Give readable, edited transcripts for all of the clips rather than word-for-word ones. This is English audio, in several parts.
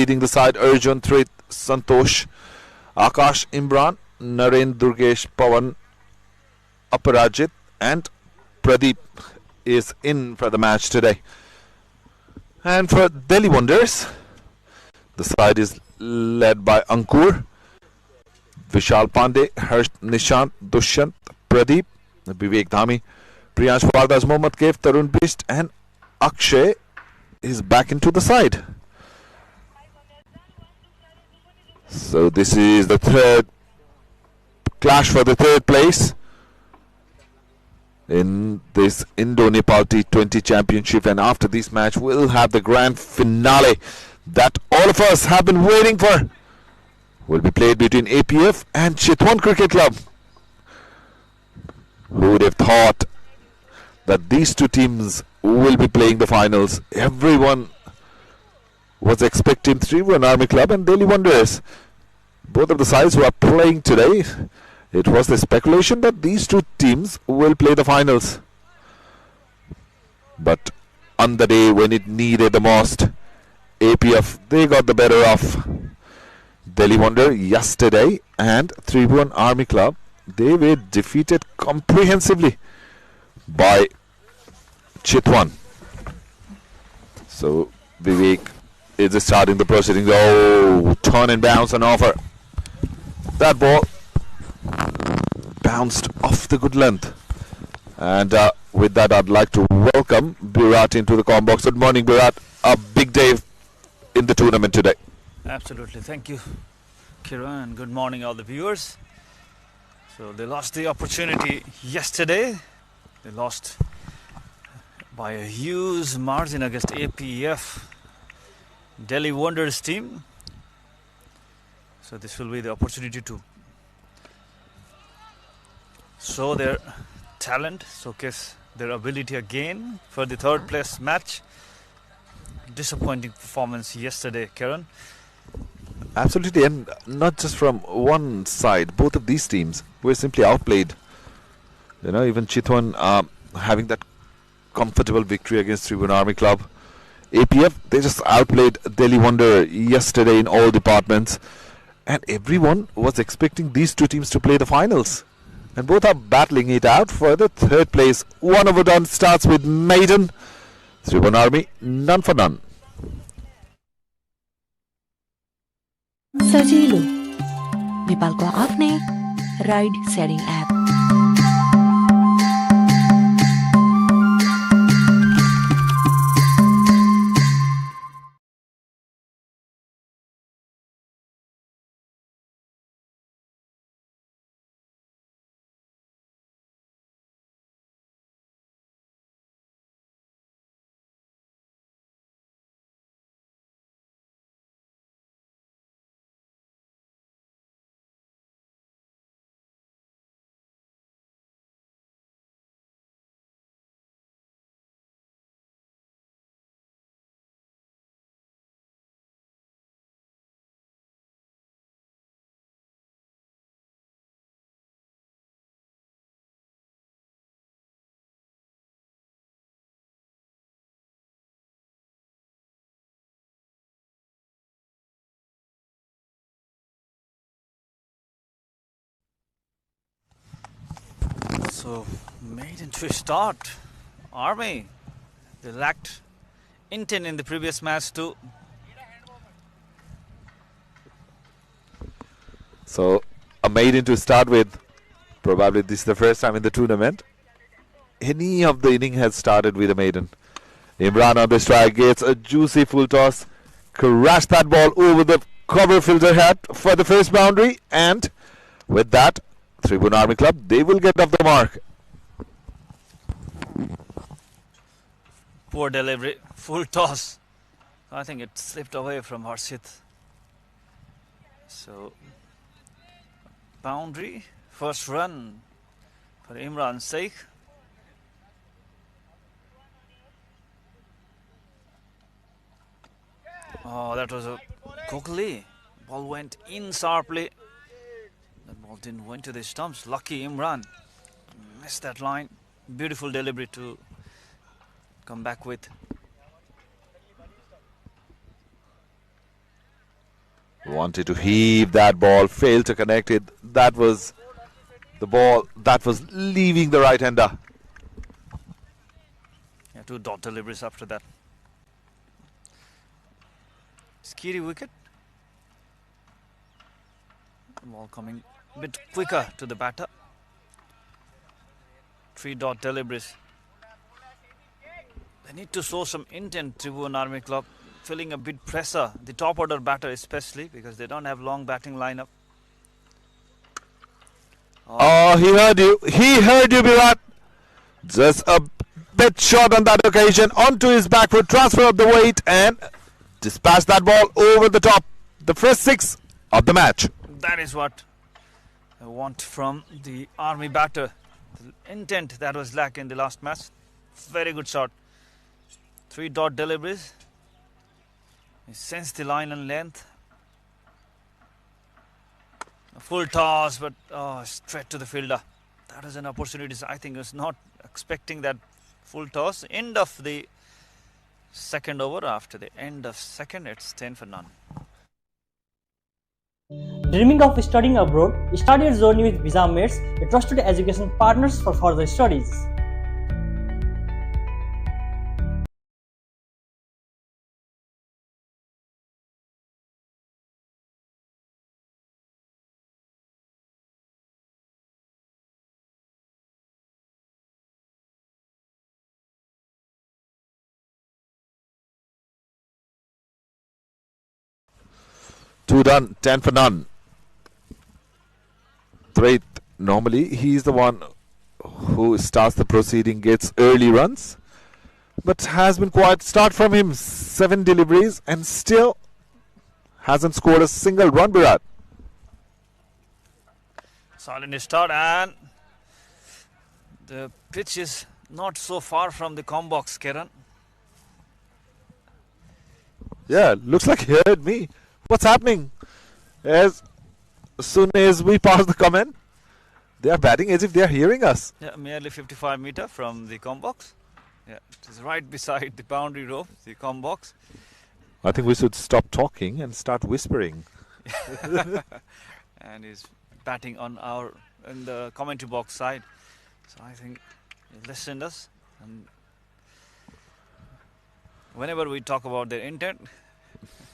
leading the side. Arjun, Trit, Santosh, Akash, Imran, Naren, Durgesh, Pawan, Aparajit and Pradeep is in for the match today. And for Delhi Wonders, the side is led by Ankur, Vishal Pandey, Harsh, Nishant, Dushyant, Pradeep, Vivek Dhami, Priyansh Vardas, Mohammad Kaif, Tarun Bisht and Akshay is back into the side. So this is the third clash for the third place in this Indo-Nepal T20 championship, and after this match we'll have the grand finale that all of us have been waiting for. Will be played between APF and Tribhuwan Cricket Club. Who would have thought that these two teams will be playing the finals? Everyone was expecting Tribhuwan Army Club and Delhi Wonders, both of the sides who are playing today. It was the speculation that these two teams will play the finals. But on the day when it needed the most, APF, they got the better of Delhi Wonder yesterday, and Tribhuwan Army Club, they were defeated comprehensively by Tribhuwan. So Vivek is starting the proceedings. Oh, turn and bounce and offer. That ball bounced off the good length. And with that, I'd like to welcome Virat into the comm box. Good morning, Virat. A big day in the tournament today. Absolutely. Thank you, Kiran, and good morning all the viewers. So they lost the opportunity yesterday. They lost by a huge margin against APF, Delhi Wonders team. So this will be the opportunity to show their talent, showcase their ability again for the third place match. Disappointing performance yesterday, Kiran. Absolutely, and not just from one side. Both of these teams were simply outplayed. You know, even Tribhuwan having that comfortable victory against Tribhuwan Army Club. APF, they just outplayed Delhi Wonder yesterday in all departments. And everyone was expecting these two teams to play the finals. And both are battling it out for the third place. One over done starts with Maiden. Tribhuwan Army, none for none. सजिलो नेपालको आफ्नै ride sharing app. So Maiden to start. Army, they lacked intent in the previous match too. So a Maiden to start with. Probably this is the first time in the tournament any of the inning has started with a Maiden. Imran on the strike, gets a juicy full toss, crashed that ball over the cover filter hat for the first boundary, and with that, Tribhuwan Army Club, they will get off the mark. Poor delivery, full toss. I think it slipped away from Harshit. So boundary, first run for Imran Sheikh. Oh, that was a googly. Ball went in sharply. That ball didn't went to the stumps. Lucky Imran. Missed that line. Beautiful delivery to come back with. Wanted to heave that ball, failed to connect it. That was the ball that was leaving the right-hander. Yeah, 2 dot deliveries after that. Skiri wicket. The ball coming a bit quicker to the batter. 3 dot deliveries. They need to show some intent, Tribhuwan Army Club, feeling a bit pressure, the top order batter especially, because they don't have long batting lineup. Oh, he heard you. He heard you, Virat. Just a bit short on that occasion. Onto his back foot, transfer of the weight and dispatch that ball over the top. The first 6 of the match. That is what I want from the Army batter. The intent that was lacking in the last match. Very good shot. 3 dot deliveries. He sensed the line and length. A full toss, but straight to the fielder. That is an opportunity. I think he was not expecting that full toss. End of the second over. After the end of second, it's 10 for none. Dreaming of studying abroad, start your journey with Visa Mates, a trusted education partners for further studies. Two done, 10 for none. Threat, normally he's the one who starts the proceeding, gets early runs, but has been quiet start from him. 7 deliveries and still hasn't scored a single run, Virat. Solid start, and the pitch is not so far from the com box, Kiran. Yeah, looks like he heard me. What's happening? As soon as we pass the comment, they are batting as if they are hearing us. Yeah, merely 55 meter from the com box. Yeah, it is right beside the boundary rope, the com box. I think we should stop talking and start whispering. And he's batting on in the commentary box side. So I think he listened us, and whenever we talk about their intent,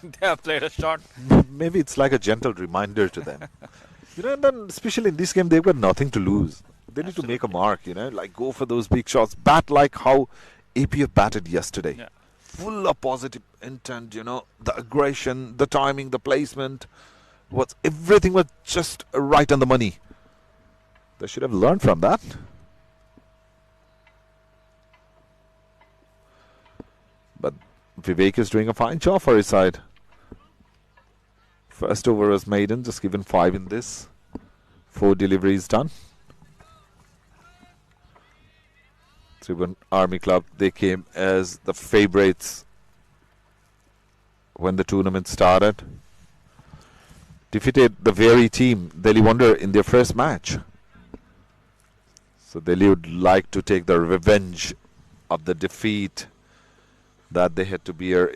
they have played a shot. Maybe it's like a gentle reminder to them. And then especially in this game, they've got nothing to lose. They need to make a mark, like go for those big shots. Bat like how APF batted yesterday. Yeah. Full of positive intent, the aggression, the timing, the placement. Everything was just right on the money. They should have learned from that. But Vivek is doing a fine job for his side. First over was maiden, just given 5 in this. 4 deliveries done. Tribhuwan Army Club, they came as the favourites when the tournament started. Defeated the very team, Delhi Wonder, in their first match. So Delhi would like to take the revenge of the defeat that they had to bear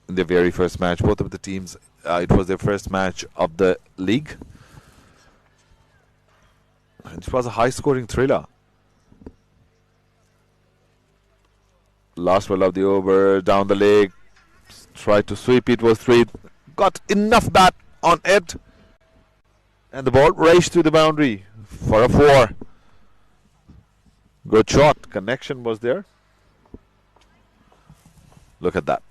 in their very first match. Both of the teams, it was their first match of the league. And it was a high-scoring thriller. Last ball of the over, down the leg, tried to sweep it, was 3. Got enough bat on it. And the ball raced through the boundary for a 4. Good shot. Connection was there. Look at that.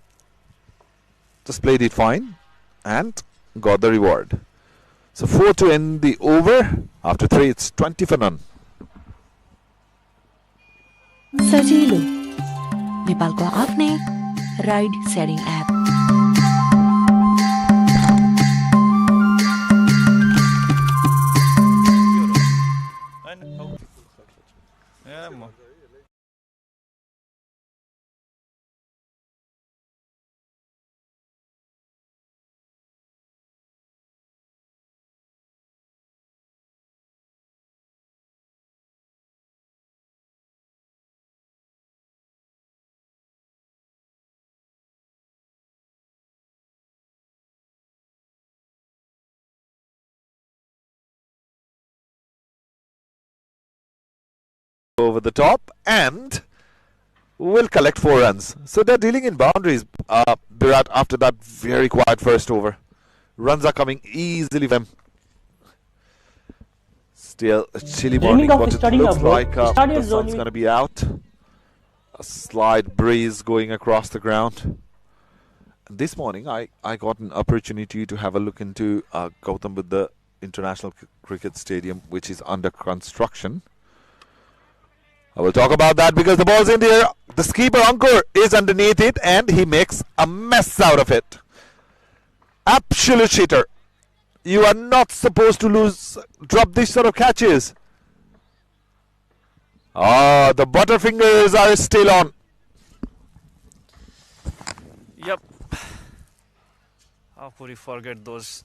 Just played it fine and got the reward. So 4 to end the over. After 3, it's 20 for none. सजिलो नेपालको आफ्नै ride sharing app Yeah, over the top and will collect 4 runs. So they're dealing in boundaries, Virat, after that very quiet first over. Runs are coming easily for them. Still a chilly morning, but it looks like the sun's going to be out. A slight breeze going across the ground. This morning I got an opportunity to have a look into Gautam Buddha International Cricket Stadium, which is under construction. I will talk about that because the ball's in the air. The skipper Ankur is underneath it and he makes a mess out of it. Absolute cheater. You are not supposed to drop these sort of catches. Ah, the butterfingers are still on. Yep. How could you forget those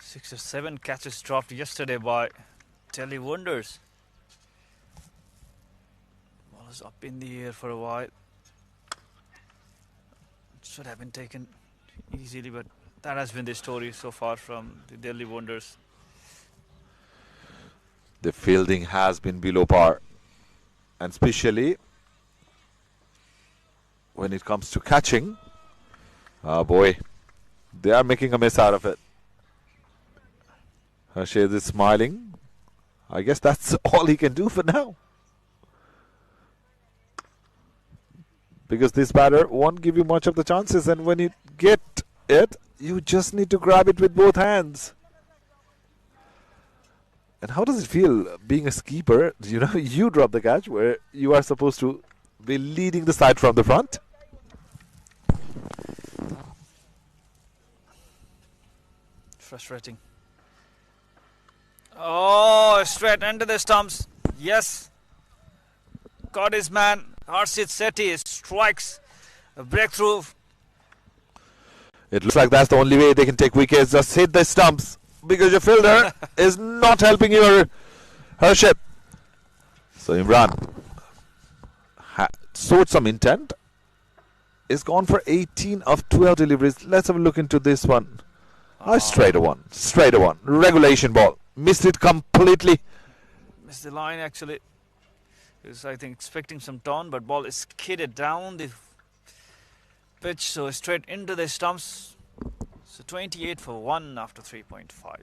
6 or 7 catches dropped yesterday by Delhi Wonders? Ball is up in the air for a while. It should have been taken easily, but that has been the story so far from the Delhi Wonders. The fielding has been below par, and especially when it comes to catching, oh boy, they are making a mess out of it. Harshad is smiling. I guess that's all he can do for now, because this batter won't give you much of the chances, and when you get it, you just need to grab it with both hands. And how does it feel being a skipper? You know, you drop the catch where you are supposed to be leading the side from the front. Frustrating. Oh, straight into the stumps. Yes. Got his man. Harshit Sethi strikes a breakthrough. It looks like that's the only way they can take wickets. Just hit the stumps, because your fielder is not helping your Harshit. So Imran showed some intent. Is gone for 18 of 12 deliveries. Let's have a look into this one. Straight a one. Regulation ball. Missed it completely. Missed the line actually. He was, I think, expecting some turn, but ball is skidded down the pitch, so straight into the stumps. So 28 for 1 after 3.5.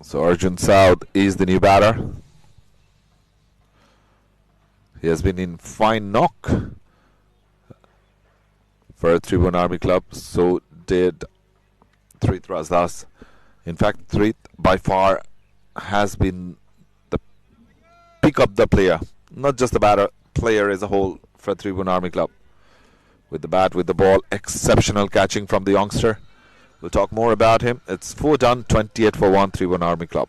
So Arjun Saud is the new batter. He has been in fine knock for Tribhuwan Army Club. So did Trith Razdas. In fact, Trith by far has been the pick up the player, not just the batter, player as a whole for Tribhuwan Army Club. With the bat, with the ball, exceptional catching from the youngster. We'll talk more about him. It's 4 done, 28 for 1, 3-1 Army Club.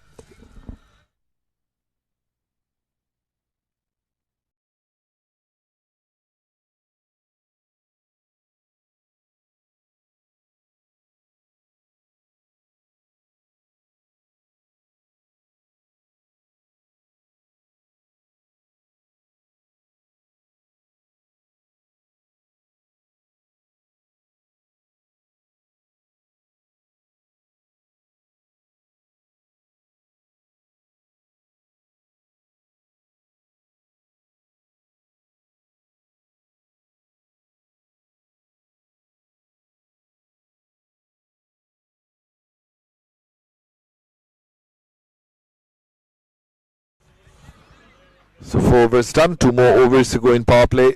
So 4 overs done, 2 more overs to go in power play.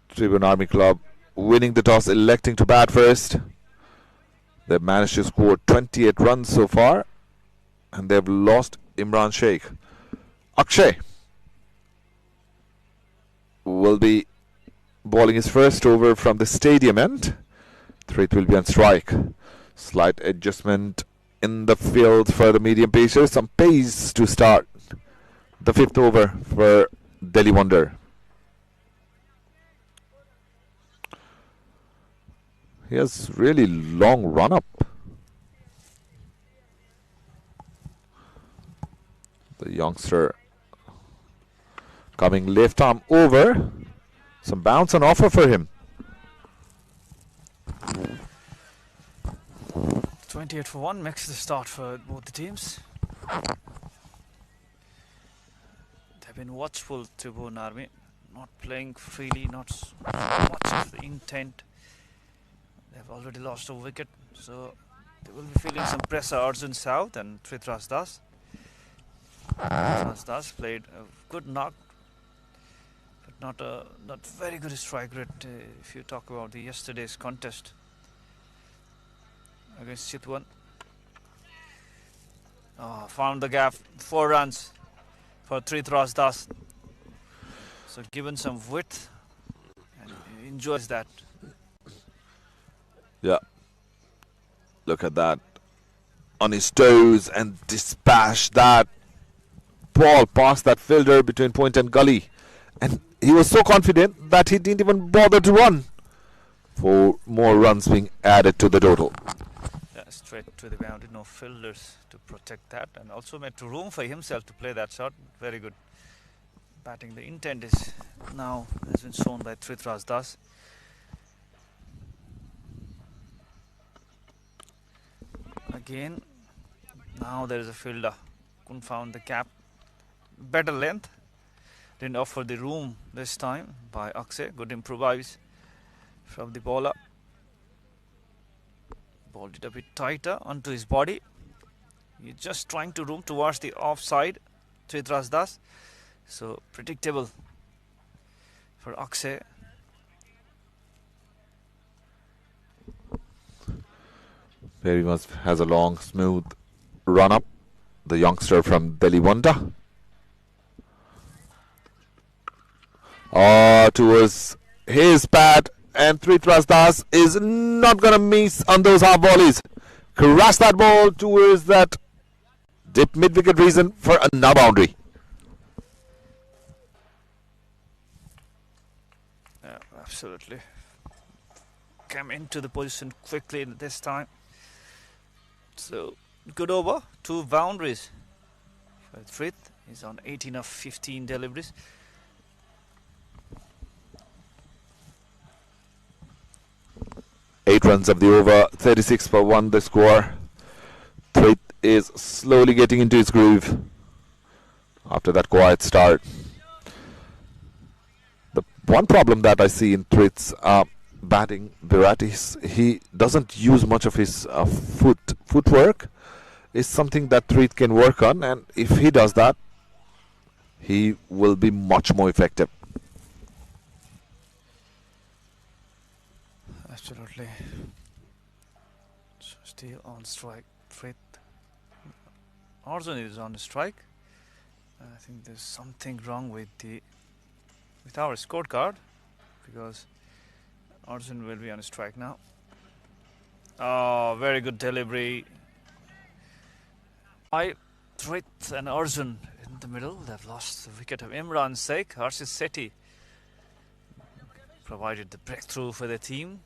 Tribhuwan Army Club winning the toss, electing to bat first. They've managed to score 28 runs so far, and they've lost Imran Sheikh. Akshay will be bowling his first over from the stadium end. Trith will be on strike. Slight adjustment in the field for the medium pacer. Some pace to start the fifth over for Delhi Wonder. He has really long run up. The youngster coming left arm over. Some bounce on offer for him. 28 for 1 makes the start for both the teams. They've been watchful, Tribhuwan Army, not playing freely, not much of the intent. They've already lost a wicket, so they will be feeling some pressure. Arjun South and Trith Das. Das played a good knock, but not very good strike rate if you talk about the yesterday's contest against Chitwan. Found the gap, 4 runs for Trith Das. So given some width, and he enjoys that. Yeah. Look at that. On his toes and dispatch that ball past that fielder between point and gully. And he was so confident that he didn't even bother to run. 4 more runs being added to the total. Yeah, straight to the boundary, no fielders to protect that, and also made room for himself to play that shot. Very good batting. The intent is now has been shown by Trith Das. Again, now there is a fielder. Couldn't found the gap. Better length. Didn't offer the room this time by Akshay. Good improvise from the bowler. Bowled it a bit tighter onto his body. He's just trying to roam towards the offside. Trith Das. So predictable for Akshay. Very much has a long, smooth run up. The youngster from Delhi Wonder. Towards his pad, and Trith Das is not going to miss on those half volleys. Crash that ball towards that dip mid-wicket region for a no boundary. Yeah, absolutely. Came into the position quickly this time. So, good over, 2 boundaries. Trith is on 18 of 15 deliveries. Eight runs of the over, 36 for 1 the score. Trith is slowly getting into his groove after that quiet start. The one problem that I see in Trith's batting, Virat, is he doesn't use much of his footwork. Is something that Trith can work on, and if he does that, he will be much more effective. Absolutely. So still on strike. Trith. Arjun is on strike. I think there's something wrong with our scorecard, because Arjun will be on strike now. Oh, very good delivery. Trith and Arjun in the middle. They've lost the wicket of Imran Sheikh. Harshit Sethi provided the breakthrough for the team.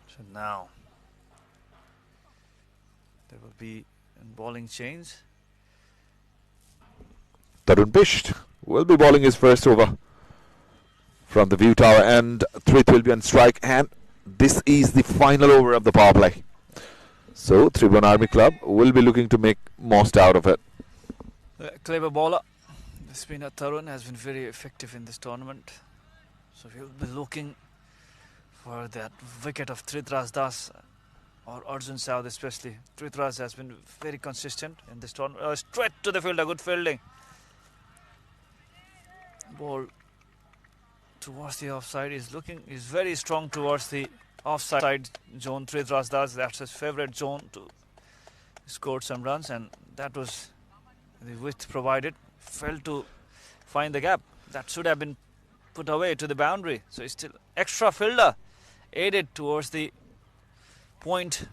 So now there will be a bowling change. Tarun Bisht will be bowling his first over from the view tower, and Trith will be on strike, and this is the final over of the power play. So Tribhuwan Army Club will be looking to make most out of it. Clever bowler. The spinner Tarun has been very effective in this tournament. So we'll be looking for that wicket of Trith Das or Arjun South especially. Trith has been very consistent in this tournament. Straight to the fielder, good fielding. Ball towards the offside. He's very strong towards the offside zone. Tribhuwan does. That's his favorite zone to score some runs, and that was the width provided. Failed to find the gap. That should have been put away to the boundary. So he's still extra fielder aided towards the point.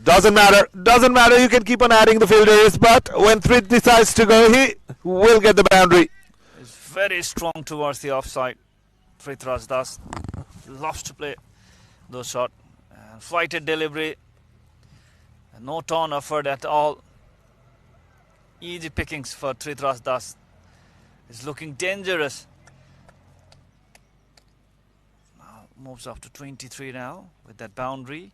Doesn't matter. You can keep on adding the fielders, but when Tribhuwan decides to go, he will get the boundary. He's very strong towards the offside. Tribhuwan does. Loves to play those shots. Flighted delivery. No turn offered at all. Easy pickings for Tribhuwan Das. It's looking dangerous. Now moves up to 23 now with that boundary.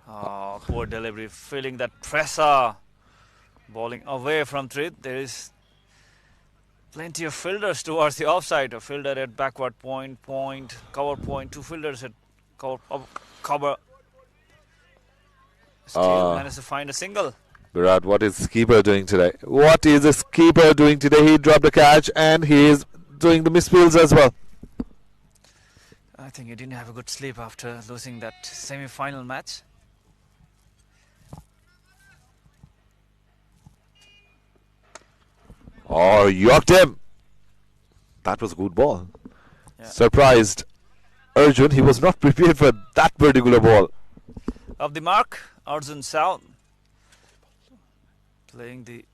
Oh, poor delivery, feeling that pressure. Bowling away from Tribhuwan. There is plenty of fielders towards the offside. A fielder at backward point, cover point. Two fielders at cover. Still managed to find a single. Virat, what is keeper doing today? What is this keeper doing today? He dropped a catch and he is doing the misfields as well. I think he didn't have a good sleep after losing that semi-final match. Oh, yorked him. That was a good ball. Yeah. Surprised Arjun. He was not prepared for that particular ball. Of the mark, Arjun South playing the.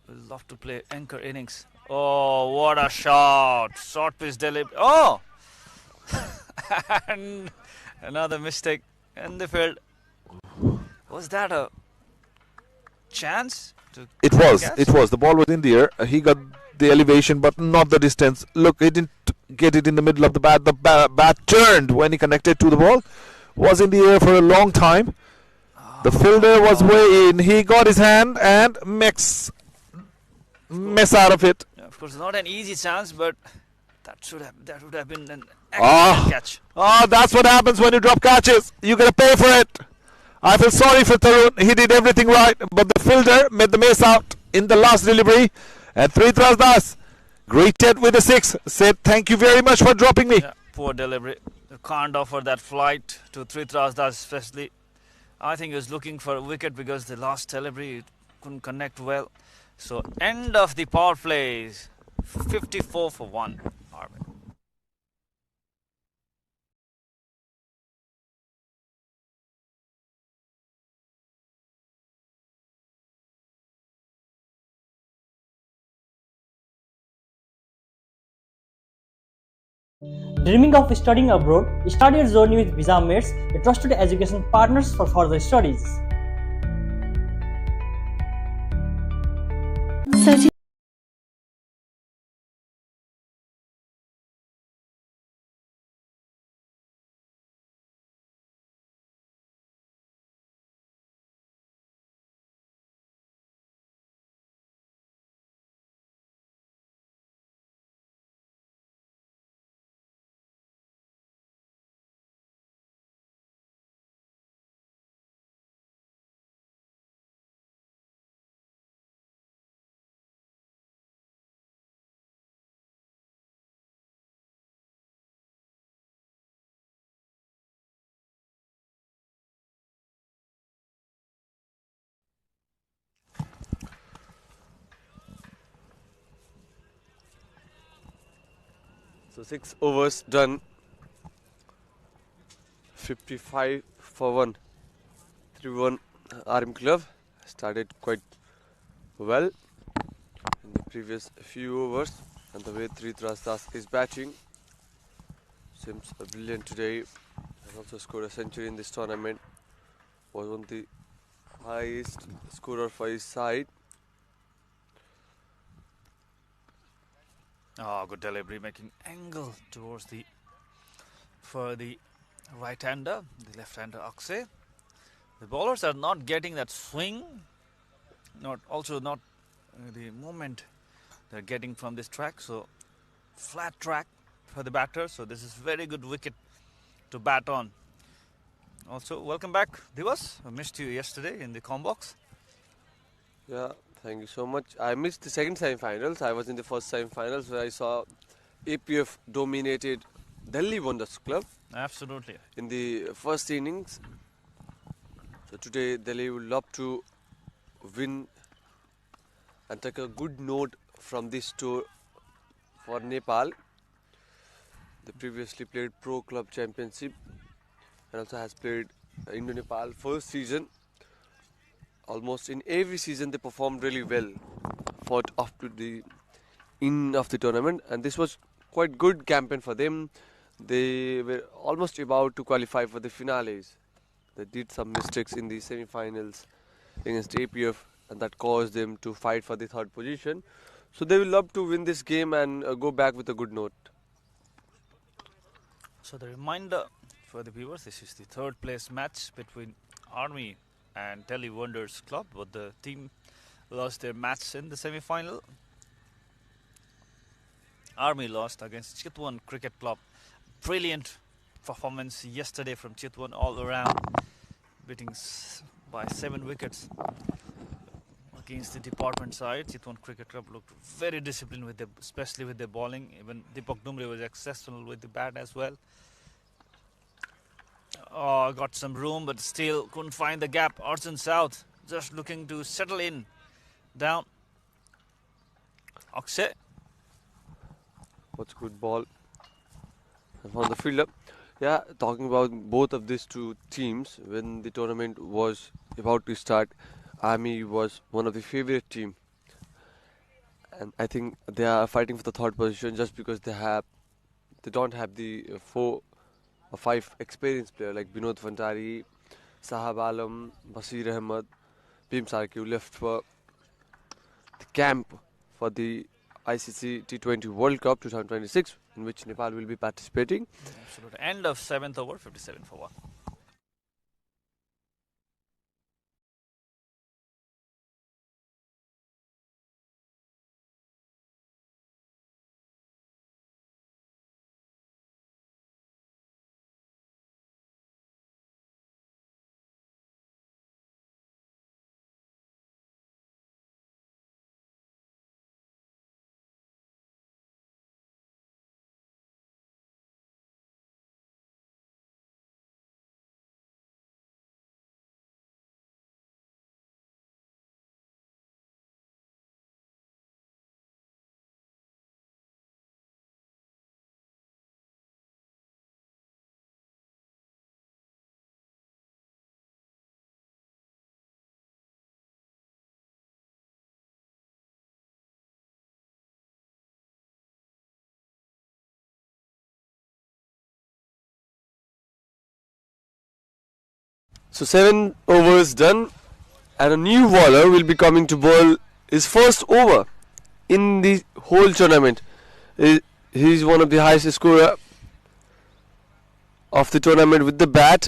Will love to play anchor innings. Oh, what a shot! Short pitch delivery. Oh, and another mistake in the field. Was that a chance? It was. The ball was in the air. He got the elevation, but not the distance. Look, he didn't get it in the middle of the bat. The bat turned when he connected to the ball. Was in the air for a long time. The fielder was way in. He got his hand and mess out of it. Yeah, of course, not an easy chance, but that would have been an excellent catch. Oh, that's what happens when you drop catches. You gotta pay for it. I feel sorry for Tarun. He did everything right, but the fielder made the miss out in the last delivery. And Tribhuwan Das greeted with a 6. Said, thank you very much for dropping me. Yeah, poor delivery. You can't offer that flight to Tribhuwan Das especially. I think he was looking for a wicket because the last delivery couldn't connect well. So end of the power plays. 54 for 1. Arvind. Dreaming of studying abroad? Start your journey with Visa Mates, a trusted education partners for further studies. Searching So 6 overs done. 55 for 1. 3-1 RM Club started quite well in the previous few overs, and the way Tribhuwan Das is batting seems brilliant today. Has also scored a century in this tournament. Was one of the highest scorer for his side. Oh, good delivery, making angle towards the right-hander, the left-hander Akshay. The bowlers are not getting that swing, not the movement they're getting from this track. So flat track for the batter. So this is very good wicket to bat on. Also, welcome back, Divas. I missed you yesterday in the comm box. Yeah, thank you so much. I missed the second semi-finals. I was in the first semi-finals where I saw APF dominated Delhi Wonders Club Absolutely. in the first innings. So today Delhi would love to win and take a good note from this tour for Nepal. They previously played Pro Club Championship and also has played Indo-Nepal first season. Almost in every season they performed really well, fought up to the end of the tournament, and this was quite good campaign for them. They were almost about to qualify for the finales. They did some mistakes in the semi-finals against APF, and that caused them to fight for the third position. So they will love to win this game and go back with a good note. So the reminder for the viewers, this is the third place match between Army and Delhi Wonders Club, but the team lost their match in the semi-final. Army lost against Tribhuwan Cricket Club. Brilliant performance yesterday from Tribhuwan all around, beating by 7 wickets against the department side. Tribhuwan Cricket Club looked very disciplined with especially with their bowling. Even Deepak Dumre was exceptional with the bat as well. Got some room, but still couldn't find the gap. Arjun South just looking to settle in. Down. Akshay. What's good ball from the fielder. Yeah, talking about both of these two teams, when the tournament was about to start, Army was one of the favorite team, and I think they are fighting for the third position just because they don't have the 4 or 5 experienced player like Binod Fantari, Sahab Alam, Basir Ahmed, Bhim Sarki, who left for the camp for the ICC T20 World Cup 2026, in which Nepal will be participating. Absolutely. End of 7th over, 57 for 1. So 7 overs done, and a new bowler will be coming to bowl his first over in the whole tournament. He's one of the highest scorer of the tournament with the bat.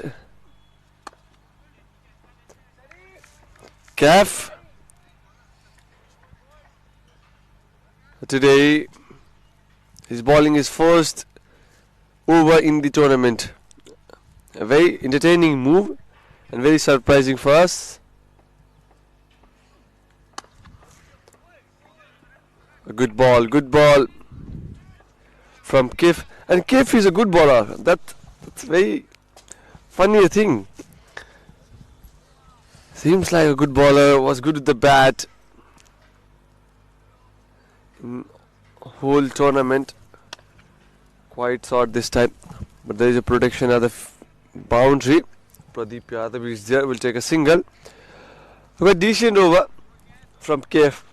Caf. Today he's bowling his first over in the tournament. A very entertaining move and very surprising for us. A good ball from Kif. And Kif is a good bowler. That's very funny thing. Seems like a good bowler, was good with the bat in whole tournament. Quite short this time, but there is a protection at the boundary. Pradeep Yadav is there, will take a single. A decent over from Kif.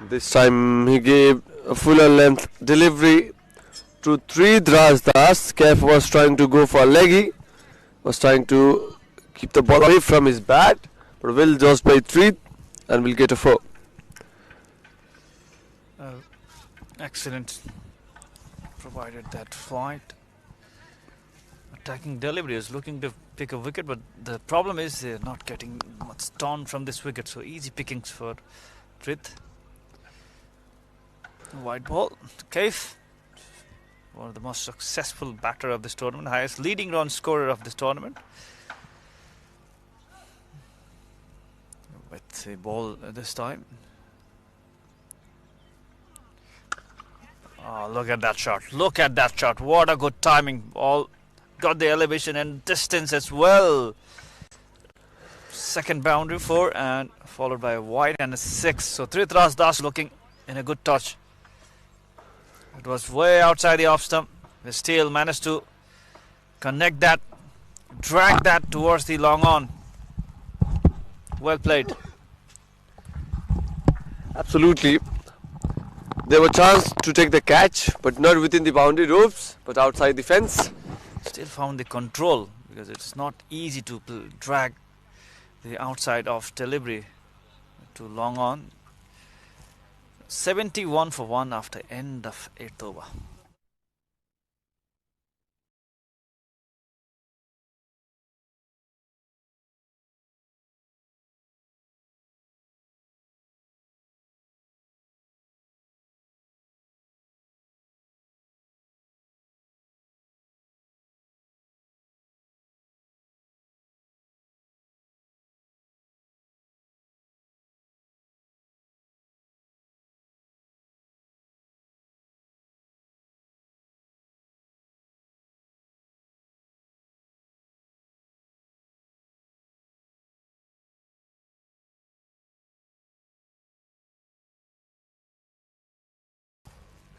This time he gave a fuller length delivery to Tribhuwan Das. Kef was trying to go for a leggy, was trying to keep the ball away from his bat, but will just by 3 and will get a 4. Excellent. Provided that fight. Attacking delivery is looking to pick a wicket, but the problem is they're not getting much torn from this wicket, so easy pickings for Trith. White ball, Kaif. one of the most successful batter of this tournament, highest leading run scorer of this tournament. With the ball this time. Oh, look at that shot. Look at that shot. What a good timing. Ball got the elevation and distance as well. Second boundary, 4, and followed by a wide and a 6. So Tribhuwan Das looking in a good touch. It was way outside the off stump. They still managed to connect that, drag that towards the long on. Well played. Absolutely. There were chance to take the catch, but not within the boundary ropes, but outside the fence. Still found the control, because it's not easy to drag the outside of delivery to long on. 71 for 1 after end of 8th over.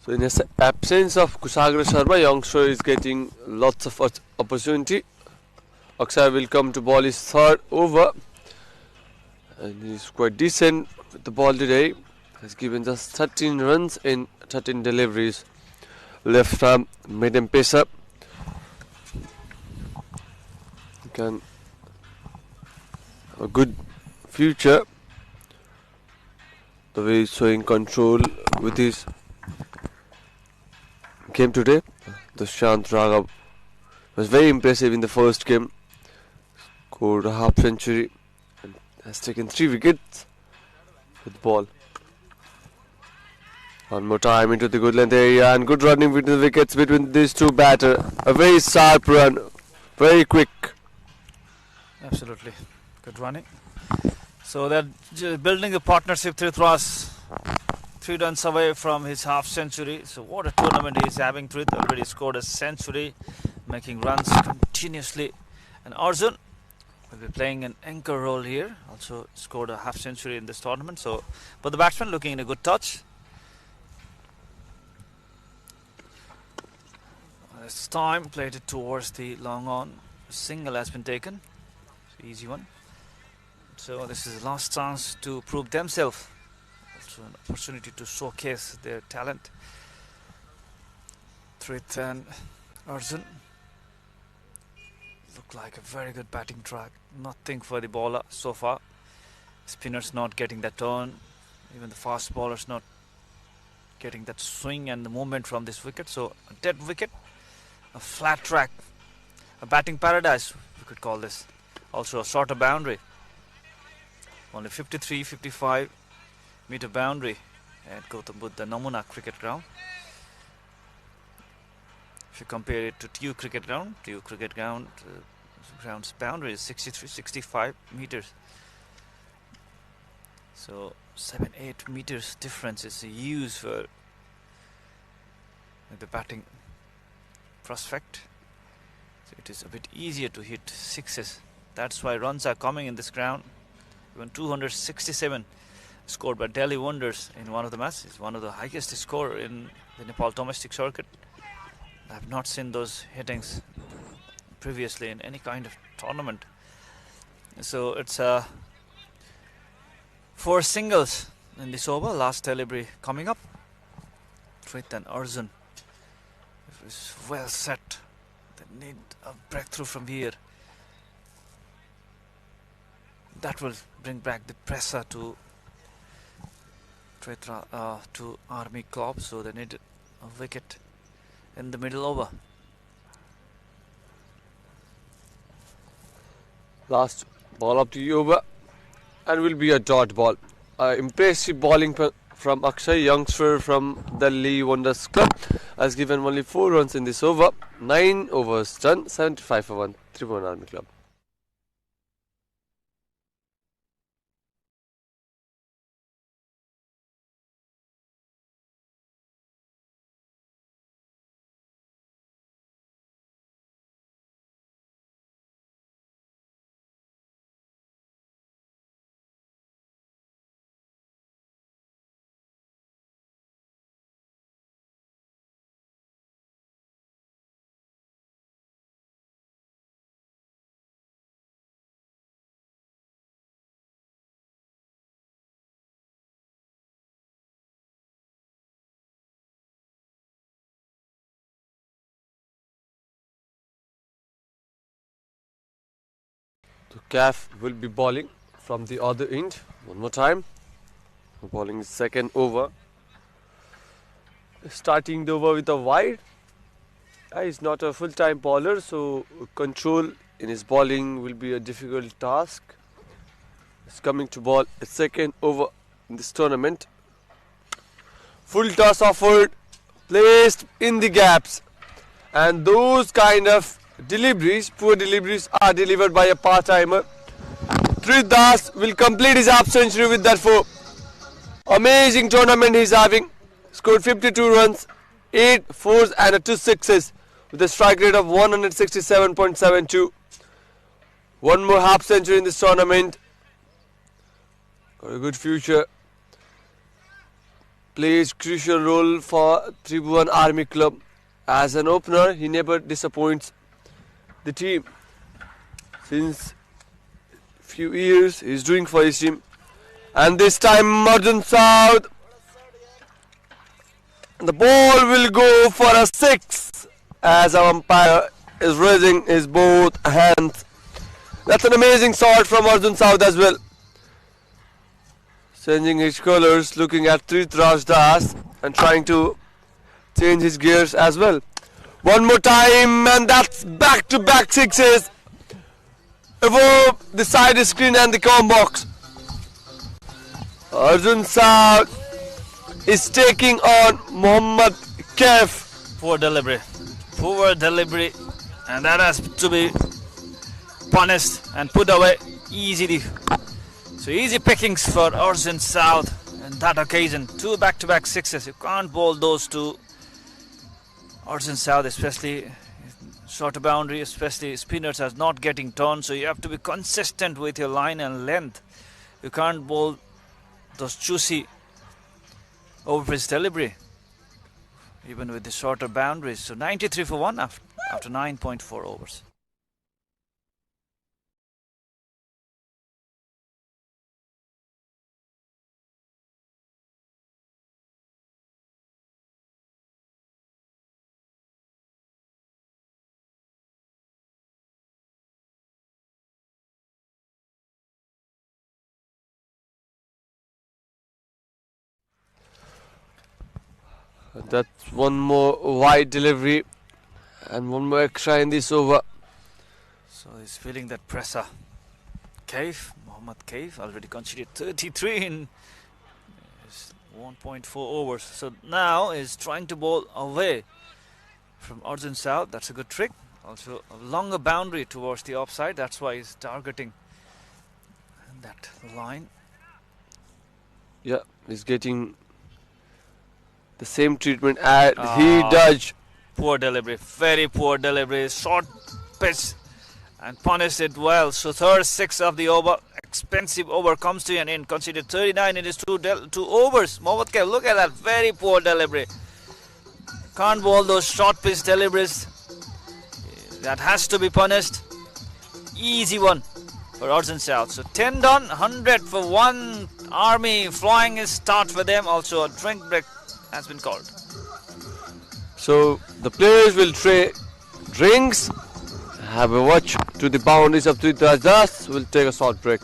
So in the absence of Kushagra Sharma, youngster is getting lots of opportunity. Akshay will come to ball his third over, and he's quite decent with the ball today. Has given just 13 runs in 13 deliveries. Left arm medium pacer. Can have a good future. The way he's showing control with his game today. Dushyant Raghav was very impressive in the first game. Scored a half century and has taken 3 wickets with the ball. One more time into the good length area, and good running between the wickets between these two batters. A very sharp run, very quick. Absolutely. Good running. So they're building a partnership. Tribhuwan 3 runs away from his half century. So what a tournament he is having. Tribhuwan already scored a century, making runs continuously. And Arjun will be playing an anchor role here. Also scored a half century in this tournament. So, but the batsman looking in a good touch. This time played it towards the long on. Single has been taken. It's an easy one. So this is the last chance to prove themselves. Also an opportunity to showcase their talent. Tribhuwan and Arjun look like a very good batting track. Nothing for the bowler so far. Spinners not getting that turn. Even the fast bowlers not getting that swing and the movement from this wicket. So a dead wicket, a flat track, a batting paradise we could call this. Also a shorter boundary. Only 53-55 meter boundary at Gautam Buddha Namuna cricket ground. If you compare it to TU cricket ground, ground's boundary is 63-65 meters. So 7-8 meters difference is huge for the batting prospect. So it is a bit easier to hit sixes. That's why runs are coming in this ground. Even 267 scored by Delhi Wonders in one of the matches. One of the highest scorer in the Nepal domestic circuit. I have not seen those hittings previously in any kind of tournament. So it's 4 singles in this over. Last delivery coming up. Tribhuwan and Arjun is well set. They need a breakthrough from here. That will bring back the pressure to Army Club. So they need a wicket in the middle over. Last ball of the over, and will be a dot ball. Impressive bowling from Akshay, youngster from Delhi Wonders Club, has given only 4 runs in this over. 9 overs done, 75 for 1, Tribhuwan Army Club. So Caf will be bowling from the other end. One more time. Bowling his second over. Starting the over with a wide. He's not a full-time bowler, so control in his bowling will be a difficult task. He's coming to bowl a second over in this tournament. Full toss offered, placed in the gaps, and those kind of deliveries, poor deliveries, are delivered by a part-timer. Tribhuwan will complete his half century with that 4. Amazing tournament he's having. Scored 52 runs, 8 fours and a 2 sixes with a strike rate of 167.72. One more half century in this tournament. Got a good future. Plays crucial role for Tribhuwan Army Club. As an opener, he never disappoints the team. Since few years, he's doing for his team. And this time, Arjun South. The ball will go for a 6 as our umpire is raising his both hands. That's an amazing shot from Arjun South as well. Changing his colours, looking at Tribhuwan and trying to change his gears as well. One more time, and that's back-to-back sixes above the side screen and the com box. Arjun South is taking on Mohammad Kaif. Poor delivery, and that has to be punished and put away easily. So easy pickings for Arjun South on that occasion. 2 back-to-back sixes. You can't bowl those to Arjun South, especially shorter boundary, especially spinners are not getting turned. So you have to be consistent with your line and length. You can't bowl those juicy overpitch delivery, even with the shorter boundaries. So 93 for 1 after 9.4 overs. That's one more wide delivery and one more extra in this over. So he's feeling that pressure. Mohammad Kaif already conceded 33 in 1.4 overs. So now he's trying to bowl away from Arjun South. That's a good trick. Also a longer boundary towards the offside. That's why he's targeting that line. Yeah, he's getting the same treatment as he does. Poor delivery, very poor delivery. Short pitch and punished it well. So third 6 of the over. Expensive over comes to an end. Conceded 39 in his two overs. Mohammad Kaif, look at that. Very poor delivery. Can't bowl those short pitch deliveries. That has to be punished. Easy one for Arjun South. So 10 done, 100 for 1. Army flying is start for them. Also a drink break has been called. So the players will trade drinks, have a watch to the boundaries of Tribhuwan. We'll take a short break.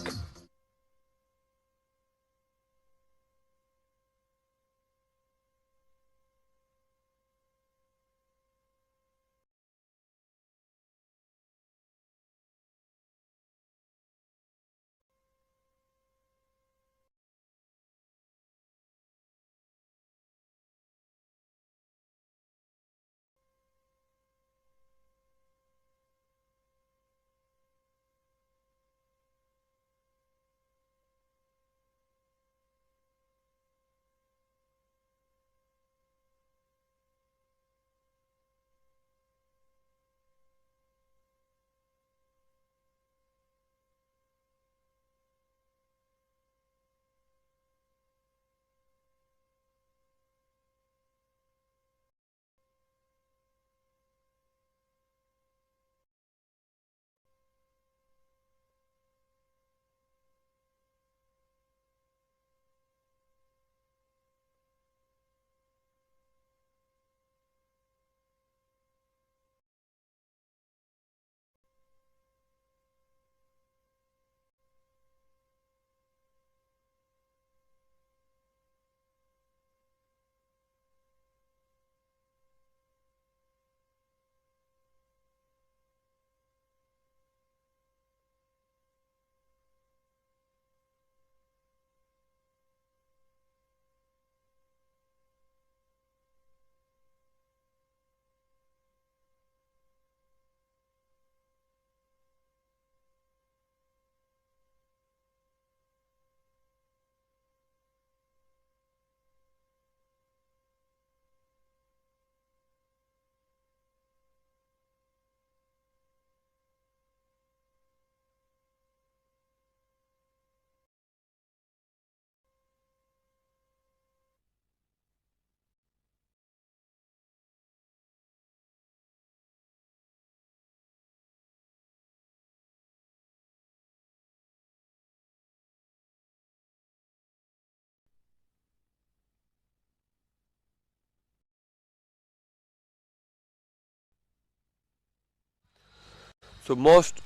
So most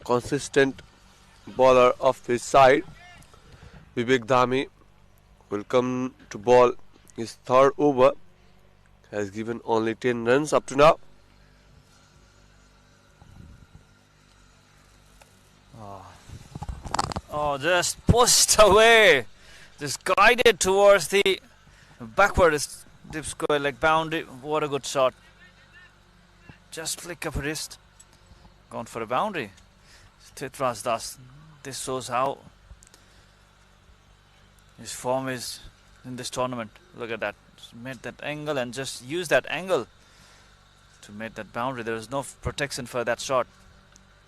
consistent bowler of his side, Vivek Dhami, will come to bowl his third over. Has given only 10 runs up to now. Oh, just pushed away. Just guided towards the backward dip square like boundary. What a good shot. Just flick of a wrist. Gone for a boundary. Titras Das. This shows how his form is in this tournament. Look at that. Just made that angle and just used that angle to make that boundary. There was no protection for that shot.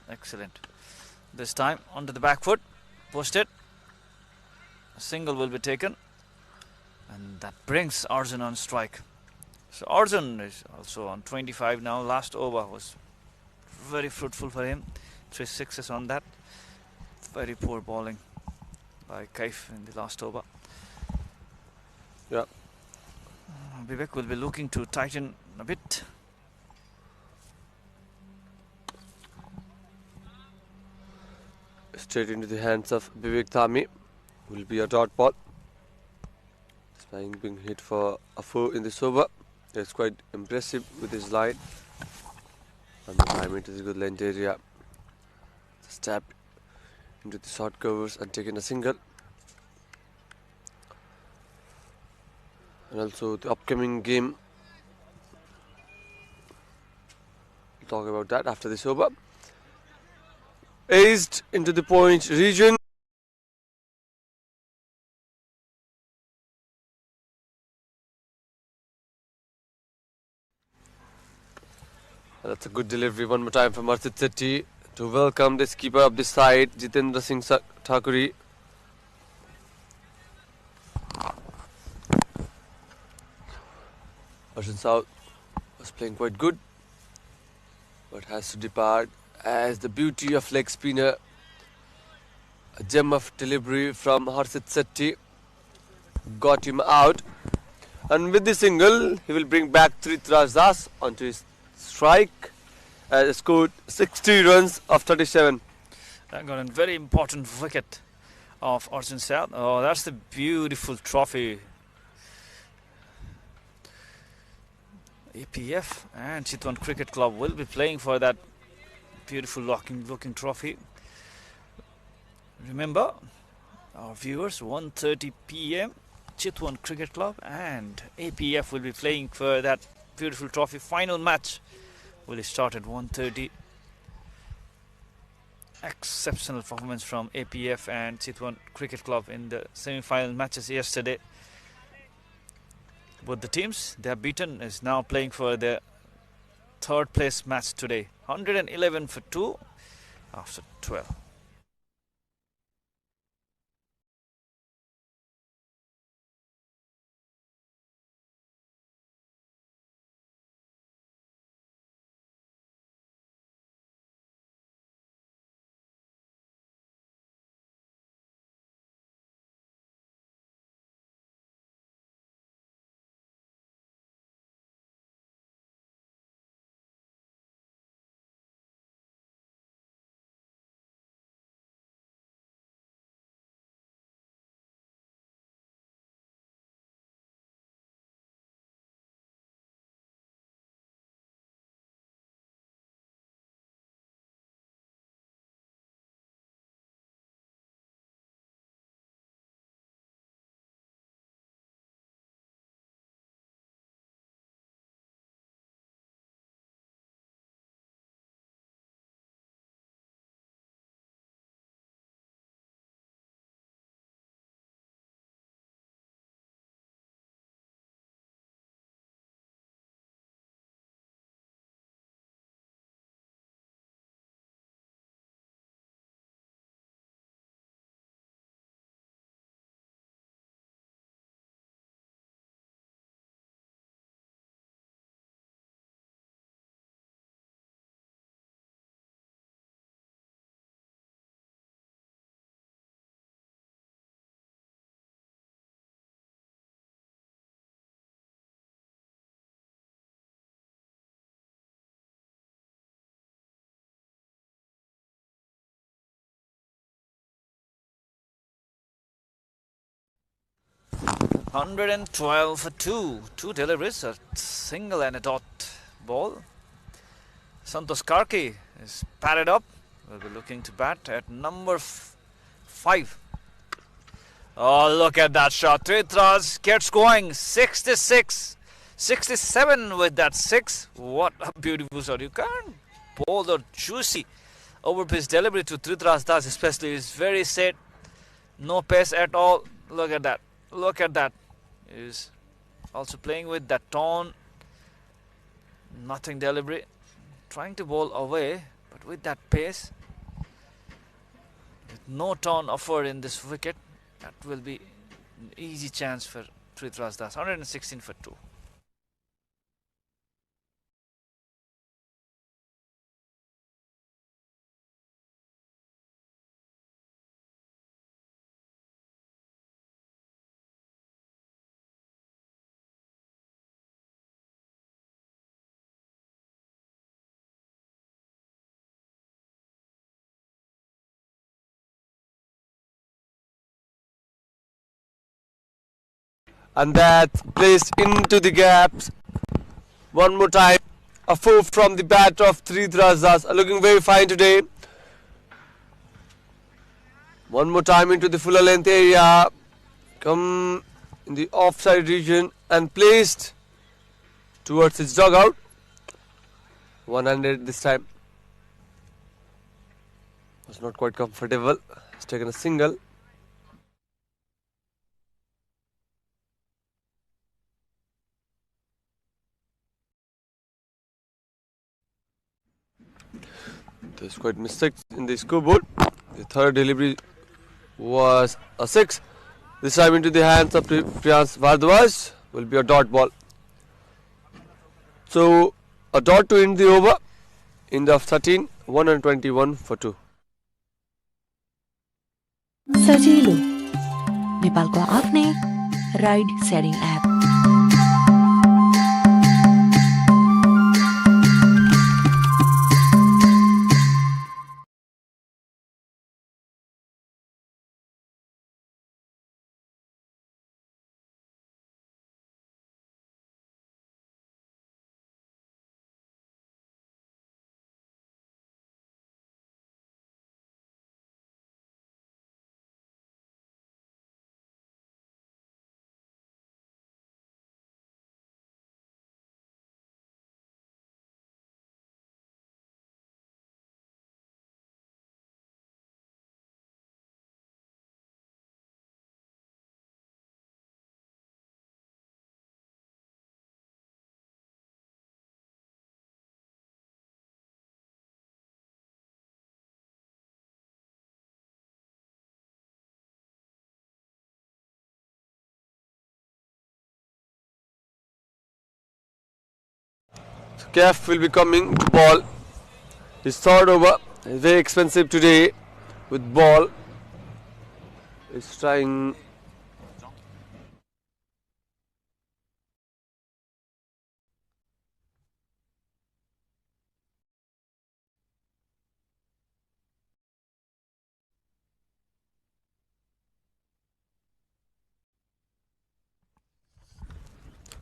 Excellent. This time onto the back foot. Pushed it. A single will be taken. And that brings Arjun on strike. So Arjun is also on 25 now. Last over was very fruitful for him. 3 sixes on that. Very poor bowling by Kaif in the last over. Yeah. Vivek will be looking to tighten a bit. Straight into the hands of Vivek Dhami. Will be a dot ball. Being hit for a 4 in this over. It's quite impressive with his line. And the time into the good length area. Stab into the short covers and taken a single. And also the upcoming game. We'll talk about that after this over. Aced into the point region. That's a good delivery one more time from Arshit Sethi to welcome the skipper of the side, Jitendra Singh Thakuri. Arjun South was playing quite good, but has to depart as the beauty of leg spinner, a gem of delivery from Harshit Sethi, got him out. And with the single, he will bring back Tribhuwan Das onto his strike. Scored 60 runs of 37. That got a very important wicket of Arjun South. Oh, that's the beautiful trophy. APF and Chitwan Cricket Club will be playing for that beautiful looking trophy. Remember, our viewers, 1:30 p.m. Chitwan Cricket Club and APF will be playing for that beautiful trophy. Final match will start at 1:30. Exceptional performance from APF and Chitwan Cricket Club in the semi-final matches yesterday. Both the teams they have beaten is now playing for their third place match today. 111 for 2 after 12. 112 for 2. 2 deliveries, a single and a dot ball. Santosh Karki is padded up. Will be looking to bat at number 5. Oh, look at that shot. Tribhuwan gets going. 66. 67 with that 6. What a beautiful shot. You can't bowl the juicy over pitch delivery to Tribhuwan Das, especially. Is very set. No pace at all. Look at that. Look at that. Is also playing with that tone. Nothing delivery. Trying to bowl away, but with that pace. With no turn offered in this wicket, that will be an easy chance for Tribhuwan Das. 116 for 2. And that's placed into the gaps. One more time. A 4 from the bat of Tribhuwan Das. Looking very fine today. One more time into the fuller length area. Come in the offside region and placed towards his dugout. 100 this time. Was not quite comfortable. He's taken a single. There's quite mistakes in the scoreboard. The third delivery was a 6. This time into the hands of Priyans Bhardwaj will be a dot ball. So a dot to end the over. End of 13, 121 for 2. सजिलो नेपालको आफ्नै ride sharing app Kaf will be coming to ball. His third over is very expensive today with ball. He's trying.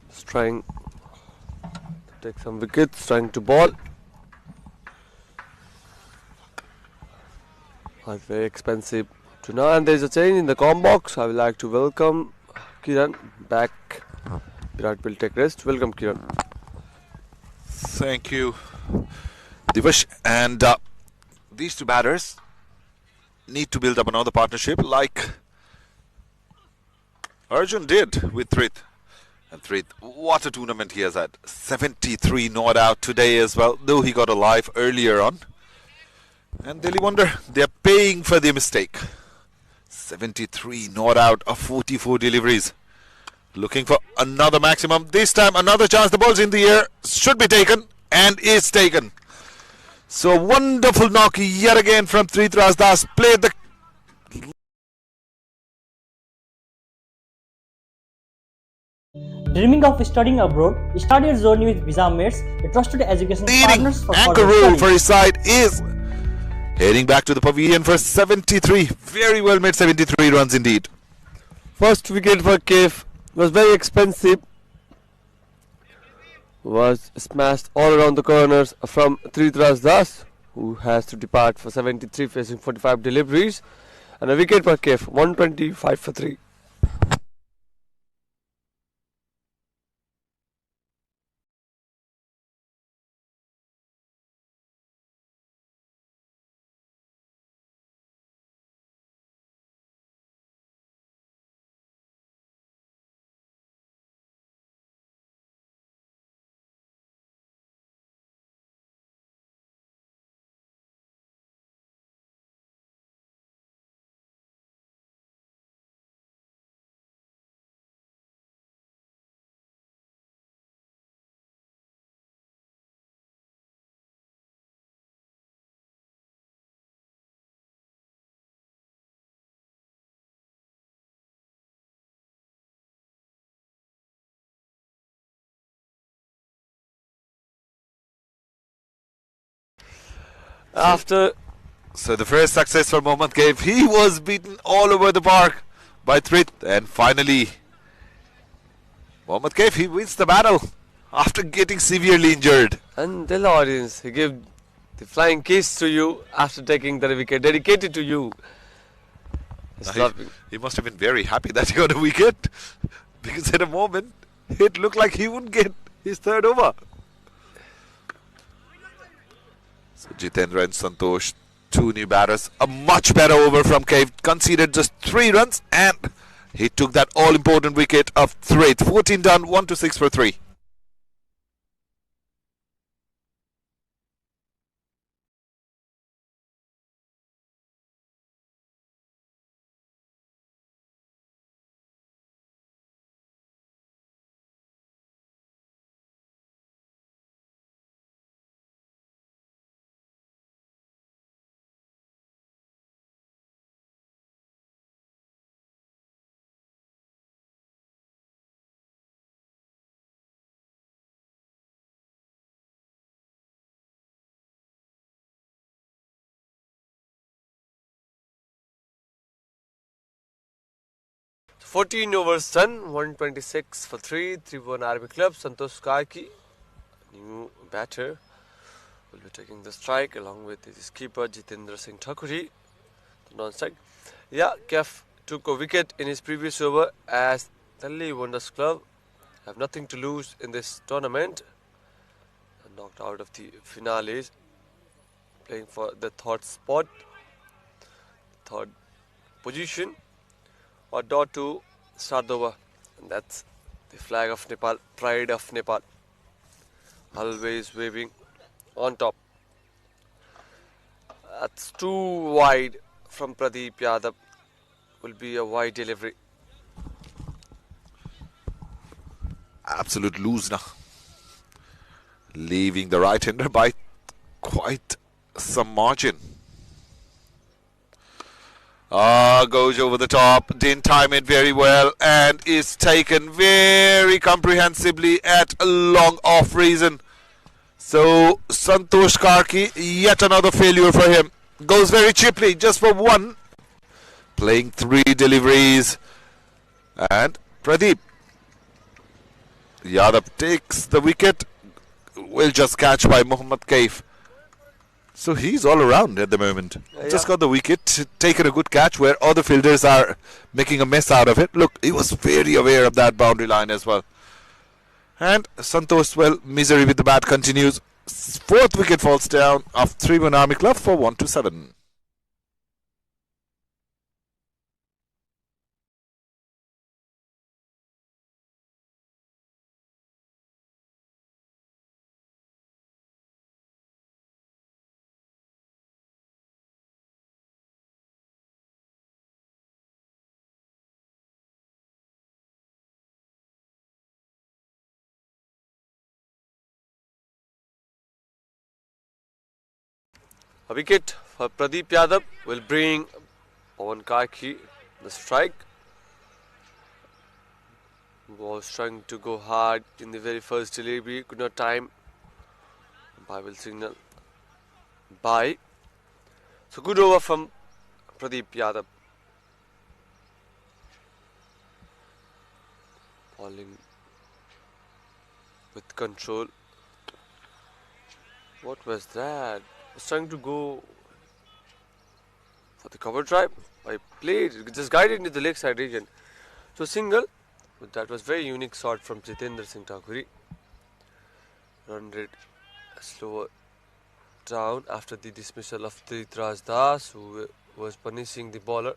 He's trying to take some wickets, trying to ball. That's very expensive to now. And there's a change in the com box. I would like to welcome Kiran back. Virat will take rest. Welcome, Kiran. Thank you, Divish. And these two batters need to build up another partnership like Arjun did with Trith. And Trith, what a tournament he has had. 73 not out today as well, though he got a live earlier on. And Delhi Wonder, they're paying for their mistake. 73 not out of 44 deliveries. Looking for another maximum. This time another chance. The ball's in the air. Should be taken. And is taken. So wonderful knock yet again from Tribhuwan Das. Played the... Dreaming of studying abroad, start your journey with Visa Mates, a trusted education partners for anchor further role study. for his side is heading back to the pavilion for 73. Very well made 73 runs indeed. First wicket for Kaf was very expensive. Was smashed all around the corners from Das, who has to depart for 73 facing 45 deliveries, and a wicket for Kef, 125 for 3. After So the first success for Mohammad Kaif. He was beaten all over the park by Trith, and finally Mohammad Kaif, he wins the battle after getting severely injured. and the audience, he gave the flying kiss to you after taking the wicket, dedicated to you. He's laughing. He must have been very happy that he got a wicket, because at a moment it looked like he wouldn't get his third over. So Jitendra and Santosh, two new batters. A much better over from Cave. Conceded just 3 runs, and he took that all-important wicket of Threat. 14 done, 1 to 6 for 3. So 14 overs done, 126 for 3. Tribhuwan Army Club. Santosh Karki, new batter, will be taking the strike along with his keeper Jitendra Singh Thakuri, non-strike. Yeah, Kef took a wicket in his previous over as Delhi Wonders Club have nothing to lose in this tournament. Knocked out of the finales, playing for the third spot, third position, or dot to start the over. And that's the flag of Nepal, pride of Nepal, always waving on top. That's too wide from Pradeep Yadav, will be a wide delivery. Absolute loose now. Leaving the right-hander by quite some margin. Goes over the top, didn't time it very well, and is taken very comprehensively at a long off reason. So Santosh Karki, yet another failure for him. Goes very cheaply, just for 1. Playing 3 deliveries. And Pradeep Yadav takes the wicket. Will just catch by Mohammad Kaif. So he's all around at the moment. Just got the wicket, taken a good catch where other fielders are making a mess out of it. Look, he was very aware of that boundary line as well. And Santosh, well, misery with the bat continues. 4th wicket falls down of Tribhuwan Army Club for 1 to 7. A wicket for Pradeep Yadav will bring Pawan Karki the strike. Was trying to go hard in the very first delivery, could not time. Umpire will signal bye. So good over from Pradeep Yadav. Bowling with control. What was that? I was trying to go for the cover drive. I played, just guided into the leg side region. So single, but that was very unique shot from Jitendra Singh Thakuri. Run rate slower down after the dismissal of Tribhuwan Das, who was punishing the bowler.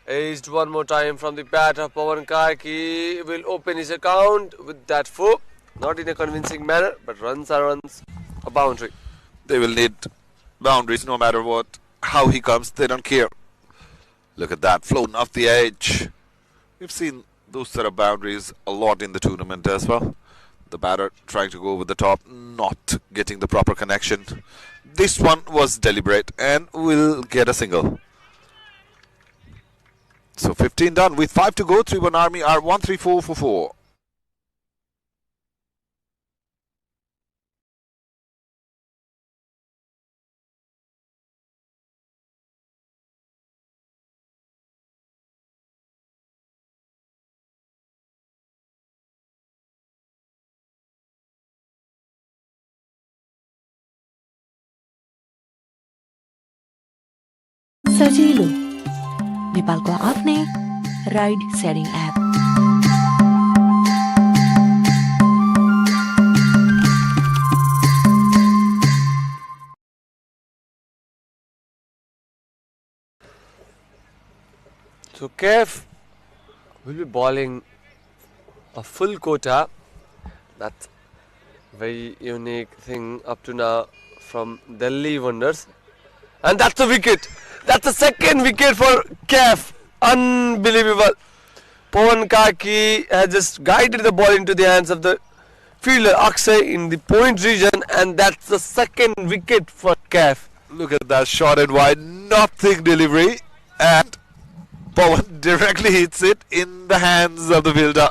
Aged one more time from the bat of Pawan Karki. Will open his account with that 4. Not in a convincing manner, but runs are runs. A boundary. They will need boundaries no matter what. How he comes, they don't care. Look at that, floating off the edge. We've seen those sort of boundaries a lot in the tournament as well. The batter trying to go over the top, not getting the proper connection. This one was deliberate and will get a single. So 15 done with 5 to go. Tribhuwan Army are 134 for 4. सजिलो नेपालको आफ्नै ride sharing app. So Kev will be bowling a full quota. That's very unique thing up to now from Delhi Wonders. And that's a wicket. That's the second wicket for Kev. Unbelievable. Pawan Karki has just guided the ball into the hands of the fielder Akshay in the point region, and that's the second wicket for Kev. Look at that, shot and wide, nothing delivery, and Pawan directly hits it in the hands of the fielder.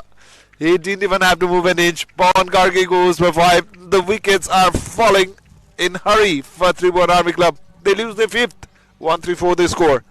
He didn't even have to move an inch. Pawan Karki goes for 5. The wickets are falling in hurry for Tribhuwan Army Club. They lose their 5th. 134 they score.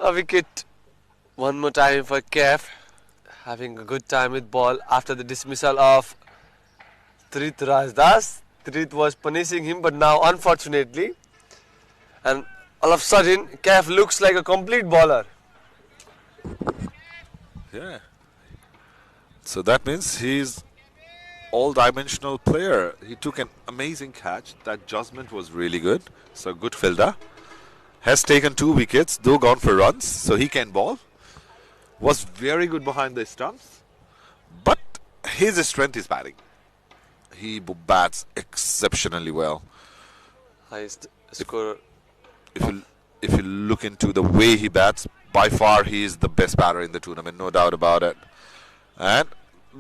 A wicket one more time for Kev, having a good time with ball after the dismissal of Tribhuwan Das. Tribhuwan was punishing him, but now unfortunately, and all of a sudden Kev looks like a complete bowler. Yeah. So that means he's all-dimensional player. He took an amazing catch. That judgment was really good. So good fielder. Has taken 2 wickets, though gone for runs, so he can bowl. Was very good behind the stumps, but his strength is batting. He bats exceptionally well. Highest scorer. If you look into the way he bats, by far he is the best batter in the tournament, no doubt about it. And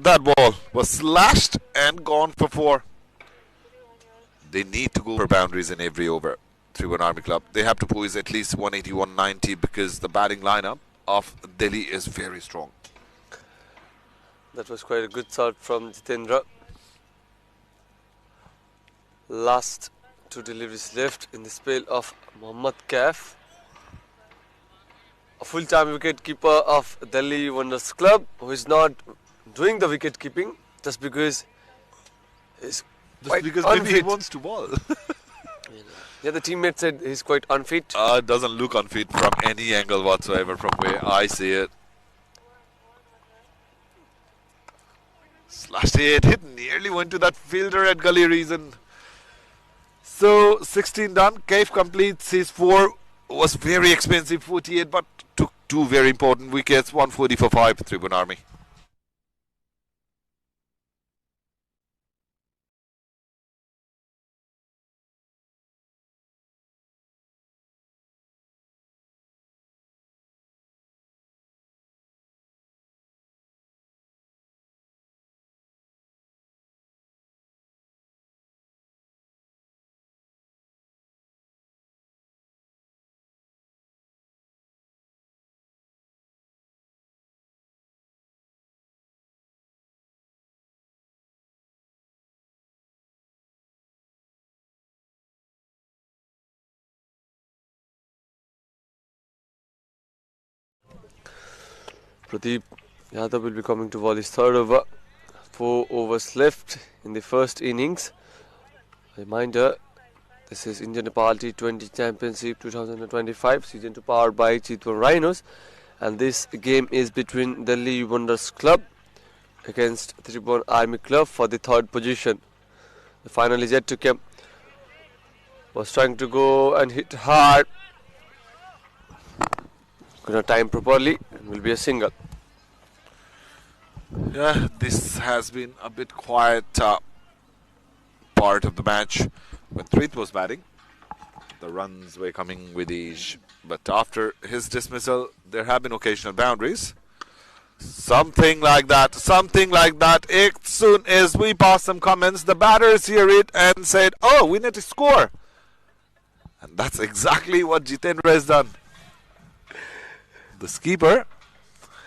that ball was slashed and gone for 4. They need to go for boundaries in every over. Tribhuwan Army Club. They have to poise at least 180, 190 because the batting lineup of Delhi is very strong. That was quite a good shot from Jitendra. Last 2 deliveries left in the spell of Mohammad Kaif. A full-time wicket keeper of Delhi Wonders Club, who is not doing the wicket keeping just because he's quite because unfit. maybe he wants to bowl. Yeah, the teammate said he's quite unfit. It doesn't look unfit from any angle whatsoever from where I see it. Slashed it nearly went to that fielder at gully reason. So 16 done. Kaif completes his 4. Was very expensive 48, but took 2 very important wickets. 140 for 5. Tribhuwan Army. Pradeep Yadav will be coming to bowl his third over. 4 overs left in the first innings. Reminder, this is Indo-Nepal T20 Championship 2025, Season 2 powered by Tribhuwan Rhinos. And this game is between Delhi Wonders Club against Tribhuwan Army Club for the third position. The final is yet to come. Was trying to go and hit hard. Gonna time properly and will be a single. Yeah, this has been a bit quiet part of the match. When Trith was batting, the runs were coming with ease. But after his dismissal, there have been occasional boundaries. Something like that. As soon as we pass some comments, the batters hear it and said, oh, we need to score. And that's exactly what Jitendra has done. The skipper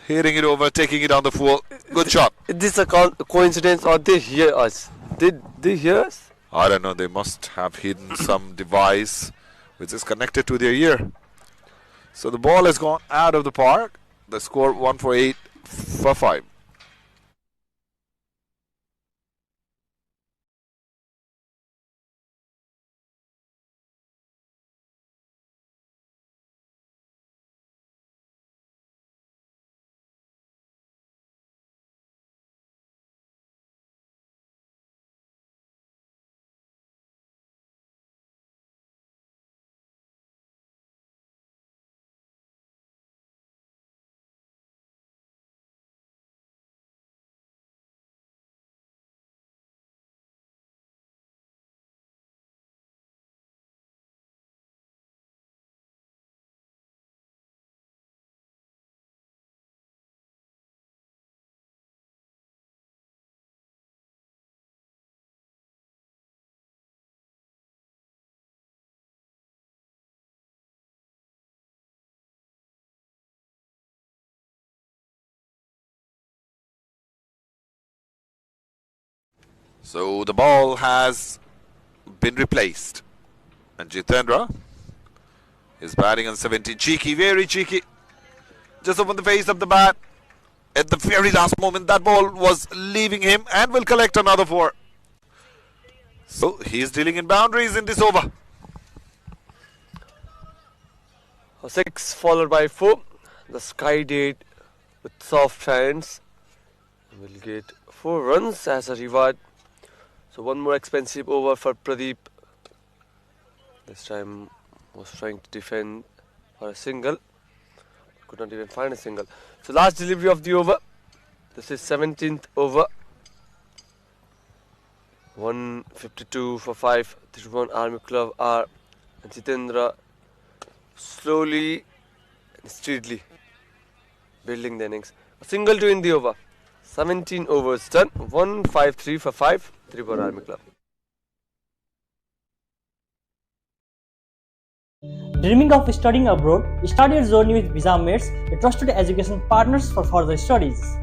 hitting it over, taking it on the full. Good shot. Is this a coincidence or they hear us? Did they hear us? I don't know. They must have hidden some device which is connected to their ear. So the ball has gone out of the park. The score 1 for 8 for 5. So the ball has been replaced. And Jitendra is batting on 17. Cheeky, very cheeky. Just open the face of the bat. At the very last moment, that ball was leaving him and will collect another 4. So he is dealing in boundaries in this over. 6 followed by 4. The Sky did with soft hands. Will get 4 runs as a reward. So one more expensive over for Pradeep. This time was trying to defend for a single. Could not even find a single. So last delivery of the over. This is 17th over. 152 for 5. Tribhuwan Army Club are and Jitendra slowly and steadily building the innings. A single to end the over. 17 overs done. 153 for 5. Tribhuwan Army Club. Dreaming of studying abroad? Start your journey with Visa Mates, a trusted education partners for further studies.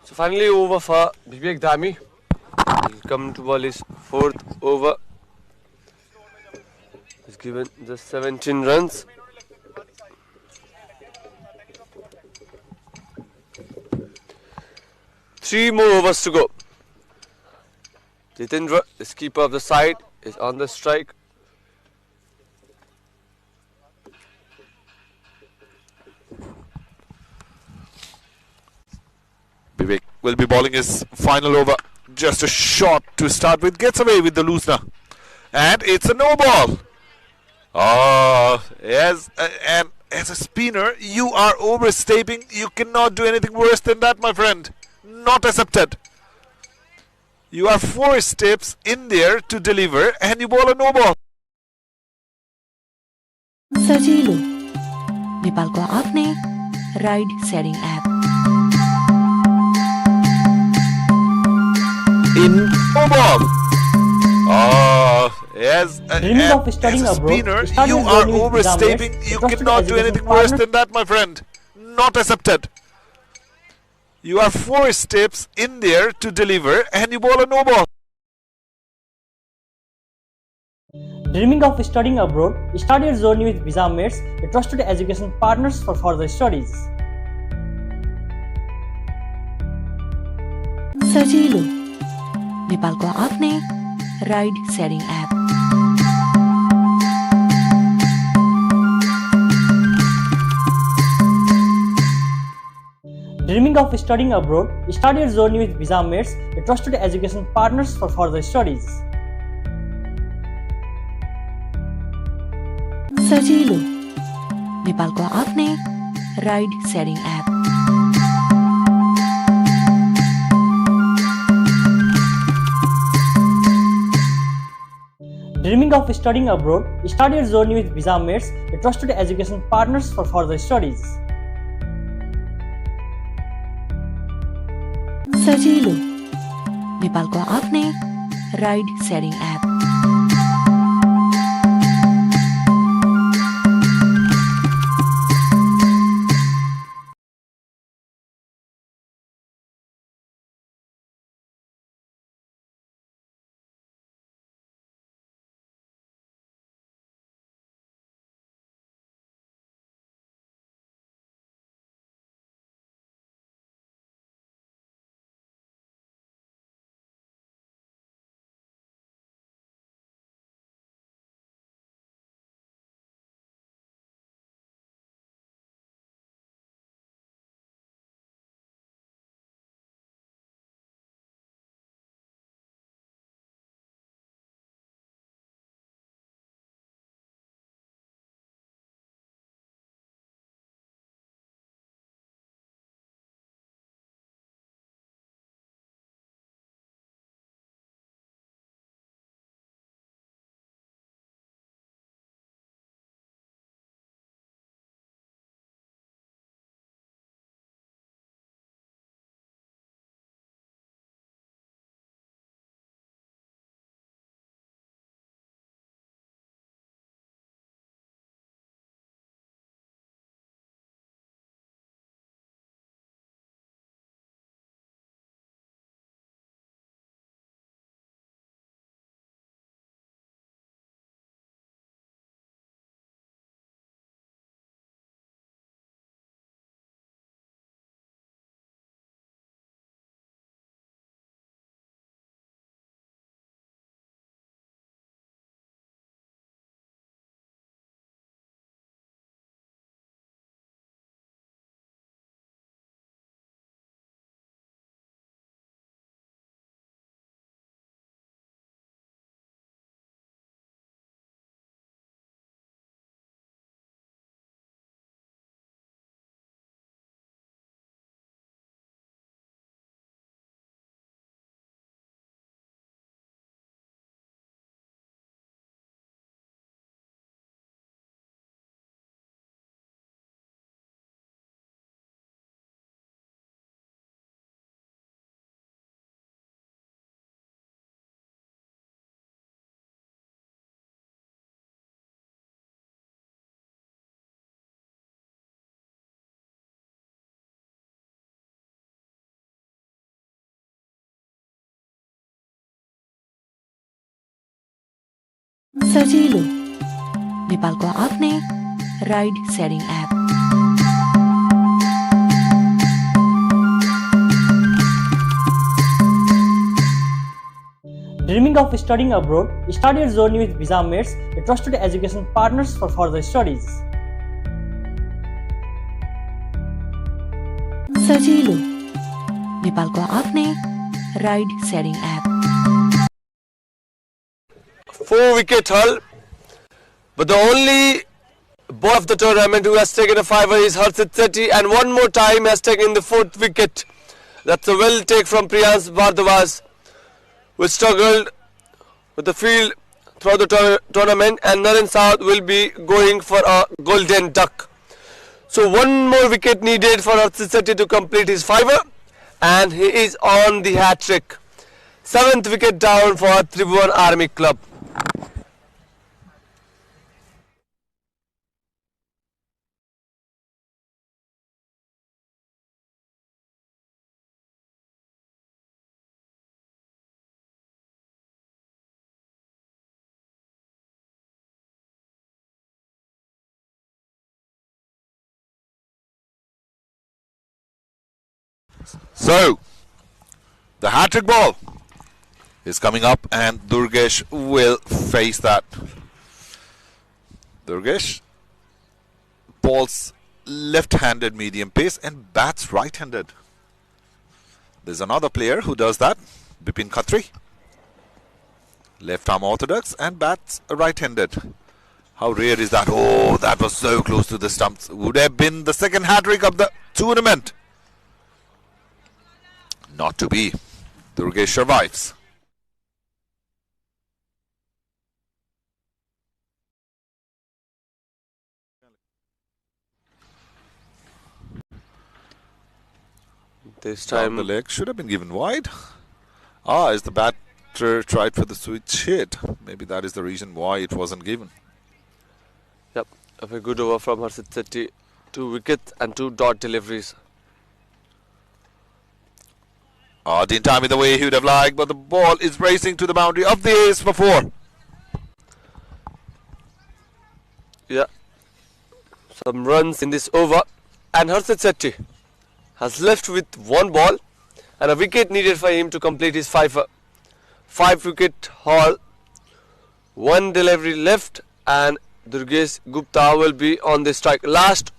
So finally over for Vivek Dhami. He'll come to bowl his 4th over. He's given just 17 runs. Three more overs to go. Jitendra, the keeper of the side, is on the strike. Vivek will be bowling his final over. Just a shot to start with. Gets away with the loosener. And it's a no ball. And as a spinner, you are overstepping. You cannot do anything worse than that, my friend. Not accepted. You are 4 steps in there to deliver and you bowl a no ball. सजिलो नेपालको आफ्नै ride sharing app In no ball. As Dreaming of studying a abroad, spinner, studying you abroad are with overstepping. examiners, You trusted cannot do education anything worse partners. than that, my friend. Not accepted. You are 4 steps in there to deliver and you bowl a no ball. Dreaming of studying abroad, start your journey with Visa-Mates, a trusted education partners for further studies. सजिलो नेपालको आफ्नै ride sharing app Dreaming of studying abroad, start your journey with Visa-Mates, a trusted education partners for further studies. सजिलो नेपालको आफ्नै ride sharing app Dreaming of studying abroad, start your journey with Visa-Mates, a trusted education partners for further studies. सजिलो नेपालको आफ्नै ride sharing app सजिलो नेपालको आफ्नै ride sharing app Dreaming of studying abroad, start your journey with Visa-Mates, a trusted education partners for further studies. सजिलो नेपालको आफ्नै ride sharing app 4-wicket haul, but the only ball of the tournament who has taken a fiver is Harshit Sethi, and one more time has taken the 4th wicket. That's a well take from Priyans Bhardwaj. which struggled with the field throughout the tournament, and Naren South will be going for a golden duck. So one more wicket needed for Harshit Shetty to complete his fiver, and he is on the hat trick. 7th wicket down for Tribhuwan Army Club. So, the hat-trick ball is coming up, and Durgesh will face that. Durgesh bowls left-handed medium pace and bats right-handed. There's another player who does that, Bipin Khatri. Left-arm orthodox and bats right-handed. How rare is that? Oh, that was so close to the stumps. Would have been the second hat-trick of the tournament. Not to be. Durgesh survives. This Down time the leg should have been given wide. As the batter tried for the switch hit. Maybe that is the reason why it wasn't given. Yep, a very good over from Harshit Shetty. 2 wickets and 2 dot deliveries. Didn't time it the way he would have liked, but the ball is racing to the boundary of the ace for 4. Yeah, some runs in this over, and Harshit Shetty has left with 1 ball and a wicket needed for him to complete his fiver. 5 wicket haul, 1 delivery left, and Durgesh Gupta will be on the strike. Last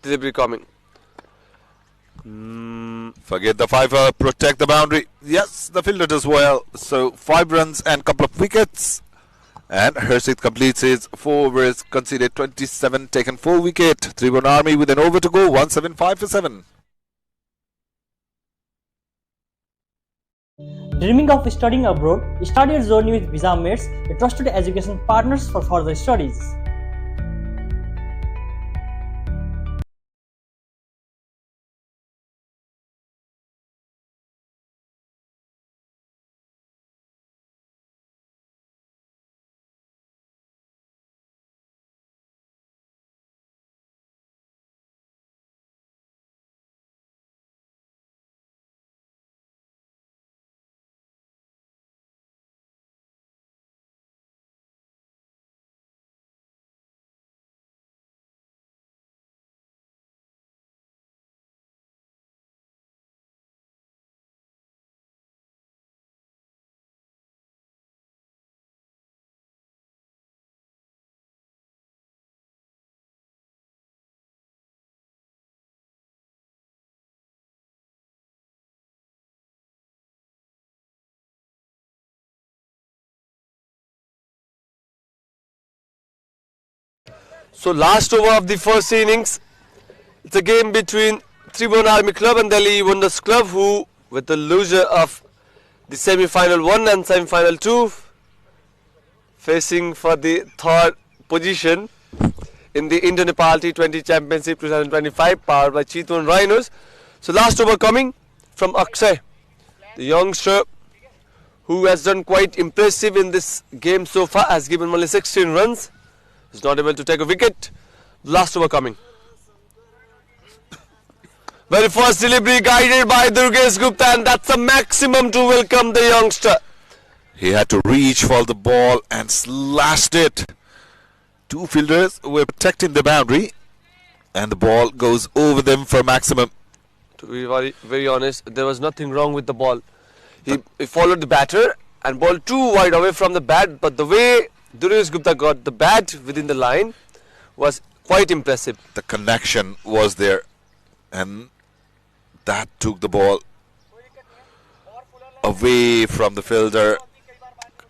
delivery coming. Forget the fiver, protect the boundary. Yes, the fielder does well. So 5 runs and couple of wickets. And Harshit completes his 4 overs, conceded 27, taken 4 wicket. Tribhuwan Army with an over to go, 175 for 7. Dreaming of studying abroad? Start your journey with Visa Mates, a trusted education partners for further studies. So last over of the first innings, it's a game between Tribhuwan Army Club and Delhi Wonders Club, who with the loser of the semi-final 1 and semi-final 2, facing for the 3rd position in the Indo-Nepal T20 Championship 2025, powered by Chitwan Rhinos. So last over coming from Akshay, the youngster who has done quite impressive in this game so far, has given only 16 runs. Is not able to take a wicket. Last over coming. Very first delivery guided by Durgesh Gupta, and that's a maximum to welcome the youngster. He had to reach for the ball and slashed it. 2 fielders were protecting the boundary, and the ball goes over them for maximum. To be very honest, there was nothing wrong with the ball. He followed the batter and ball too wide away from the bat, but the way Durgesh Gupta got the bat within the line was quite impressive. The connection was there, and that took the ball away from the fielder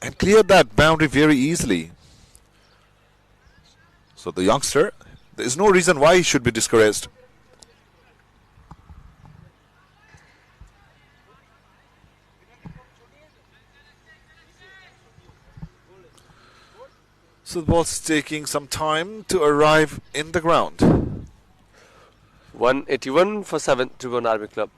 and cleared that boundary very easily. So the youngster, there is no reason why he should be discouraged. So the ball's taking some time to arrive in the ground. 181 for 7, Tribhuwan Army Club.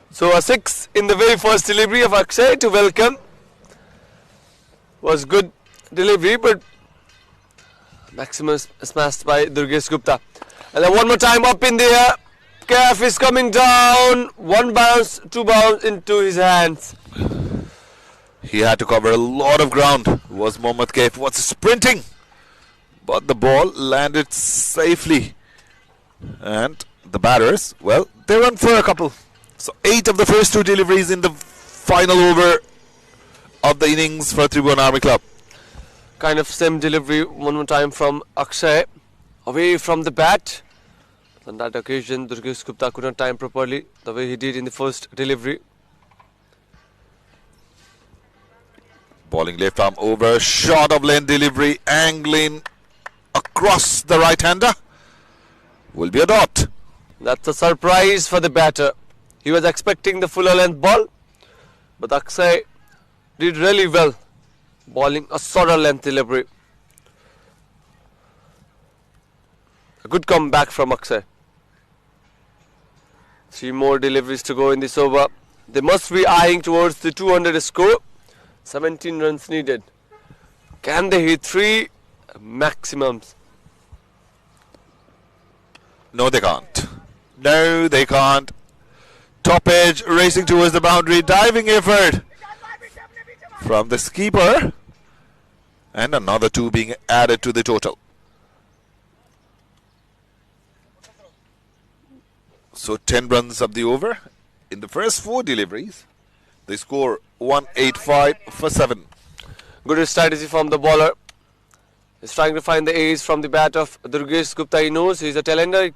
So a 6 in the very first delivery of Akshay to welcome. Was good delivery, but maximum smashed by Durgesh Gupta. And then one more time up in the air. Kaif is coming down. One bounce, two bounce into his hands. He had to cover a lot of ground. Was Mohammad Kaif was sprinting, but the ball landed safely. And the batters, well, they run for a couple. So 8 of the first 2 deliveries in the final over of the innings for Tribhuwan Army Club. Kind of same delivery one more time from Akshay. Away from the bat. On that occasion, Durgesh Gupta couldn't time properly the way he did in the first delivery. Bowling left arm over, short of length delivery, angling across the right-hander. Will be a dot. That's a surprise for the batter. He was expecting the fuller length ball, but Akshay did really well, bowling a shorter length delivery. A good comeback from Akshay. 3 more deliveries to go in this over. They must be eyeing towards the 200 score. 17 runs needed. Can they hit 3 maximums? No, they can't. No, they can't. Top edge, racing towards the boundary, diving effort from the skipper. And another 2 being added to the total. So 10 runs of the over. In the first 4 deliveries, they score 185 for 7. Good strategy from the bowler. He's trying to find the ace from the bat of Durgesh Gupta. He knows he's a talender. He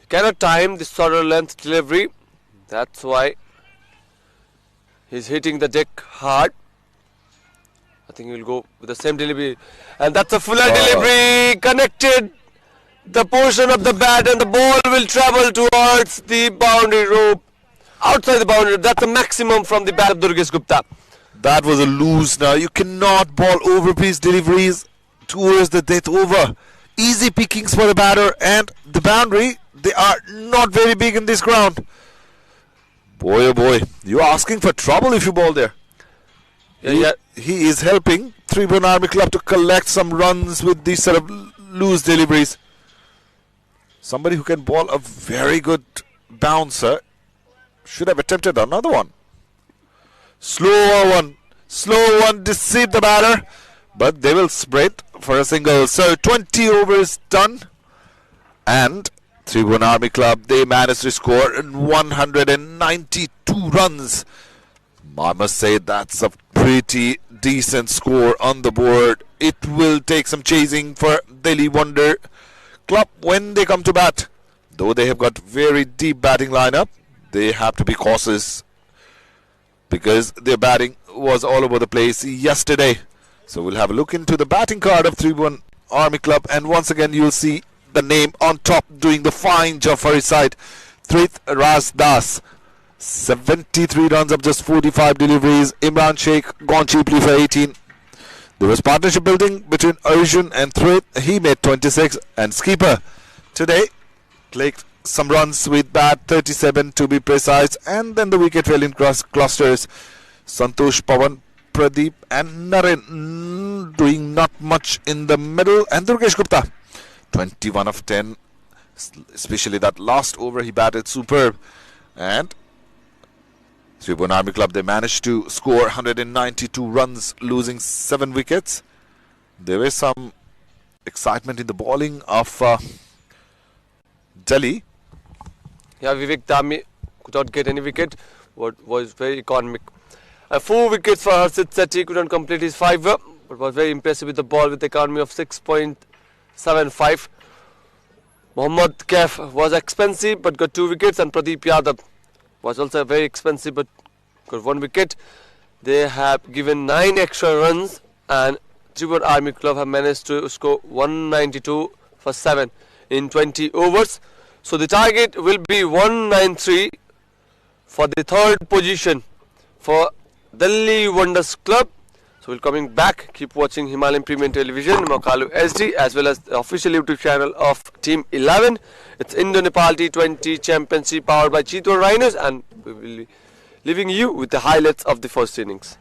cannot time this shorter length delivery. That's why he's hitting the deck hard. I think he'll go with the same delivery. And that's a fuller delivery. Connected the portion of the bat, and the ball will travel towards the boundary rope. Outside the boundary. That's the maximum from the bat of Durgesh Gupta. That was a loose now. You cannot bowl over-piece deliveries towards the death over. Easy pickings for the batter, and the boundary, they are not very big in this ground. Boy, oh boy, you're asking for trouble if you bowl there. He is helping Tribhuwan Army Club to collect some runs with these sort of loose deliveries. Somebody who can bowl a very good bouncer should have attempted another one. Slow one, deceive the batter, but they will spread for a single. So 20 overs done, and Tribhuwan Army Club, they managed to score 192 runs. I must say that's a pretty decent score on the board. It will take some chasing for Delhi Wonder Club when they come to bat. Though they have got very deep batting lineup, they have to be cautious because their batting was all over the place yesterday. So we'll have a look into the batting card of Tribhuwan Army Club, and once again you'll see the name on top doing the fine job for his side. Trith Raj Das, 73 runs of just 45 deliveries. Imran Sheikh gone cheaply for 18. There was partnership building between Arjun and Trith. He made 26, and skipper today clicked some runs with bat, 37 to be precise, and then the wicket fell in clusters. Santosh, Pawan, Pradeep and Naren doing not much in the middle, and Durgesh Gupta 21 of 10, especially that last over he batted superb. And Tribhuwan Army Club, they managed to score 192 runs, losing 7 wickets. There was some excitement in the bowling of Delhi. Yeah, Vivek Dami could not get any wicket. What was very economic. 4 wickets for Harshit Sethi, couldn't complete his 5, but was very impressive with the ball with the economy of 6.75. Mohammad Kaif was expensive but got 2 wickets, and Pradeep Yadav was also very expensive but got 1 wicket. They have given 9 extra runs, and Tribhuwan Army Club have managed to score 192 for 7 in 20 overs. So the target will be 193 for the third position for Delhi Wonders Club. So we're coming back. Keep watching Himalayan Premium Television, Makalu SD, as well as the official YouTube channel of Team 11. It's Indo-Nepal T20 Championship powered by Tribhuwan Rhinos, and we will be leaving you with the highlights of the first innings.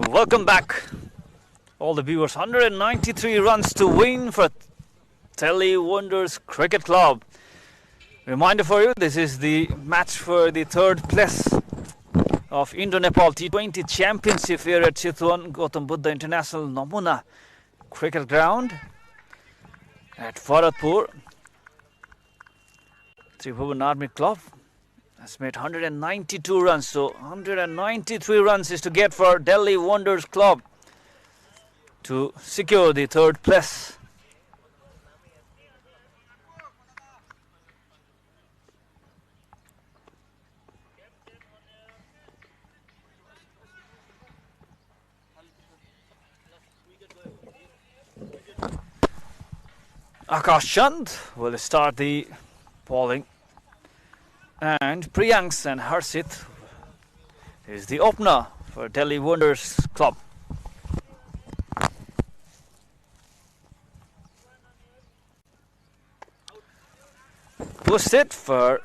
Welcome back, all the viewers. 193 runs to win for Delhi Wonders Cricket Club. Reminder for you, this is the match for the third place of Indo-Nepal T20 Championship here at Tribhuwan Gautam Buddha International Namuna Cricket Ground at Bharatpur. Tribhuwan Army Club has made 192 runs, so 193 runs is to get for Delhi Wonders Club to secure the third place. Akash Chand will start the bowling, and Priyanks and Harsit is the opener for Delhi Wonders Club. Posted for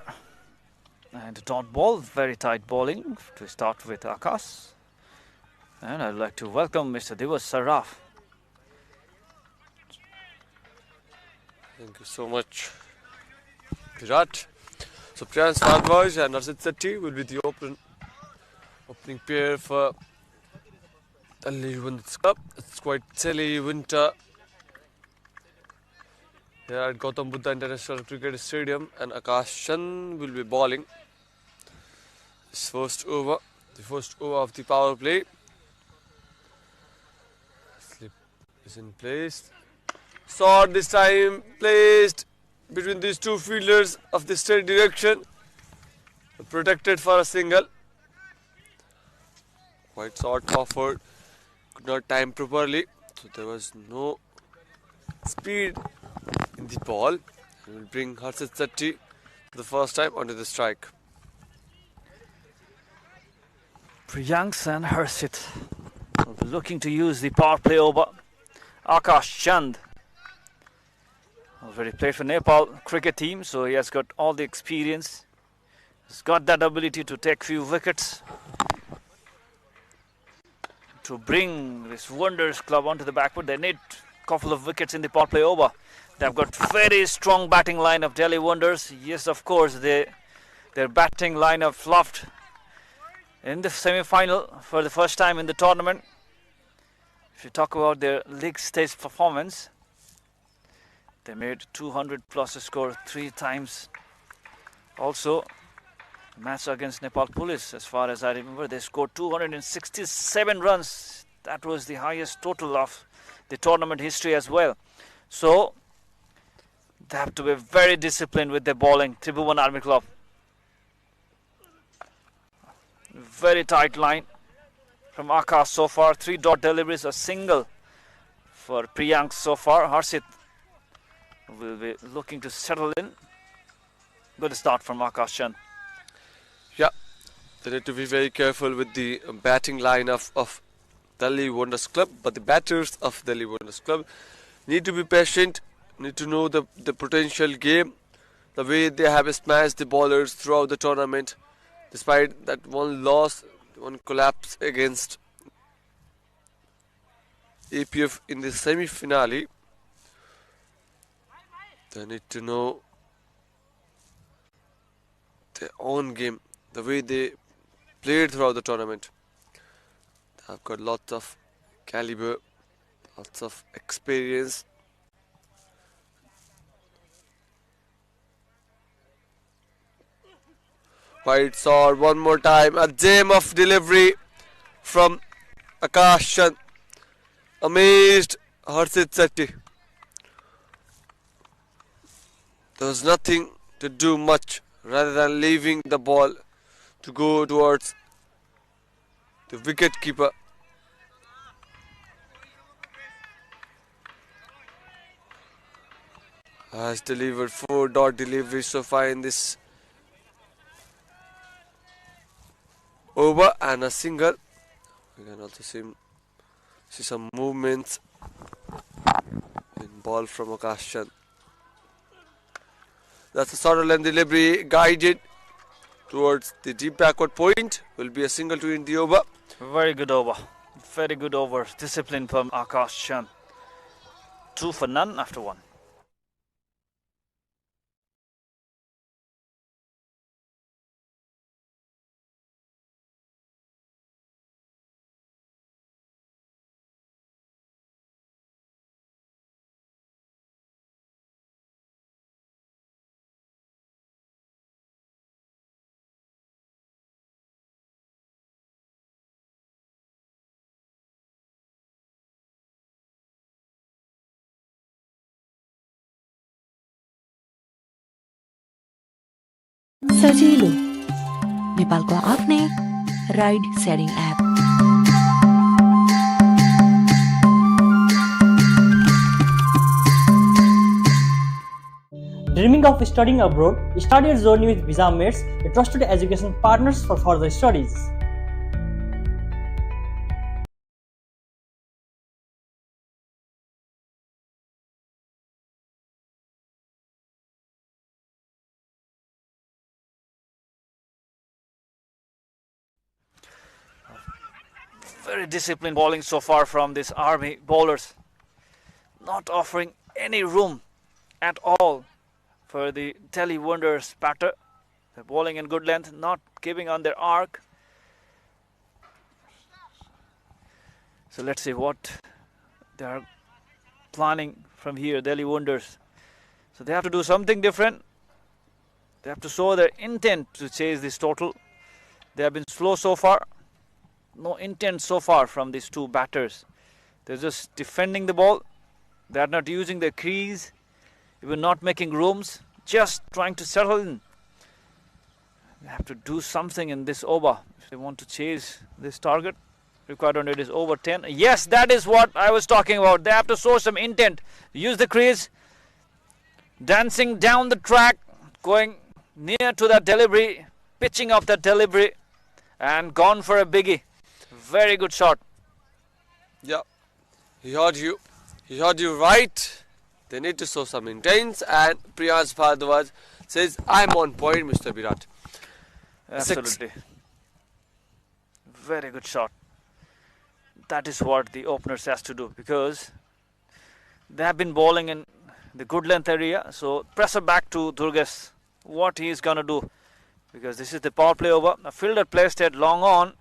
and dot ball, very tight bowling to start with Akash, and I'd like to welcome Mr. Divas Saraf. Thank you so much, Virat. So Priyansh Bhardwaj and Harsit Sethi will be the opening pair for Delhi Wonders Club. It's quite chilly winter here at Gautam Buddha International Cricket Stadium, and Akash Chand will be bowling his first over, the first over of the power play. Slip is in place. Shot this time placed between these two fielders of the straight direction, protected for a single. Quite short offered, could not time properly, so there was no speed in the ball. We will bring Harsit Sethi for the first time onto the strike. Priyanks and Harsit will be looking to use the power play over. Akash Chand already played for Nepal cricket team, so he has got all the experience. He's got that ability to take few wickets to bring this Wonders Club onto the back foot. They need a couple of wickets in the power play over. They've got very strong batting line of Delhi Wonders. Yes, of course, their batting lineup fluffed in the semi-final for the first time in the tournament. If you talk about their league stage performance, they made 200 plus score 3 times. Also, match against Nepal Police, as far as I remember, they scored 267 runs. That was the highest total of the tournament history as well. So, they have to be very disciplined with their bowling. Tribhuwan Army Club. Very tight line from Akash so far. 3 dot deliveries, a single for Priyank so far. Harsit will be looking to settle in. Good start from Akash Chand. Yeah, they need to be very careful with the batting line of Delhi Wonders Club, but the batters of Delhi Wonders Club need to be patient, need to know the potential game, the way they have smashed the bowlers throughout the tournament, despite that one loss, one collapse against APF in the semi-finale. They need to know their own game, the way they played throughout the tournament. They've got lots of caliber, lots of experience. Wide shot one more time, a gem of delivery from Akash Chand. Amazed Harsit Sethi. There was nothing to do much rather than leaving the ball to go towards the wicket keeper. Has delivered 4 dot deliveries so far in this over and a single. We can also see some movements in ball from Akash Chand. That's a sort of length delivery guided towards the deep backward point. Will be a single to end the over. Very good over. Very good over. Discipline from Akash Chand. 2 for none after 1. सजिलो नेपालको आफ्नै ride sharing app Dreaming of studying abroad? Start your journey with Visa Mates, a trusted education partners for further studies. Very disciplined bowling so far from this army bowlers. Not offering any room at all for the Delhi Wonders batter. They're bowling in good length, not giving on their arc. So let's see what they are planning from here, Delhi Wonders. So they have to do something different. They have to show their intent to chase this total. They have been slow so far. No intent so far from these two batters. They're just defending the ball. They are not using their crease, even not making rooms, just trying to settle in. They have to do something in this over if they want to chase this target. Required on it is over 10. Yes, that is what I was talking about. They have to show some intent. Use the crease, dancing down the track, going near to that delivery, pitching up that delivery, and gone for a biggie. Very good shot. Yeah, he heard you. He heard you right. They need to show some intent. And Priyansh Bhardwaj says, I'm on point, Mr. Virat. Absolutely. Very good shot. That is what the openers has to do, because they have been bowling in the good length area. So pressure back to Durgesh. What he is going to do, because this is the power play over. A fielder placed at long on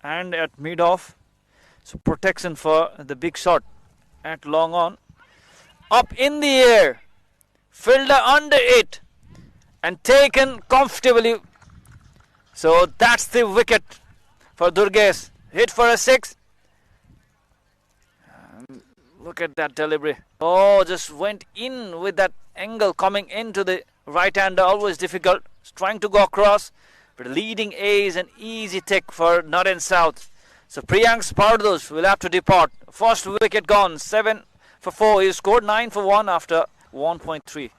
and at mid off. So protection for the big shot at long on. Up in the air. Fielder under it. And taken comfortably. So that's the wicket for Durgesh. Hit for a 6. Look at that delivery. Oh, just went in with that angle coming into the right-hander. Always difficult. Trying to go across. But leading A is an easy tick for North and South. So Priyansh Bhardwaj will have to depart. First wicket gone. 7 for 4. He scored 9 for 1 after 1.3.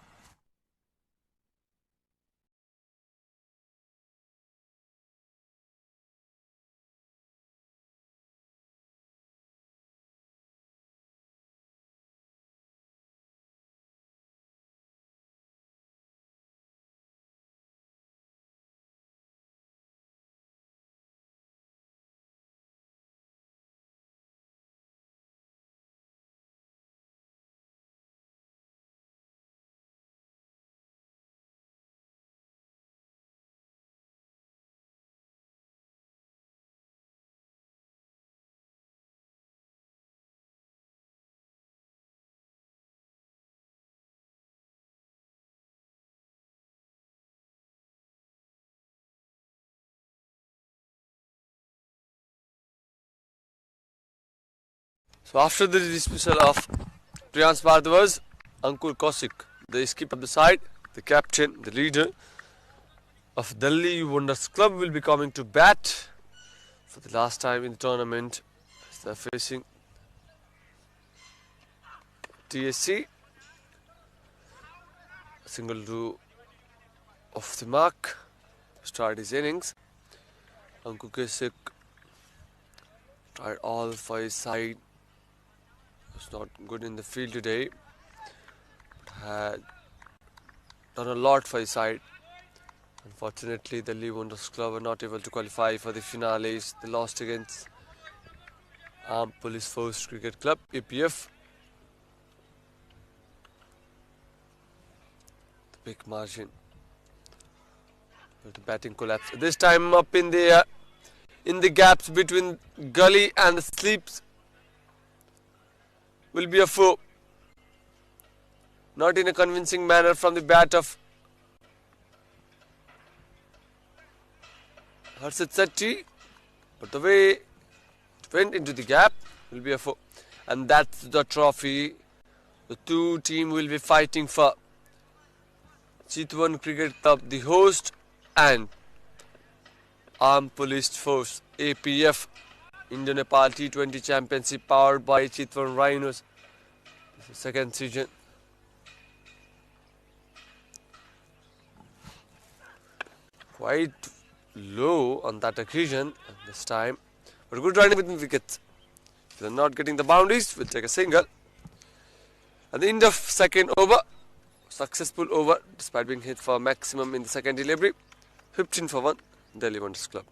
So after the dismissal of Priyansh Bhardwaj, Ankur Kaushik, the skip of the side, the captain, the leader of Delhi Wonders Club, will be coming to bat for the last time in the tournament. They are facing TSC. A single to off the mark to start his innings. Ankur Kaushik tried all for his side. Was not good in the field today, but had done a lot for his side. Unfortunately, the Delhi Wonders Club were not able to qualify for the finales. They lost against Armed Police Force Cricket Club, APF. The big margin. The batting collapse. This time up in the gaps between gully and the sleeps will be a four. Not in a convincing manner from the bat of Harshit Sethi, but the way it went into the gap will be a four. And that's the trophy the two teams will be fighting for. Tribhuwan Cricket Club, the host, and Armed Police Force, APF, Indo-Nepal T20 Championship powered by Tribhuwan Rhinos. This is the second season. Quite low on that occasion this time, but good running with wickets. If they're not getting the boundaries, we'll take a single. At the end of second over, successful over despite being hit for maximum in the second delivery. 15 for 1, Delhi Wonders Club.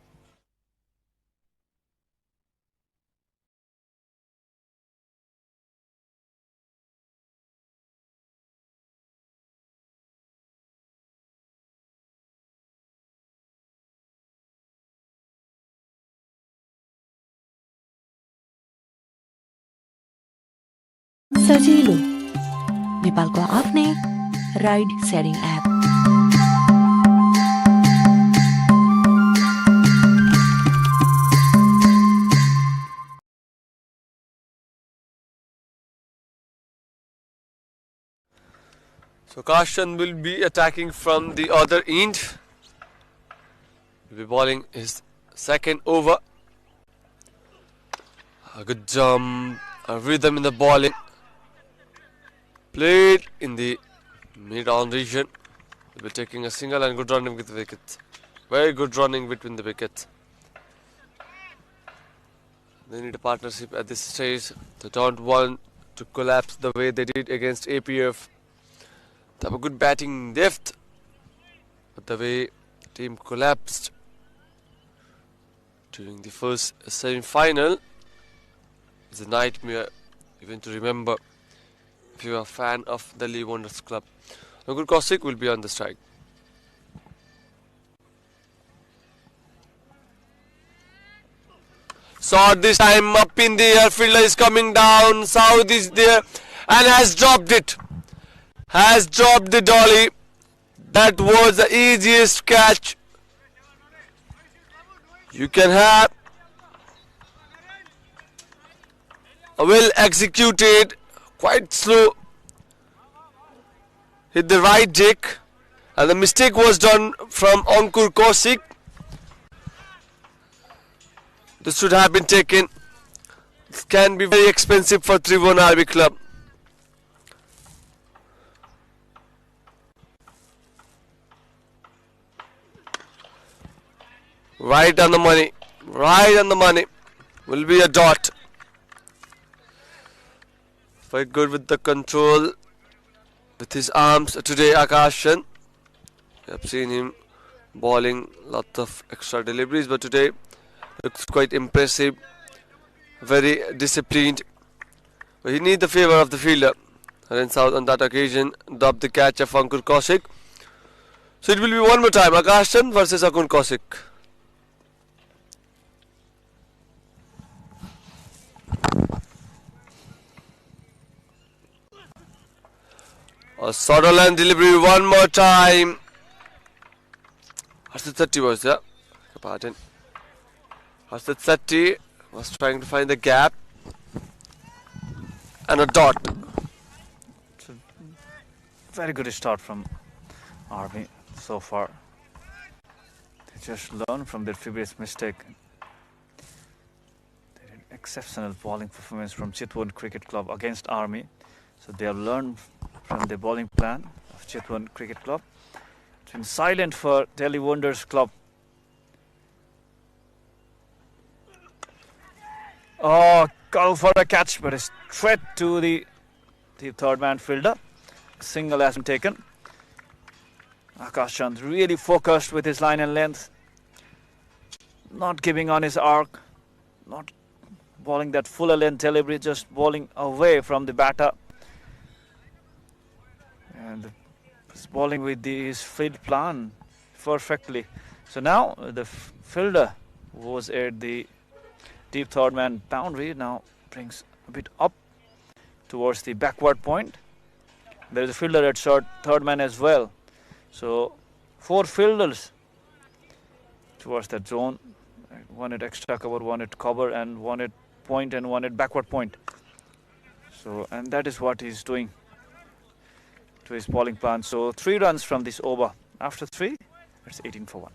सजिलो नेपालको आफ्नै ride sharing app. So Kashan will be attacking from the other end. Will be bowling his second over. A good jump, a rhythm in the bowling. Played in the mid-on region. Will be taking a single and good running with the wickets. Very good running between the wickets. They need a partnership at this stage. They don't want to collapse the way they did against APF. They have a good batting depth, but the way the team collapsed during the first semi-final is a nightmare even to remember if you are a fan of the Delhi Wonders Club. Ankur Kaushik will be on the strike. Shot this time up in the air, fielder is coming down, South is there and has dropped it. Has dropped the dolly. That was the easiest catch you can have. Well executed, quite slow. Hit the right dick, and the mistake was done from Ankur Kaushik. This should have been taken. This can be very expensive for Tribhuwan RB Club. Right on the money. Right on the money. Will be a dot. Very good with the control with his arms today, Akashan. We have seen him bowling lots of extra deliveries, but today looks quite impressive. Very disciplined. But he needs the favour of the fielder. And South on that occasion dropped the catch of Ankur Kaushik. So it will be one more time, Akashan versus Ankur Kaushik. A Sutherland delivery one more time. Harshit Sethi was there. Pardon. Harshit Sethi was trying to find the gap. And a dot. It's a very good start from Army so far. They just learned from their previous mistake. They did exceptional bowling performance from Tribhuwan Cricket Club against Army. So they have learned from the bowling plan of Tribhuwan Cricket Club. It's been silent for Delhi Wonders Club. Oh, call for a catch, but it's straight to the third man fielder. Single has been taken. Akash Chand really focused with his line and length. Not giving on his arc. Not bowling that fuller length delivery, just bowling away from the batter. And he's bowling with his field plan perfectly. So now the fielder who was at the deep third man boundary now brings a bit up towards the backward point. There is a fielder at short third man as well. So 4 fielders towards that zone. One at extra cover, one at cover, and one at point, and one at backward point. So, and that is what he's doing to his bowling plan. So 3 runs from this over. After 3, it's 18 for 1.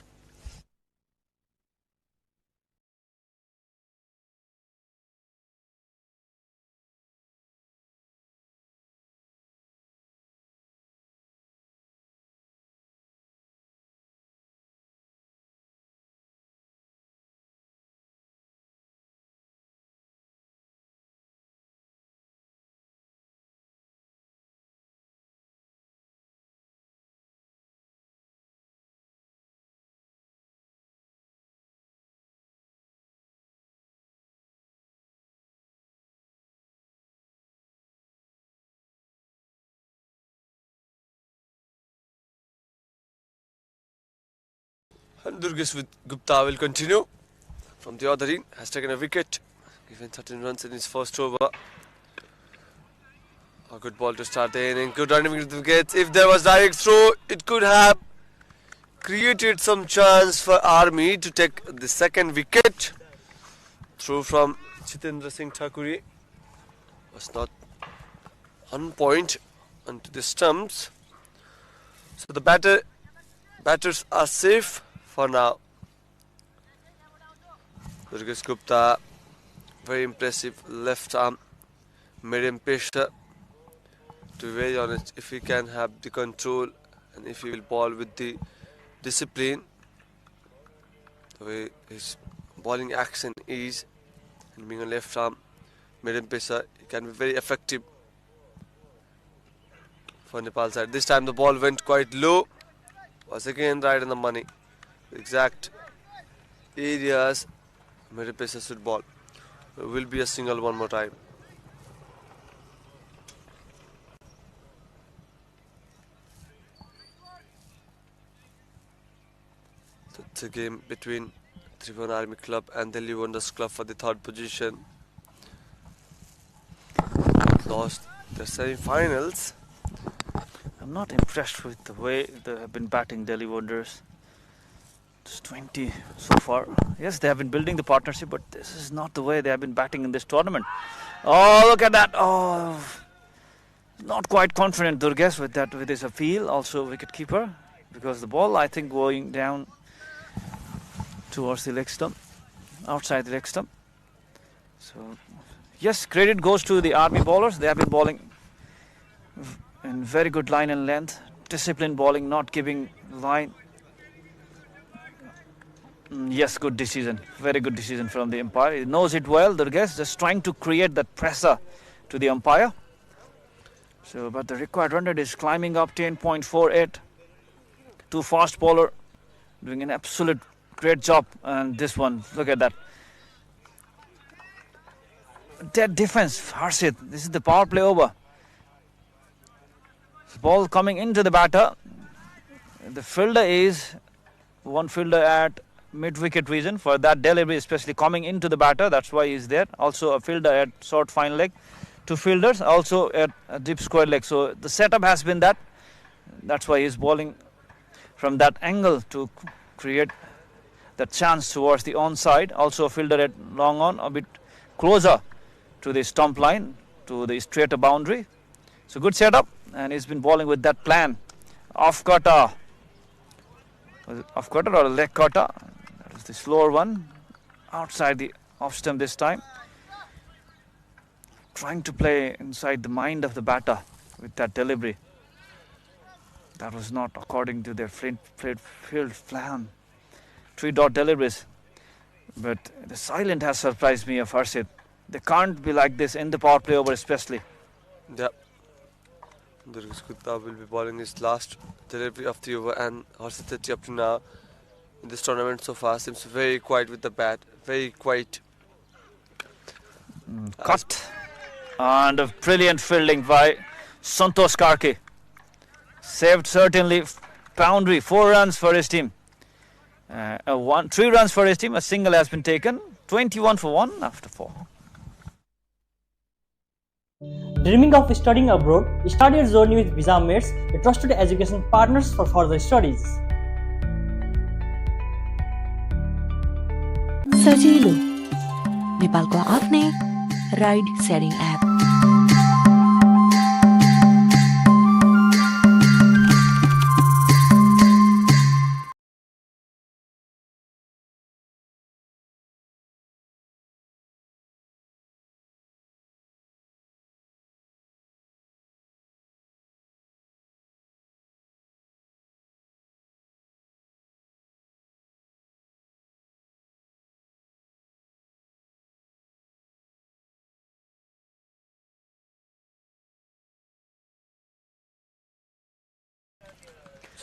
And Durgesh with Gupta will continue. From the other end, has taken a wicket, given 13 runs in his first over. A good ball to start the inning. Good running with the wickets. If there was direct throw, it could have created some chance for Army to take the second wicket. Throw from Chitendra Singh Thakuri was not on point onto the stumps. So the batters are safe for now. Durgesh Gupta, very impressive left arm, medium pressure. To be very honest, if he can have the control and if he will ball with the discipline, the way his bowling action is, and being a left arm, medium pressure, he can be very effective for Nepal side. This time the ball went quite low, was again right on the money. Exact areas medium pressure should ball. There will be a single one more time. So it's a game between Tribhuwan Army Club and Delhi Wonders Club for the 3rd position. Lost the semi-finals. I'm not impressed with the way they have been batting Delhi Wonders. Just 20 so far. Yes, they have been building the partnership, but this is not the way they have been batting in this tournament. Oh, look at that. Oh, not quite confident Durgesh with that, with his appeal. Also wicket keeper, because the ball, I think, going down towards the leg stump, outside the leg stump. So yes, credit goes to the Army bowlers. They have been bowling in very good line and length, disciplined bowling, not giving line. Yes, good decision, very good decision from the umpire. He knows it well, Durgesh, just trying to create that pressure to the umpire. So, but the required run rate is climbing up 10.48. 2 fast bowler doing an absolute great job. And this one, look at that. Dead defense, Harshit. This is the power play over. Ball coming into the batter. The fielder is one fielder at mid-wicket region for that delivery, especially coming into the batter. That's why he's there. Also a fielder at short fine leg. 2 fielders also at a deep square leg. So the setup has been that. That's why he's bowling from that angle to create that chance towards the onside. Also a fielder at long on, a bit closer to the stump line, to the straighter boundary. So good setup, and he's been bowling with that plan. Off cutter. Was it off cutter or a leg cutter? That is the slower one. Outside the off stump this time. Trying to play inside the mind of the batter with that delivery. That was not according to their field plan. 3-dot deliveries. But the silent has surprised me of Harshit. They can't be like this in the power play over especially. Yeah. Durgesh Gupta will be bowling his last delivery of the over, and Harshit Sethi up to now in this tournament so far seems very quiet with the bat. Very quiet. Cut. And a brilliant fielding by Santosh Karke. Saved certainly. Boundary. 4 runs for his team. 3 runs for his team. A single has been taken. 21 for 1 after 4. Dreaming of studying abroad, start your journey with Visa Mates, a trusted education partners for further studies. सजिलो नेपालको आफ्नै ride sharing app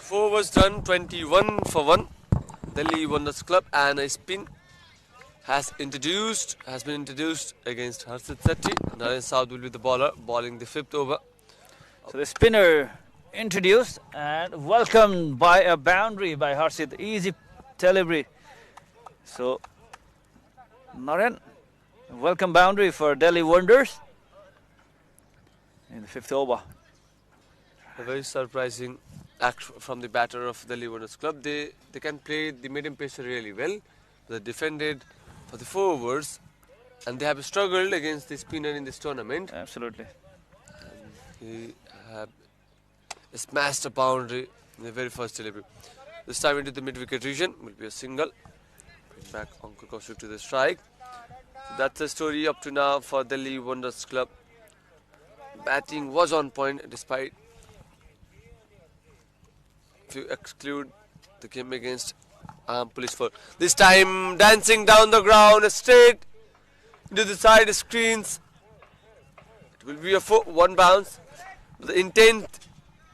Four was done, 21 for 1. Delhi Wonders Club, and a spin has been introduced against Harshit Sethi. Naren Saud will be the bowler, bowling the 5th over. So the spinner introduced and welcomed by a boundary by Harshit. Easy delivery. So Naren, welcome boundary for Delhi Wonders in the 5th over. A very surprising act from the batter of Delhi Wonders Club. They can play the medium pacer really well. They defended for the 4 overs and they have struggled against the spinner in this tournament. Absolutely. He smashed a boundary in the very first delivery. This time into the mid-wicket region will be a single. Bring back Ankur Kaushik to the strike. So that's the story up to now for Delhi Wonders Club. Batting was on point despite, if you exclude the game against Police Force. This time dancing down the ground straight into the side screens. It will be a 1 bounce. The intent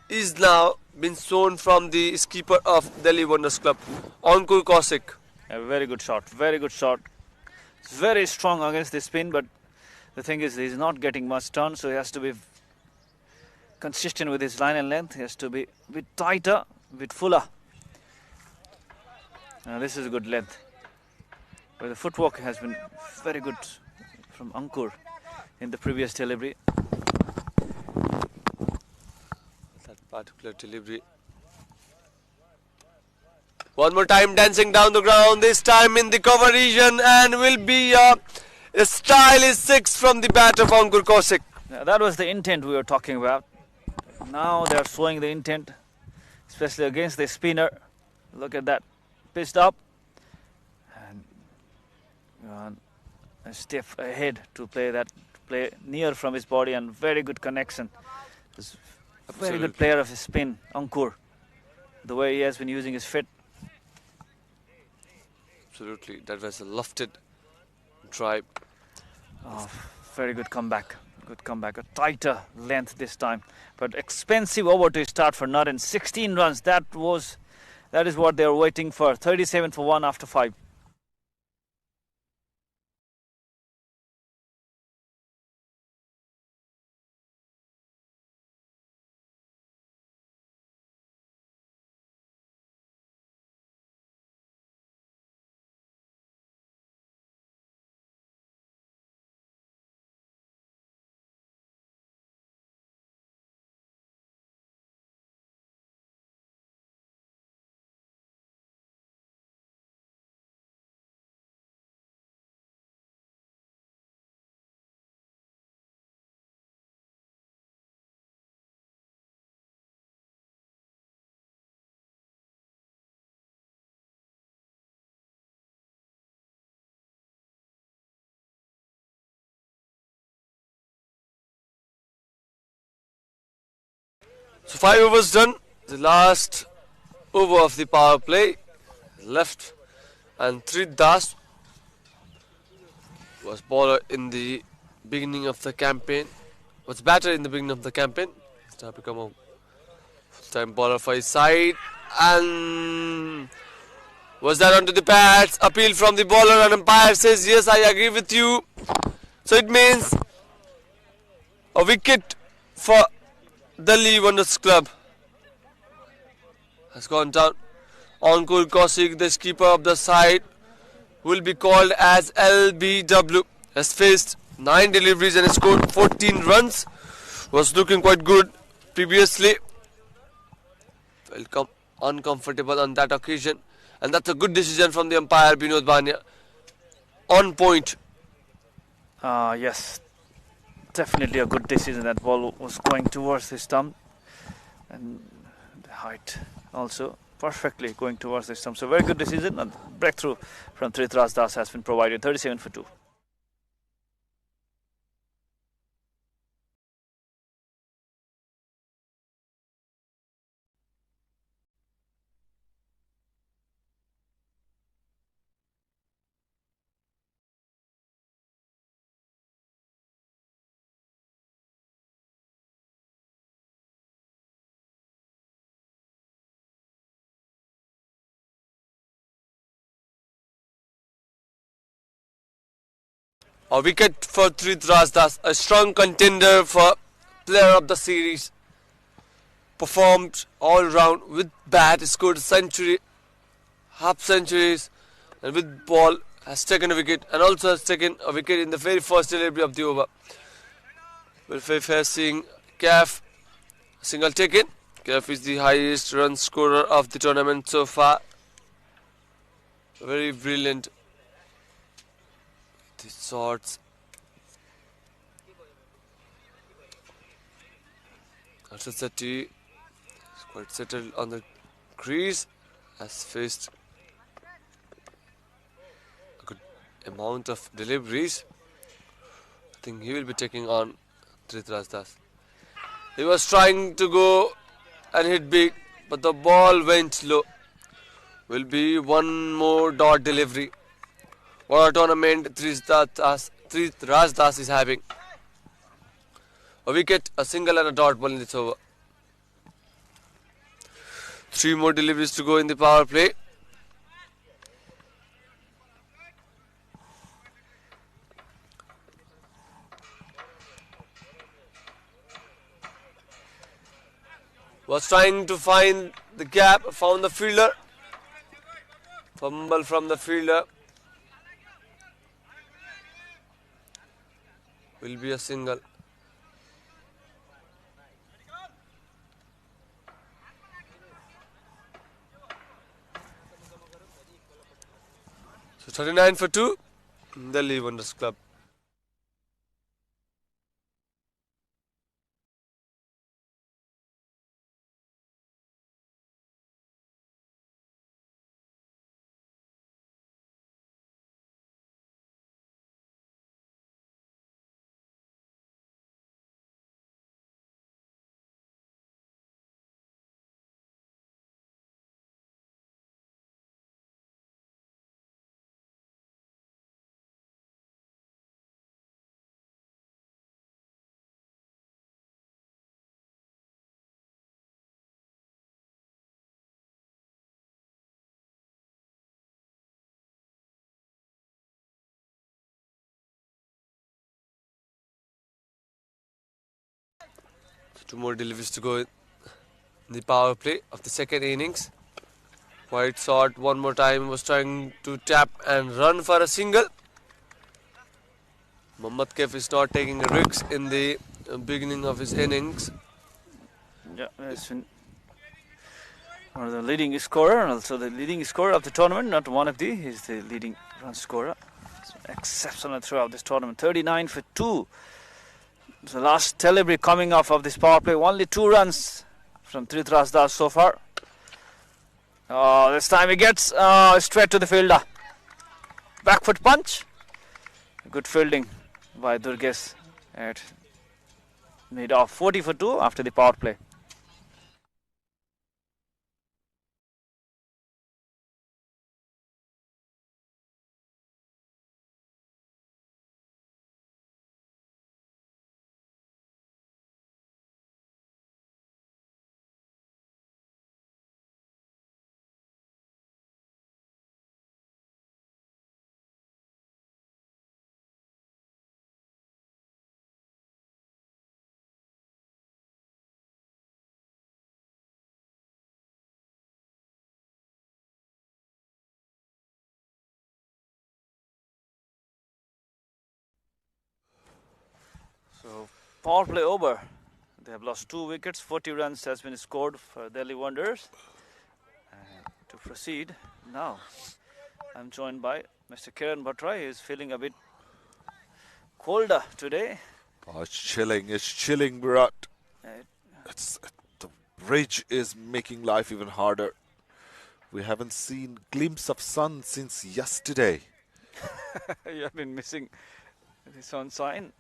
is now been shown from the skipper of Delhi Wonders Club, Ankur Kaushik. A very good shot, very good shot. It's very strong against the spin, but the thing is he's not getting much turn, so he has to be consistent with his line and length. He has to be a bit tighter, a bit fuller. This is a good length. But the footwork has been very good from Ankur in the previous delivery. That particular delivery. One more time dancing down the ground, this time in the cover region, and will be a stylish 6 from the bat of Ankur Kaushik. That was the intent we were talking about. Now they are showing the intent, especially against the spinner. Look at that, pitched up and a step ahead to play near from his body, and very good connection. He's a very good player of his spin, Ankur. The way he has been using his feet. Absolutely, that was a lofted drive. Oh, very good comeback. Good comeback. A tighter length this time, but expensive over to start for Naren. 16 runs. That is what they were waiting for. 37 for 1 after 5. So 5 overs done. The last over of the power play left, and Trid Das was bowler in the beginning of the campaign. Was batter in the beginning of the campaign. He's now become a full-time bowler for his side, and was that onto the pads? Appeal from the bowler, and umpire says yes, I agree with you. So it means a wicket for Delhi Wonders Club has gone down. Ankur Kaushik, the skipper of the side, will be called as LBW. Has faced 9 deliveries and scored 14 runs. Was looking quite good previously. Felt uncomfortable on that occasion. And that's a good decision from the umpire Binod Bania. On point. Yes, definitely a good decision. That ball was going towards the stump, and the height also perfectly going towards the stump. So very good decision, and breakthrough from Tribhuwan Das has been provided. 37 for 2. A wicket for Tribhuwan Das, a strong contender for player of the series. Performed all round with bat, scored a century, half centuries, and with ball has taken a wicket and also has taken a wicket in the very first delivery of the over. We'll be facing Caf, single taken. Caf is the highest run scorer of the tournament so far. Very brilliant. These shots. Arthasati is quite settled on the crease. Has faced a good amount of deliveries. I think he will be taking on Tribhuwan Das. He was trying to go and hit big, but the ball went low. Will be one more dot delivery. What a tournament Tribhuwan Das is having. A wicket, a single and a dot ball in this over. 3 more deliveries to go in the power play. Was trying to find the gap, found the fielder. Fumble from the fielder. Will be a single. So 39 for 2. Delhi Wonders Club. So 2 more deliveries to go in the power play of the second innings. Wide shot one more time, was trying to tap and run for a single. Mohammad Kaif is not taking risks in the beginning of his innings. Yeah, it's been one of the leading scorer, and also the leading scorer of the tournament. Not one of the, he's the leading run scorer. It's an exceptional throughout this tournament. 39 for 2. The last delivery coming off of this power play. Only 2 runs from Tribhuwan Das so far. This time he gets straight to the fielder. Back foot punch. Good fielding by Durgesh at made off 40 for 2 after the power play. power play over. They have lost 2 wickets. 40 runs has been scored for Delhi Wanderers. To proceed now, I'm joined by Mr. Kiran Bhattrai. He is feeling a bit colder today. Oh, it's chilling, Virat. Uh, The ridge is making life even harder. We haven't seen glimpse of sun since yesterday. You have been missing the sunshine.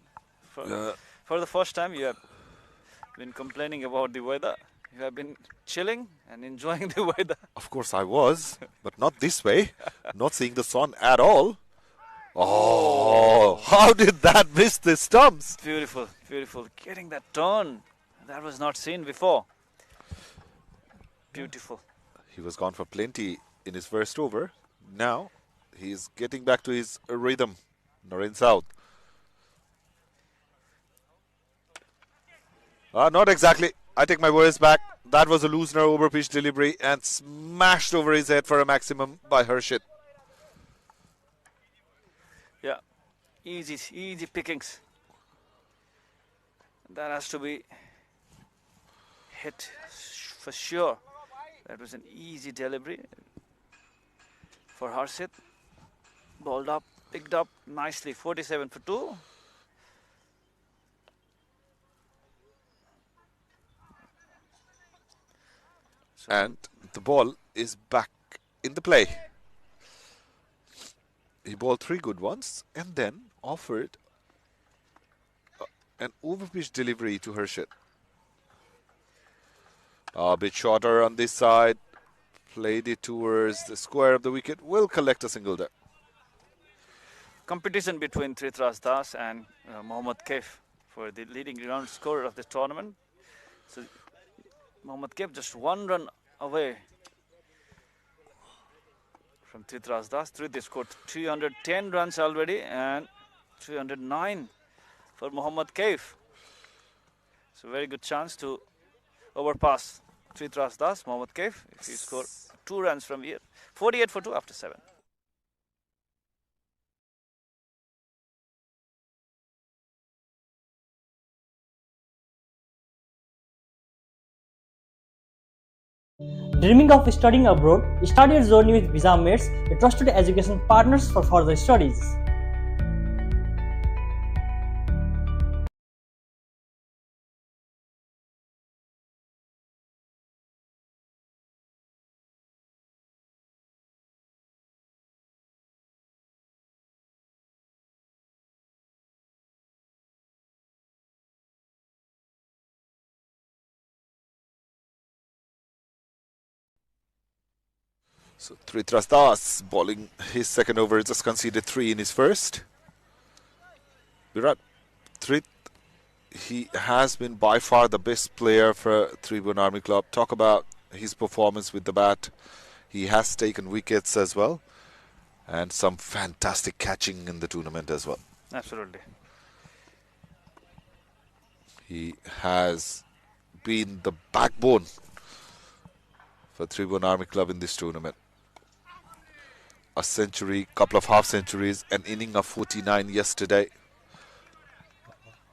Uh, For the first time, you have been complaining about the weather. You have been chilling and enjoying the weather. Of course I was, but not this way. Not seeing the sun at all. Oh, how did that miss the stumps? Beautiful, beautiful. Getting that turn. That was not seen before. Beautiful. He was gone for plenty in his first over. Now he's getting back to his rhythm. Naren South. Not exactly. I take my words back. That was a loosener over pitch delivery and smashed over his head for a maximum by Harshit. Yeah, easy pickings. That has to be hit for sure. That was an easy delivery for Harshit. Balled up, picked up nicely. 47 for 2. And the ball is back in the play. He bowled 3 good ones and then offered an over-pitch delivery to Harshit. A bit shorter on this side. Played it towards the square of the wicket. Will collect a single there. Competition between Tribhuwan Das and Mohammad Kaif for the leading run scorer of the tournament. So Mohammad Kaif just 1 run away from Tribhuwan Das. They scored 310 runs already and 309 for Mohammad Kaif. So very good chance to overpass Tribhuwan Das, Mohammad Kaif, if he score 2 runs from here. 48 for 2 after 7. Dreaming of studying abroad? Start your journey with Visa Mates, a trusted education partners for further studies. So Tribhuwan Das bowling his second over, just conceded 3 in his first. Virat, he has been by far the best player for Tribhuwan Army Club. Talk about his performance with the bat. He has taken wickets as well. And some fantastic catching in the tournament as well. Absolutely. He has been the backbone for Tribhuwan Army Club in this tournament. A century, couple of half centuries, an inning of 49 yesterday.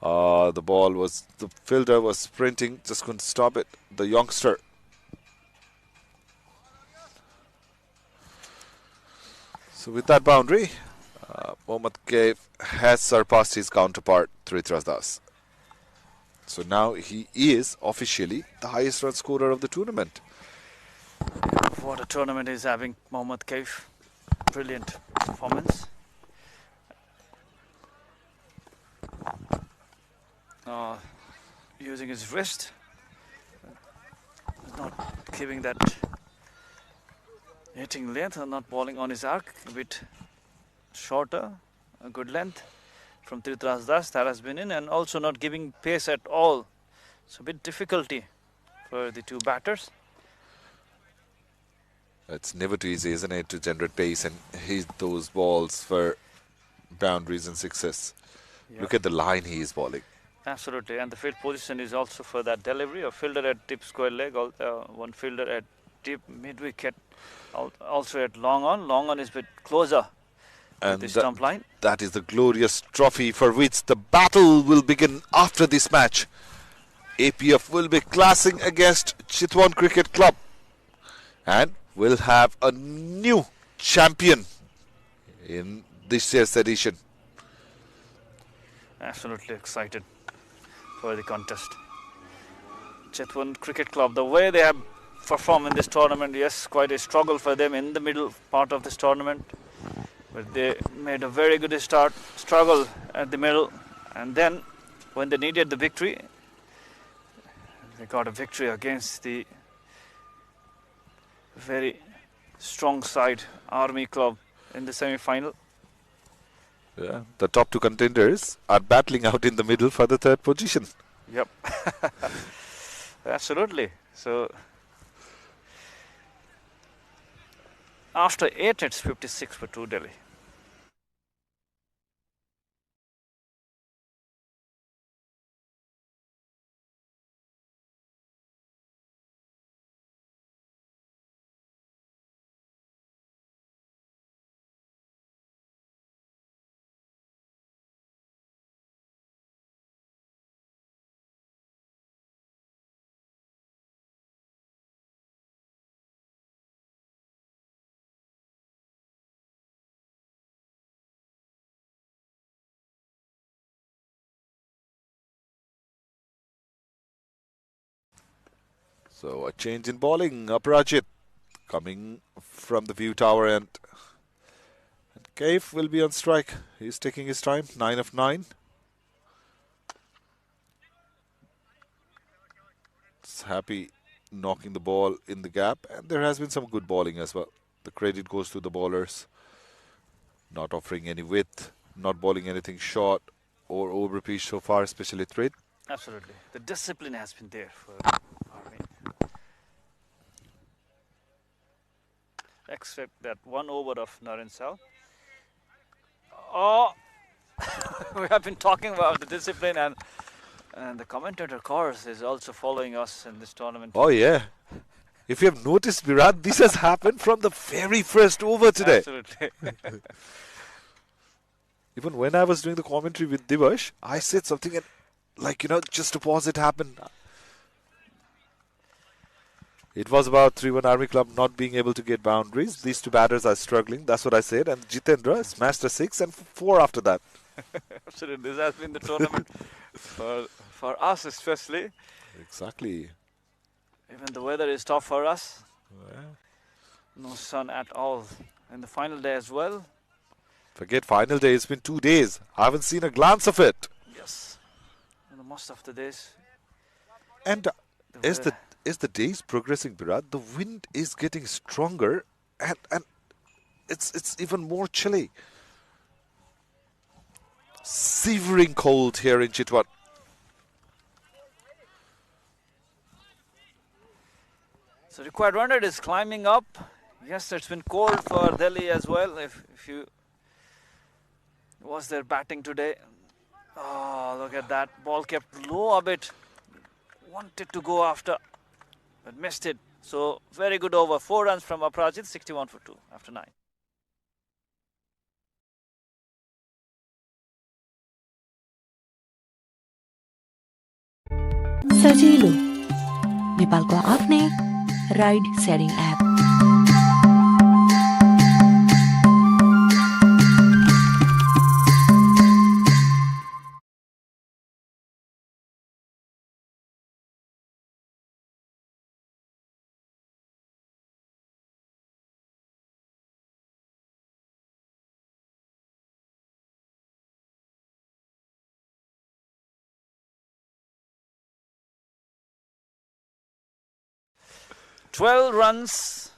The fielder was sprinting, just couldn't stop it. The youngster. So with that boundary, Mohammad Kaif has surpassed his counterpart, Tribhuwan Das. So now he is officially the highest run scorer of the tournament. What a tournament is having Mohammad Kaif. Brilliant performance. Using his wrist, not giving that hitting length, and not bowling on his arc, a bit shorter, a good length from Tribhuwan Das that has been in, and also not giving pace at all. So a bit difficulty for the 2 batters. It's never too easy, isn't it, to generate pace and hit those balls for boundaries and sixes. Yeah. Look at the line he is bowling. Absolutely, and the field position is also for that delivery. A fielder at deep square leg, one fielder at deep mid wicket, also at long on. Long on is a bit closer And the stump line. that is the glorious trophy for which the battle will begin after this match. APF will be clashing against Tribhuwan Cricket Club and will have a new champion in this year's edition. Absolutely excited for the contest. Tribhuwan Cricket Club, the way they have performed in this tournament, yes, quite a struggle for them in the middle part of this tournament. But they made a very good struggle at the middle, and then when they needed the victory, they got a victory against the very strong side Army Club in the semi-final. Yeah, the top two contenders are battling out in the middle for the third position. Yep. Absolutely. So after 8, it's 56 for 2 Delhi. So a change in bowling. Aparajit coming from the view tower end. And Kaif will be on strike. He's taking his time. 9 of 9. It's happy knocking the ball in the gap. And there has been some good bowling as well. The credit goes to the bowlers. Not offering any width. Not bowling anything short or over pitch so far, especially thread. Absolutely. The discipline has been there for Army. Except that 1 over of Naren Sal. Oh, we have been talking about the discipline, and the commentator course is also following us in this tournament. Oh yeah. If you have noticed, Virat, this has happened from the very first over today. Absolutely. Even when I was doing the commentary with Divash, I said something and just to pause it happened. It was about Tribhuwan Army Club not being able to get boundaries. These two batters are struggling. That's what I said. And Jitendra smashed a 6 and 4 after that. Absolutely. This has been the tournament for us especially. Exactly. Even the weather is tough for us. Yeah. No sun at all. And the final day as well. Forget final day. It's been 2 days. I haven't seen a glance of it. Yes. And most of the days. And as the days progressing, Virat, the wind is getting stronger and it's even more chilly. Shivering cold here in Tribhuwan. So required run rate is climbing up. Yes, it's been cold for Delhi as well. If you was there batting today. Oh, look at that. Ball kept low a bit. Wanted to go after, but missed it. So very good over. 4 runs from Aparajit, 61 for 2 after 9. सजिलो नेपालको आफ्नै ride sharing app. Twelve runs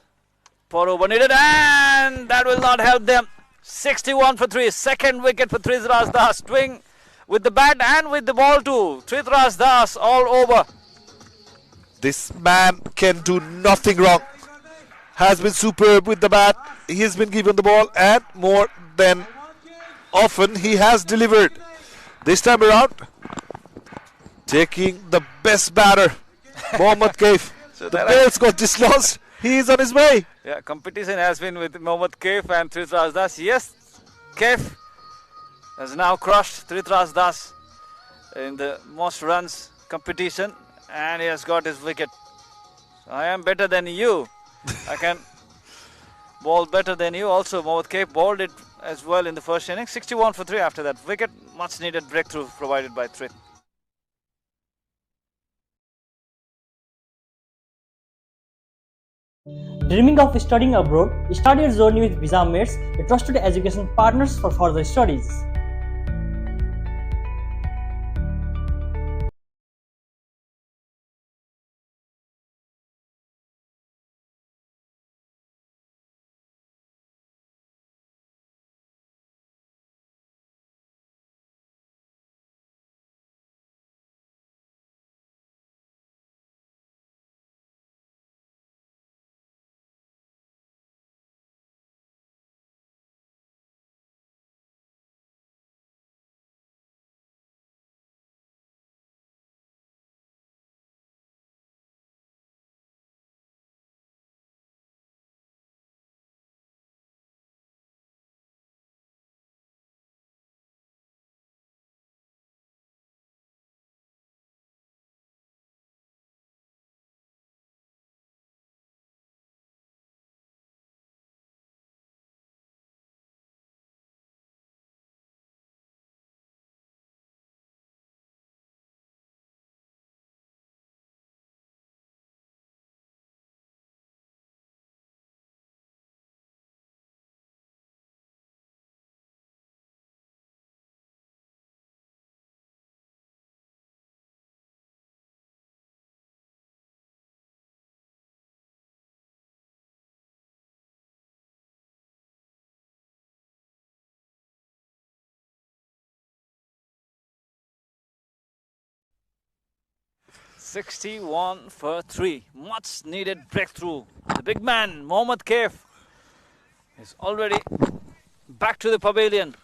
per over needed, and that will not help them. 61 for 3. Second wicket for Tribhuwan Das. Swing with the bat and with the ball too. Tribhuwan Das all over. This man can do nothing wrong. Has been superb with the bat. He has been given the ball, and more than often he has delivered. This time around, taking the best batter, Mohammad Kaif. So the bails got dislodged. He is on his way. Yeah, competition has been with Mohammad Kaif and Tribhuwan Das. Yes, Kaif has now crushed Tribhuwan Das in the most runs competition, and he has got his wicket. I am better than you. I can ball better than you. Also, Mohammad Kaif bowled it as well in the first innings. 61 for 3 after that wicket. Much needed breakthrough provided by Trip. Dreaming of studying abroad, start your journey with Visa Mates, a trusted education partners for further studies. "61 for 3. Much needed breakthrough. The big man, Mohammad Kaif, is already back to the pavilion.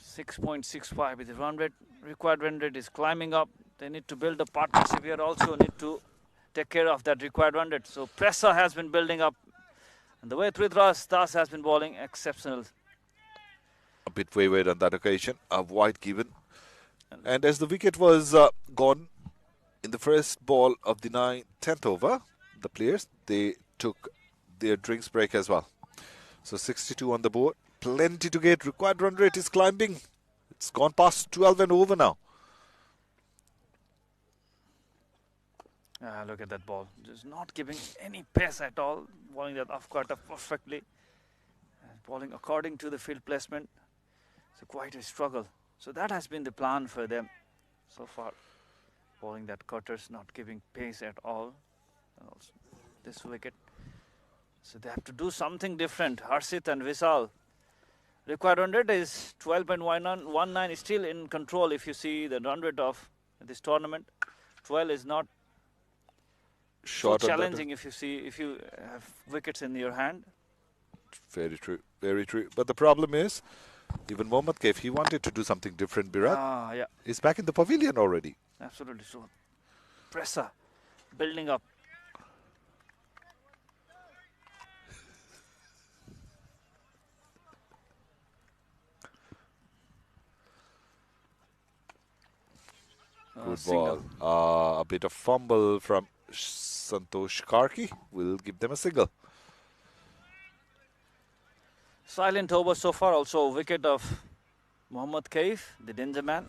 6.65 with the run rate. Required run rate is climbing up. They need to build a partnership here. Also need to take care of that required run rate. So pressure has been building up. And the way Tribhuwan Das has been bowling, exceptional. A bit wayward on that occasion. A wide given. And as the wicket was gone in the first ball of the 10th over, the players, they took their drinks break as well. So 62 on the board. Plenty to get. Required run rate is climbing. It's gone past 12 and over now. Look at that ball. Just not giving any pace at all. Bowling that off cutter perfectly. And bowling according to the field placement. So quite a struggle. So that has been the plan for them so far. Bowling that cutters, not giving pace at all. And also this wicket. So they have to do something different. Harshit and Vishal. Required run rate is 12.19, still in control if you see the run rate of this tournament. 12 is not so challenging if you have wickets in your hand. Very true, very true. But the problem is, even Mohammad Kaif, he wanted to do something different, Birat. Yeah. He's back in the pavilion already. Absolutely so. Pressure building up. Good ball. A bit of fumble from Santosh Karki will give them a single. Silent over so far. Also wicket of Mohammad Kaif, the danger man.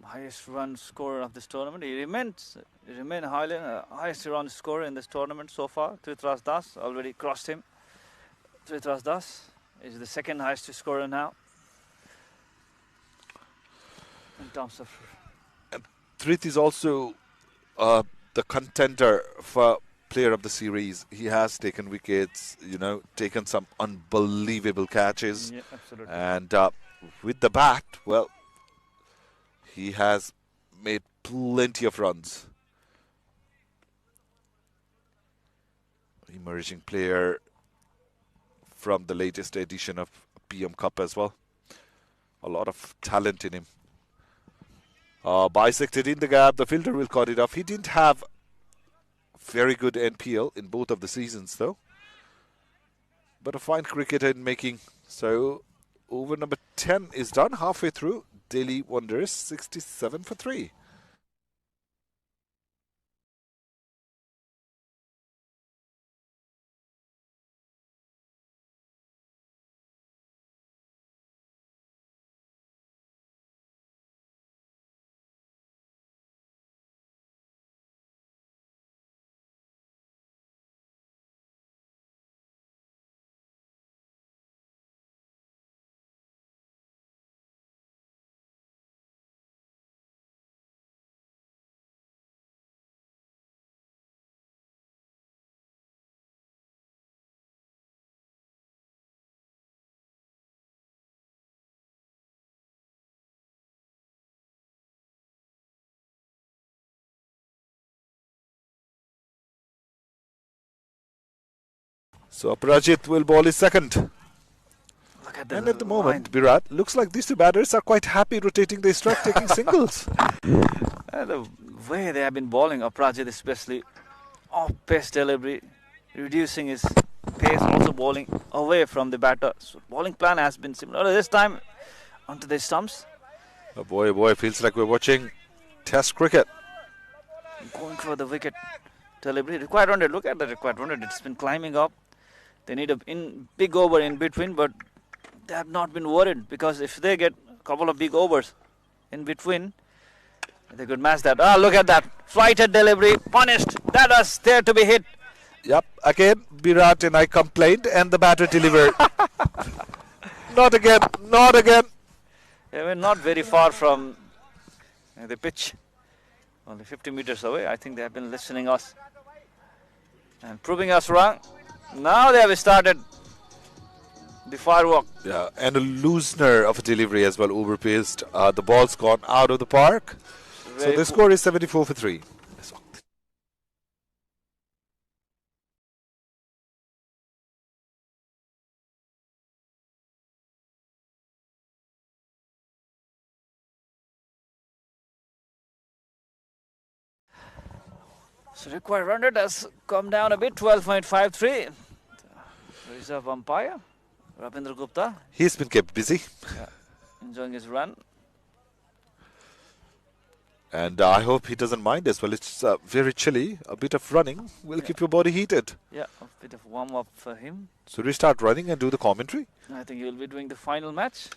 Highest run scorer of this tournament. He remains highest run scorer in this tournament so far. Tribhuwan Das already crossed him. Tribhuwan Das is the second highest scorer now. In terms of... Trith is also the contender for player of the series. He has taken wickets, taken some unbelievable catches. Yeah, absolutely. And with the bat, well, he has made plenty of runs. Emerging player from the latest edition of PM Cup as well. A lot of talent in him. Bisected in the gap, the fielder will cut it off. He didn't have very good NPL in both of the seasons though. but a fine cricketer in making. So over number 10 is done halfway through. Delhi Wanderers 67 for 3. So Aparajit will bowl his second. Look at And at the moment, Virat, looks like these two batters are quite happy rotating their strike, taking singles. The way they have been bowling, Aparajit especially, off-pace delivery, reducing his pace, also bowling away from the batter. So bowling plan has been similar this time onto the stumps. Oh boy, feels like we're watching Test cricket. Going for the wicket delivery. Required 100. Look at the required 100. It's been climbing up. They need a big over in between, but they have not been worried, because if they get a couple of big overs in between, they could match that. Ah, look at that. Flighted delivery. Punished. That was there to be hit. Yep, again, Virat and I complained and the batter delivered. Not again, not again. They were not very far from the pitch. Only 50 meters away. I think they have been listening us and proving us wrong. Now they have started the firework. Yeah, and a loosener of a delivery as well, overpaced. The ball's gone out of the park. So the score is 74 for 3. So required 100 has come down a bit, 12.53. Reserve umpire, Ravindra Gupta. He's been kept busy. Yeah, enjoying his run. And I hope he doesn't mind as well. It's very chilly. A bit of running will keep your body heated. Yeah, a bit of warm-up for him. So we start running and do the commentary. I think he will be doing the final match.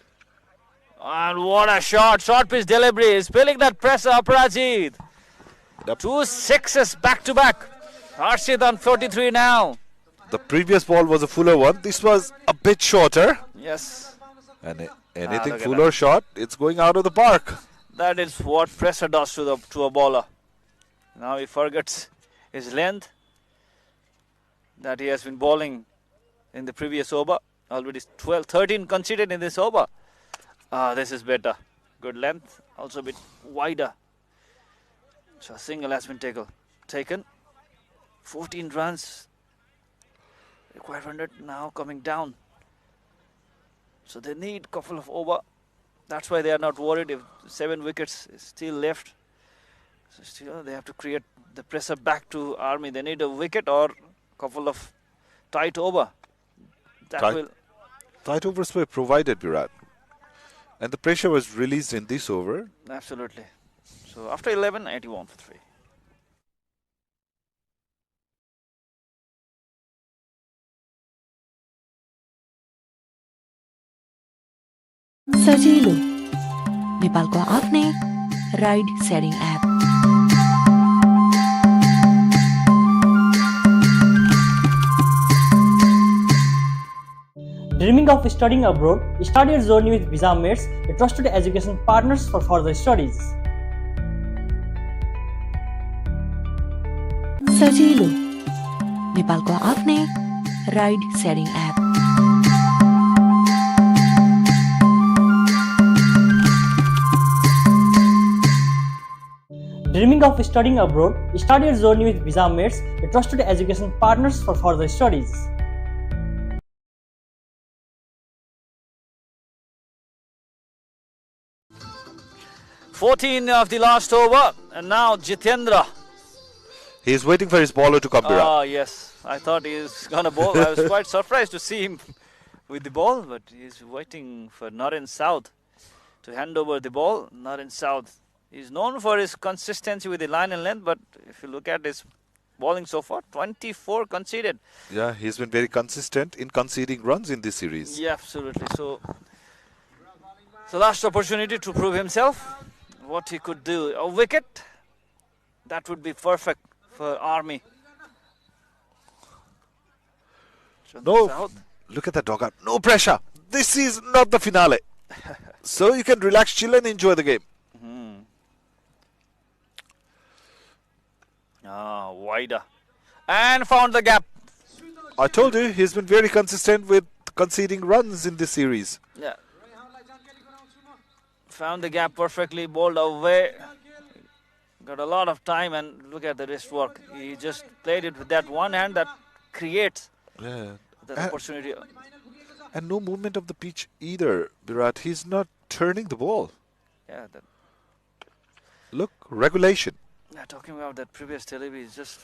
And what a shot. Short pitch delivery. He's feeling that pressure, Aparajit. Yep. 2 sixes back-to-back. Harshit on 43 now. The previous ball was a fuller one. This was a bit shorter. Yes. And anything look at fuller that. shot, it's going out of the park. That is what pressure does to a bowler. Now he forgets his length that he has been bowling in the previous over. Already 13 conceded in this over. This is better. Good length, also a bit wider. So a single has been taken. 14 runs. Required 100 now coming down. So they need a couple of over. That's why they are not worried if 7 wickets is still left. So still they have to create the pressure back to Army. They need a wicket or a couple of tight over. Tight overs were provided, Virat. And the pressure was released in this over. Absolutely. So after 11, 81 for 3. सजिलो नेपालको आफ्नै ride sharing app. Dreaming of studying abroad? Start your journey with Visa Mates, a trusted education partners for further studies. सजिलो नेपालको आफ्नै ride sharing app. Dreaming of studying abroad? Start your journey with Visa Mates, a trusted education partners for further studies. "14 of the last over, and now Jitendra." He's waiting for his bowler to come, Virat. Yes. I thought he's gonna bowl. I was quite surprised to see him with the ball, but he's waiting for Naren South to hand over the ball. Naren South is known for his consistency with the line and length, but if you look at his bowling so far, 24 conceded. Yeah, he's been very consistent in conceding runs in this series. Yeah, absolutely. So last opportunity to prove himself, what he could do. A wicket, that would be perfect for Army. No, South. look at that dog out. No pressure. This is not the finale. So you can relax, chill and enjoy the game. Wider. And found the gap. I told you, he's been very consistent with conceding runs in this series. Yeah. Found the gap perfectly, bowled away. Got a lot of time and look at the wrist work. He just played it with that one hand that creates Yeah. the opportunity. And no movement of the pitch either, Virat. He's not turning the ball. Yeah, Look, regulation. talking about that previous delivery, he's just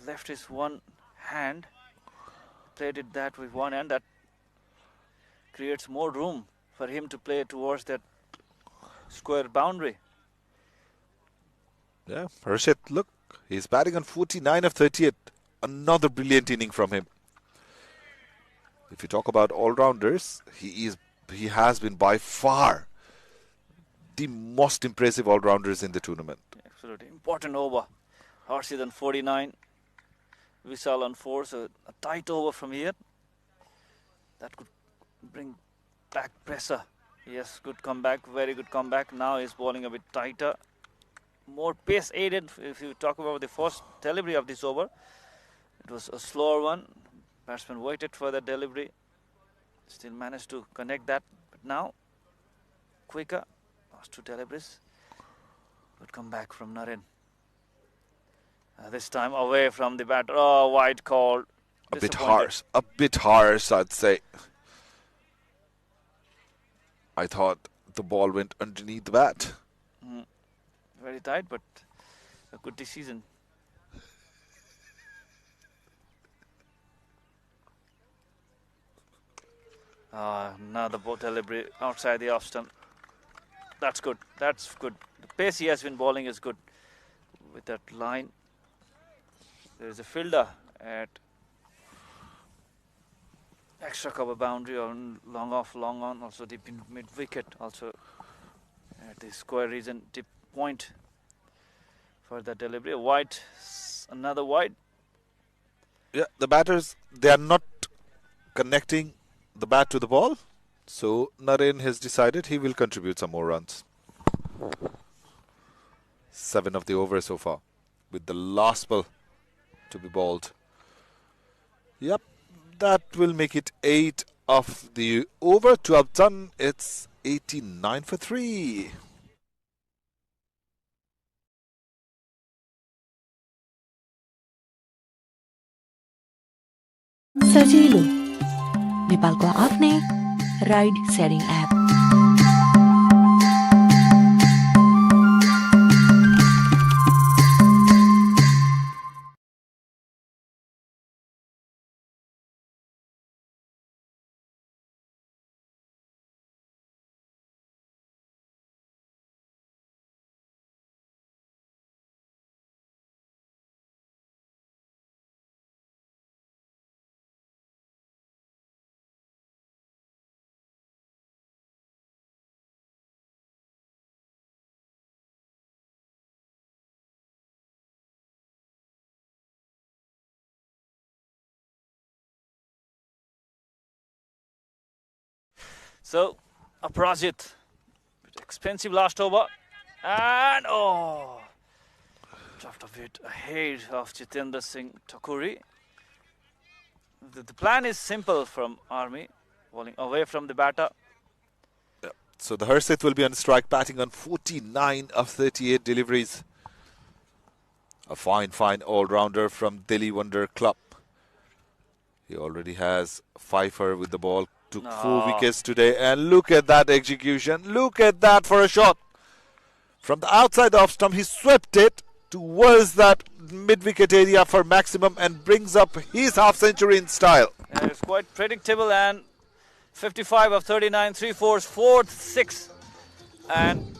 left his one hand, played it that with one hand. That creates more room for him to play towards that square boundary. Yeah, Harshit, look, he's batting on 49 of 38. Another brilliant inning from him. If you talk about all-rounders, he has been by far the most impressive all-rounders in the tournament. Absolutely important over. Harshit on 49, Vishal on 4, so a tight over from here. That could bring back pressure. Yes, good comeback, very good comeback. Now he's bowling a bit tighter. More pace aided. If you talk about the first delivery of this over, it was a slower one. Batsman waited for the delivery. Still managed to connect that. But now, quicker. Last two deliveries. Good comeback from Naren. This time away from the batter. Oh, wide call. A bit harsh, I'd say. I thought the ball went underneath the bat. Very tight, but a good decision. Now the ball delivery outside the off stump. That's good. That's good. The pace he has been bowling is good. With that line, there is a fielder at extra cover boundary on long off, long on. Also deep in mid wicket. Also at the square region, deep point for the delivery. Wide, another wide. Yeah, the batters, they are not connecting the bat to the ball. So Naren has decided he will contribute some more runs. 7 of the over so far, with the last ball to be bowled. Yep, that will make it 8 of the over. 12 done. It's 89 for 3. सजिलो नेपालको आफ्नै ride sharing app So, Aparajit, expensive last over, and dropped a bit ahead of Jitendra Singh Thakuri. The plan is simple from Army, bowling away from the batter. So the Harshit will be on strike, batting on 49 of 38 deliveries. A fine all-rounder from Delhi Wonder Club. He already has fifer with the ball. Took 4 wickets today, and look at that execution. Look at that for a shot. From the outside off stump, he swept it towards that mid-wicket area for maximum and brings up his half-century in style. Yeah, it's quite predictable, and 55 of 39, 3 fours, 4 6, and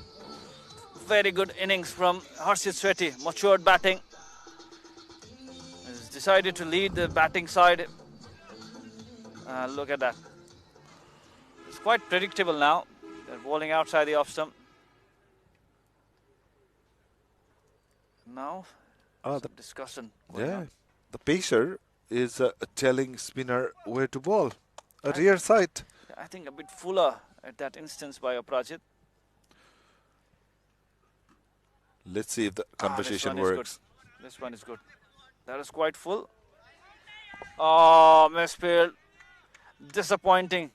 very good innings from Harshit Shetty. Matured batting. He's decided to lead the batting side. Look at that. It's quite predictable now. They're bowling outside the off stump. Now, some discussion. Yeah, the pacer is telling spinner where to bowl. A rear side. I think a bit fuller at that instance by Aprajit. Let's see if the conversation works. This one is good. That is quite full. Oh, misfield. Disappointing.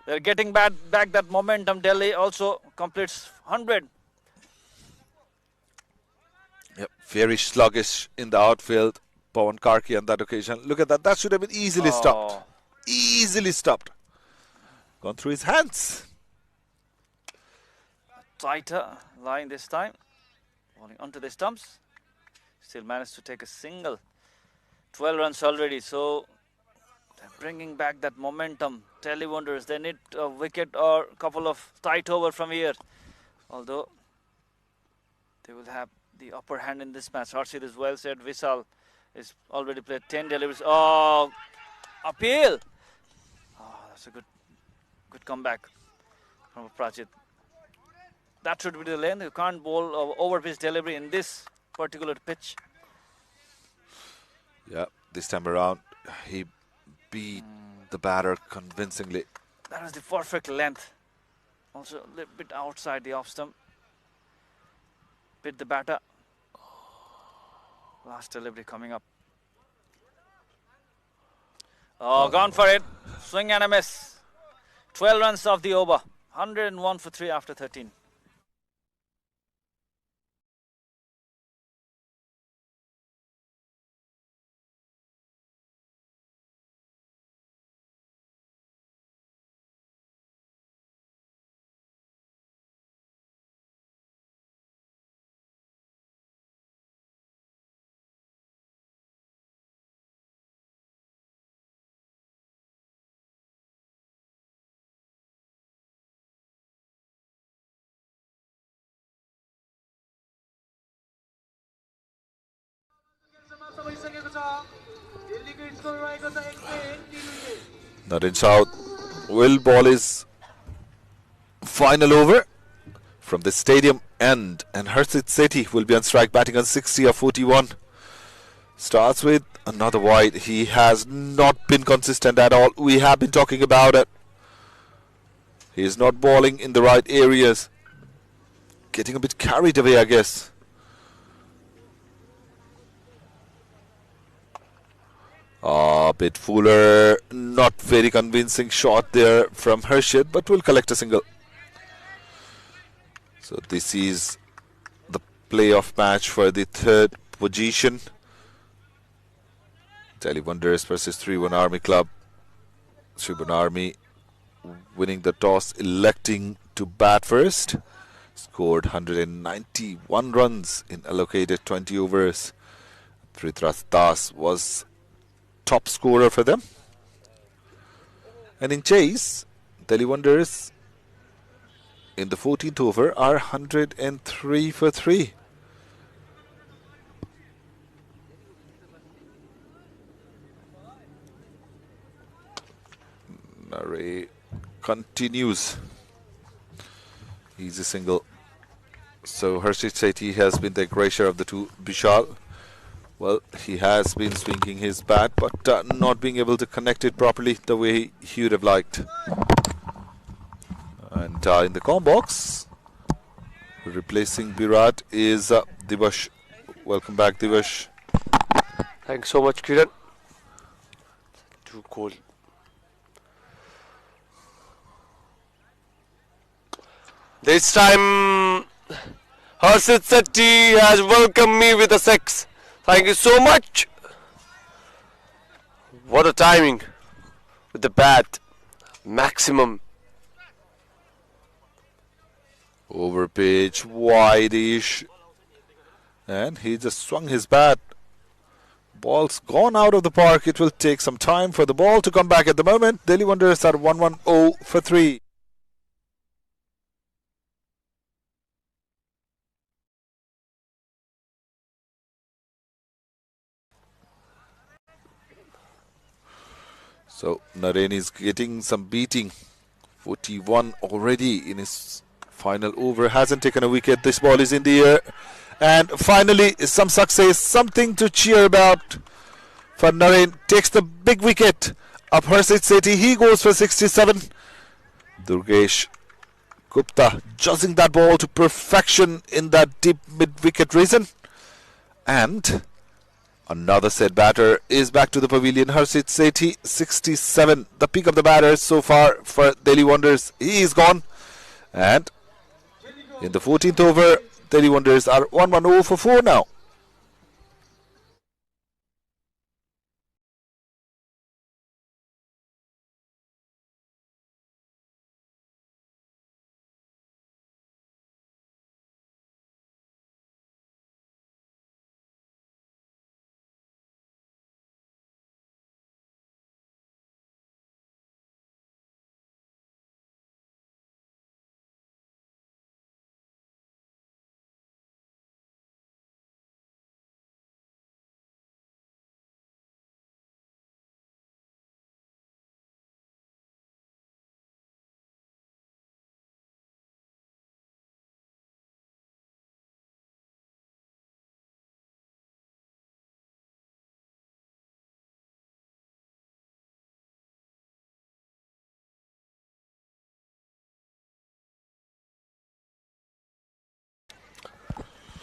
They're getting back that momentum. Delhi also completes 100. Yep, very sluggish in the outfield. Pawan Karki on that occasion. Look at that. That should have been easily stopped. Easily stopped. Gone through his hands. Tighter line this time. Bowling onto the stumps. Still managed to take a single. 12 runs already. So they're bringing back that momentum. Delhi Wanderers, they need a wicket or a couple of tight over from here. Although they will have the upper hand in this match. Harshit is well said. Vishal is already played 10 deliveries. Oh, appeal. Oh, that's a good comeback from Aprajit. That should be the lane. You can't bowl over pitch delivery in this particular pitch. Yeah, this time around, he beat the batter convincingly. That was the perfect length. Also a little bit outside the off stump. Bit the batter. Last delivery coming up. Oh, gone for it. Swing and a miss. 12 runs off the over. 101 for 3 after 13. Not South will bowl his final over from the stadium end, and Harshit Shetty will be on strike, batting on 60 of 41. Starts with another wide. He has not been consistent at all. We have been talking about it. He is not bowling in the right areas. Getting a bit carried away, I guess. A bit fuller, not very convincing shot there from Harshit, but will collect a single. So this is the playoff match for the third position. Delhi Wanderers versus Tribhuwan Army Club. Tribhuwan Army winning the toss, electing to bat first. Scored 191 runs in allocated 20 overs. Prithviraj Das was top scorer for them. And in chase, Delhi Wanderers in the 14th over are 103 for 3. Murray continues. He's a single. So Harshit Shetty has been the aggression of the two. Vishal, well, he has been swinging his bat, but not being able to connect it properly the way he would have liked. And in the com box, replacing Virat is Divash. Welcome back, Divash. Thanks so much, Kiran. Too cold. This time, Harshit Shetty has welcomed me with a six. Thank you so much. What a timing with the bat. Maximum. Over pitch, wide-ish. And he just swung his bat. Ball's gone out of the park. It will take some time for the ball to come back. At the moment, Delhi Wanderers are 1-1-0 for 3. So Naren is getting some beating. 41 already in his final over. Hasn't taken a wicket. This ball is in the air. And finally, some success. Something to cheer about. For Naren, takes the big wicket of Harshit Sethi. He goes for 67. Durgesh Gupta judging that ball to perfection in that deep mid-wicket region. And another set batter is back to the pavilion. Harshit Sethi, 67. The peak of the batters so far for Delhi Wanderers. He is gone. And in the 14th over, Delhi Wanderers are 1-1-0 for 4 now.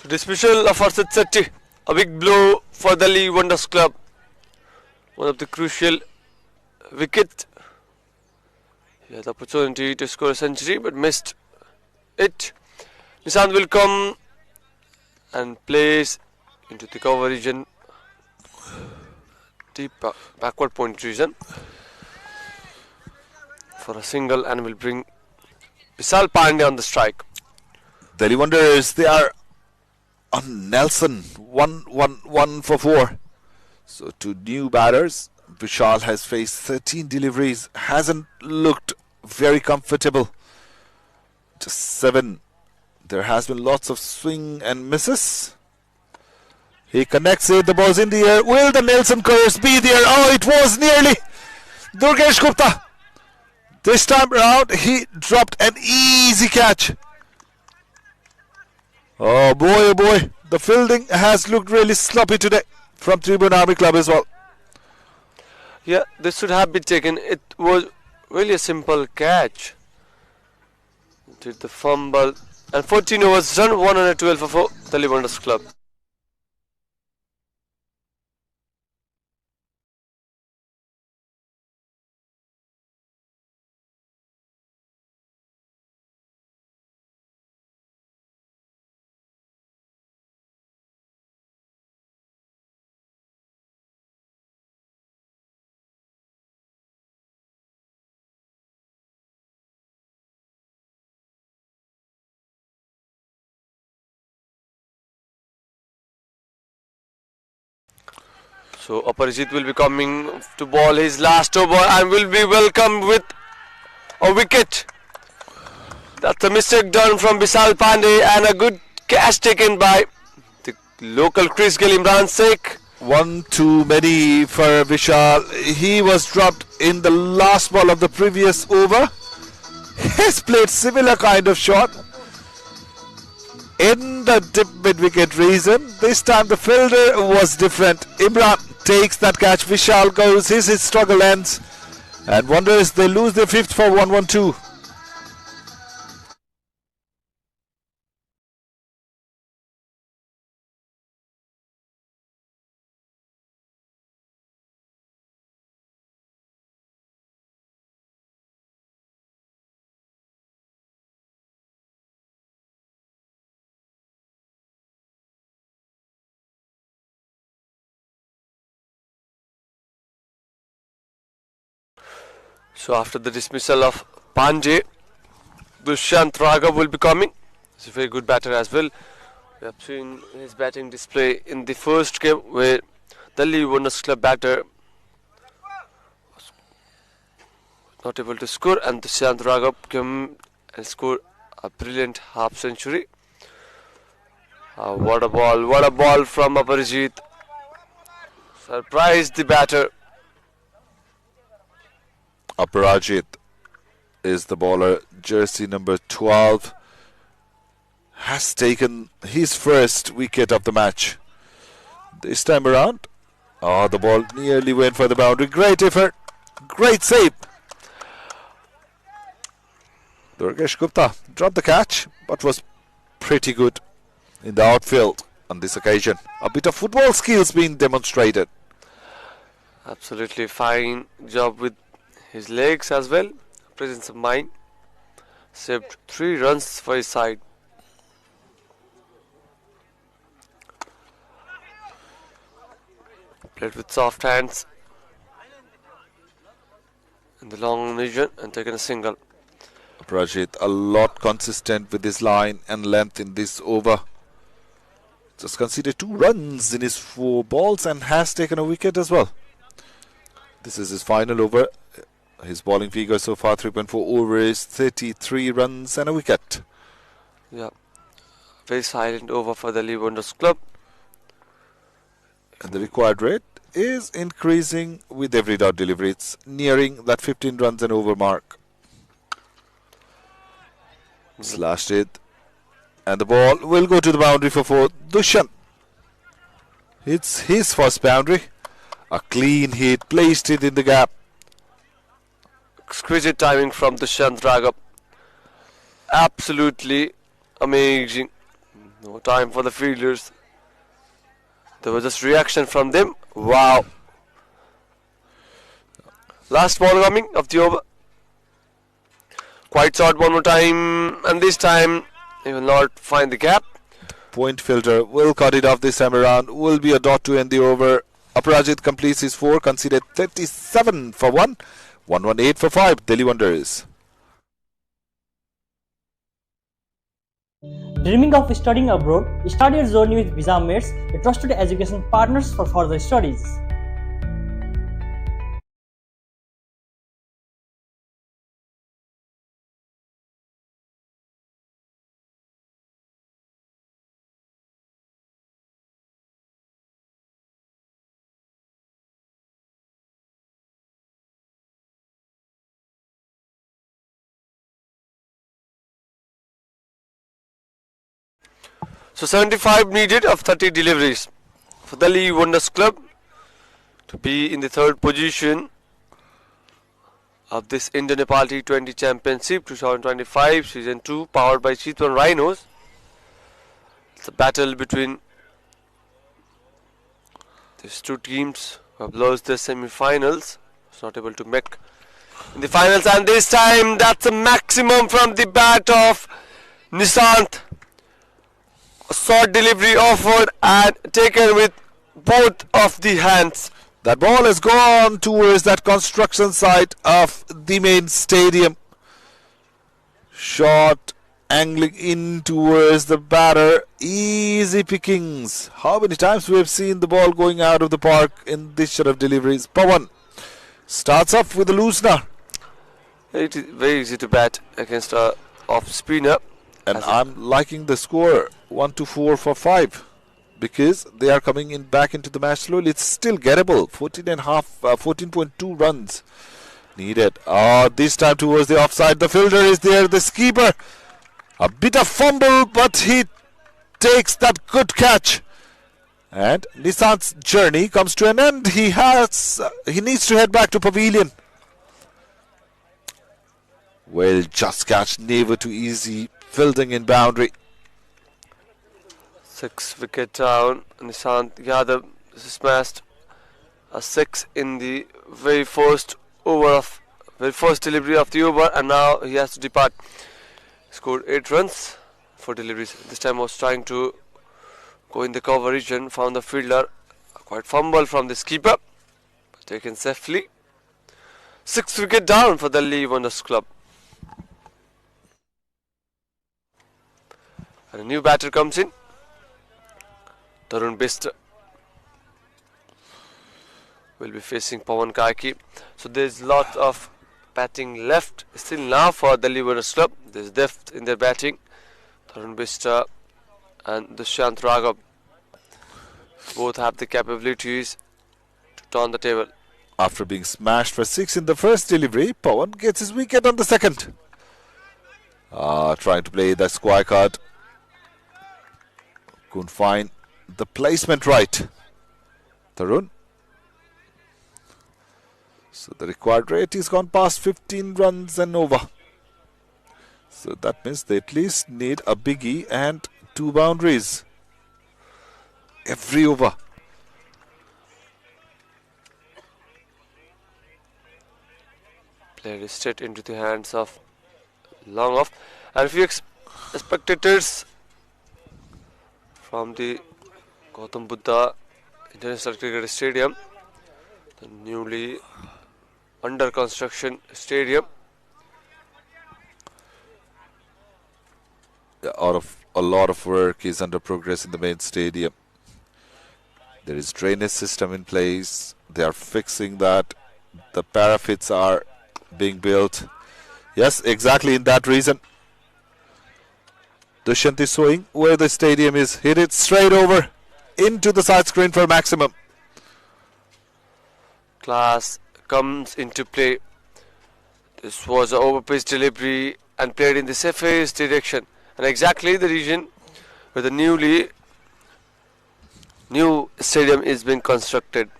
Dismissal of Harshit Sethi, a big blow for the Delhi Wanderers club. One of the crucial wicket. He had the opportunity to score a century but missed it. Nishant will come and plays into the cover region, deep backward point region for a single, and will bring Vishal Pandey on the strike. Delhi Wanderers, they are on Nelson, 1-1-1 for 4. So two new batters. Vishal has faced 13 deliveries, hasn't looked very comfortable. Just 7. There has been lots of swing and misses. He connects it, the ball's in the air. Will the Nelson curse be there? Oh, it was nearly. Durgesh Gupta. This time around, he dropped an easy catch. Oh boy, the fielding has looked really sloppy today from Tribhuwan Army Club as well. Yeah, this should have been taken. It was really a simple catch. Did the fumble. And 14 overs done, 112 for Delhi Wanderers club. So Aparajit will be coming to ball his last over and will be welcomed with a wicket. That's a mistake done from Vishal Pandey and a good catch taken by the local Chris Gill, Imran Sheikh. One too many for Vishal. He was dropped in the last ball of the previous over. He's played similar kind of shot in the dip mid-wicket region. This time the fielder was different. Imran takes that catch. Vishal goes. His struggle ends. And Wanderers, they lose their 5th for 1-1-2. So after the dismissal of Pandey, Dushyant Raghav will be coming. He's a very good batter as well. We have seen his batting display in the first game where Delhi Wonders Club batter was not able to score, and Dushyant Raghav came and scored a brilliant half century. What a ball from Aparajit. Surprised the batter. Aparajit is the bowler. Jersey number 12 has taken his first wicket of the match. This time around, the ball nearly went for the boundary. Great effort, great save. Durgesh Gupta dropped the catch, but was pretty good in the outfield on this occasion. A bit of football skills being demonstrated. Absolutely fine job with his legs as well. Presence of mind. Saved 3 runs for his side. Played with soft hands in the long vision and taken a single. Aparajit a lot consistent with his line and length in this over. Just conceded 2 runs in his 4 balls and has taken a wicket as well. This is his final over. His bowling figure so far 3.4 overs, 33 runs and a wicket. Yeah, very silent over for the Delhi Wonders Club. And the required rate is increasing with every dot delivery. It's nearing that 15 runs and over mark. Slashed it. And the ball will go to the boundary for 4. Dushyant. It's his first boundary. A clean hit, placed it in the gap. Exquisite timing from Dushyant Raghav. Absolutely amazing. No time for the fielders. There was just reaction from them. Wow. Last ball coming of the over. Quite short one more time, and this time he will not find the gap. Point filter will cut it off this time around. Will be a dot to end the over. Aparajit completes his 4, conceded 37 for 1. 118 for 5. Delhi Wonders. Dreaming of studying abroad? Start your journey with Visa Mates, a trusted education partners for further studies. So 75 needed of 30 deliveries for the Delhi Wonders Club to be in the 3rd position of this Indo-Nepal T20 Championship 2025 Season 2, powered by Tribhuwan Rhinos. It's a battle between these 2 teams who have lost their semi-finals. It's not able to make in the finals, and this time that's a maximum from the bat of Nishant. A short delivery offered and taken with both of the hands. That ball has gone towards that construction site of the main stadium. Shot angling in towards the batter. Easy pickings. How many times we have seen the ball going out of the park in this sort of deliveries? Pawan starts off with a loosener. It is very easy to bat against a off spinner. And I'm liking the score 1-4 for 5 because they are coming in back into the match slowly. It's still gettable. 14.2 runs needed. This time towards the offside. The fielder is there. The keeper. A bit of fumble, but he takes that good catch. And Nishant's journey comes to an end. He needs to head back to pavilion. Well, just catch, never too easy. Fielding in boundary. 6 wicket down. Nishant Yadav smashed a 6 in the very first delivery of the over, and now he has to depart. Scored 8 runs for deliveries. This time was trying to go in the cover region, found the fielder. Quite fumble from the keeper, but taken safely. 6 wicket down for the Delhi Wonders Club. And a new batter comes in. Tarun Bist will be facing Pawan Karki. So there's lots of batting left still now for the Liverpool club. There's depth in their batting. Tarun Bista and Dushyant Raghav both have the capabilities to turn the table. After being smashed for 6 in the first delivery, Pawan gets his wicket on the second. Trying to play the square card. Couldn't find the placement right. Tarun. So the required rate is gone past 15 runs and over. So that means they at least need a biggie and 2 boundaries every over. Player is straight into the hands of long off. And a few spectators from the Gautam Buddha International Cricket Stadium, the newly under construction stadium. A lot of work is under progress in the main stadium. There is drainage system in place. They are fixing that. The parapets are being built. Yes, exactly in that reason. Dushyant is showing where the stadium is. Hit it straight over into the side screen for maximum. Class comes into play. This was an over-pitch delivery and played in the safest direction, and exactly the region where the new stadium is being constructed.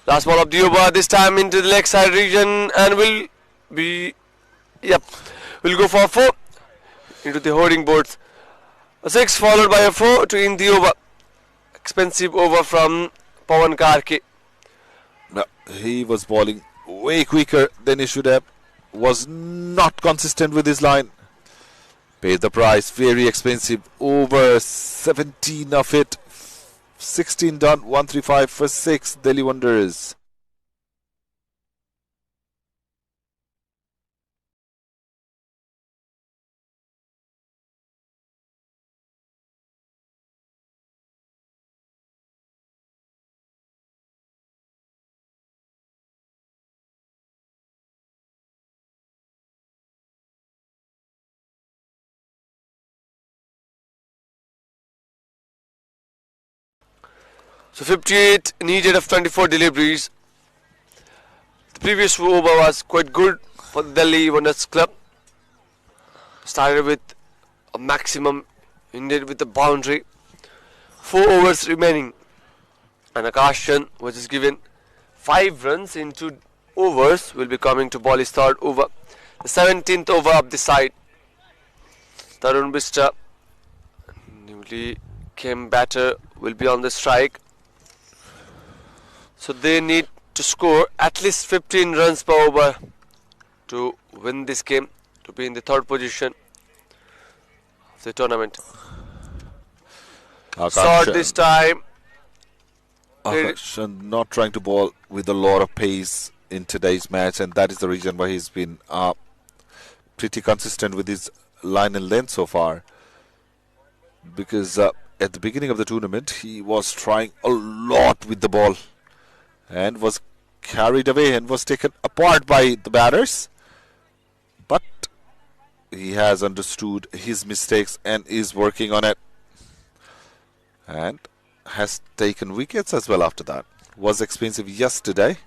Last ball of the over, this time into the leg side region, and we'll go for a 4 into the hoarding boards. A 6 followed by a 4 to end the over. Expensive over from Pawan Karki. No, he was bowling way quicker than he should have. Was not consistent with his line. Paid the price, very expensive. Over 17 of it. 16 done, 135 for 6. Delhi Wanderers. So 58 needed of 24 deliveries. The previous over was quite good for the Delhi Wanderers club. Started with a maximum, ended with a boundary. 4 overs remaining, and Akashan was just given 5 runs in 2 overs. Will be coming to ball his third over, the 17th over of the side. Tarun Bista, newly came batter, will be on the strike. So they need to score at least 15 runs per over to win this game, to be in the third position of the tournament. Short this time. Akash not trying to bowl with a lot of pace in today's match, and that is the reason why he's been pretty consistent with his line and length so far. Because at the beginning of the tournament, he was trying a lot with the ball and was carried away and was taken apart by the batters. But he has understood his mistakes and is working on it. And has taken wickets as well after that. Was expensive yesterday,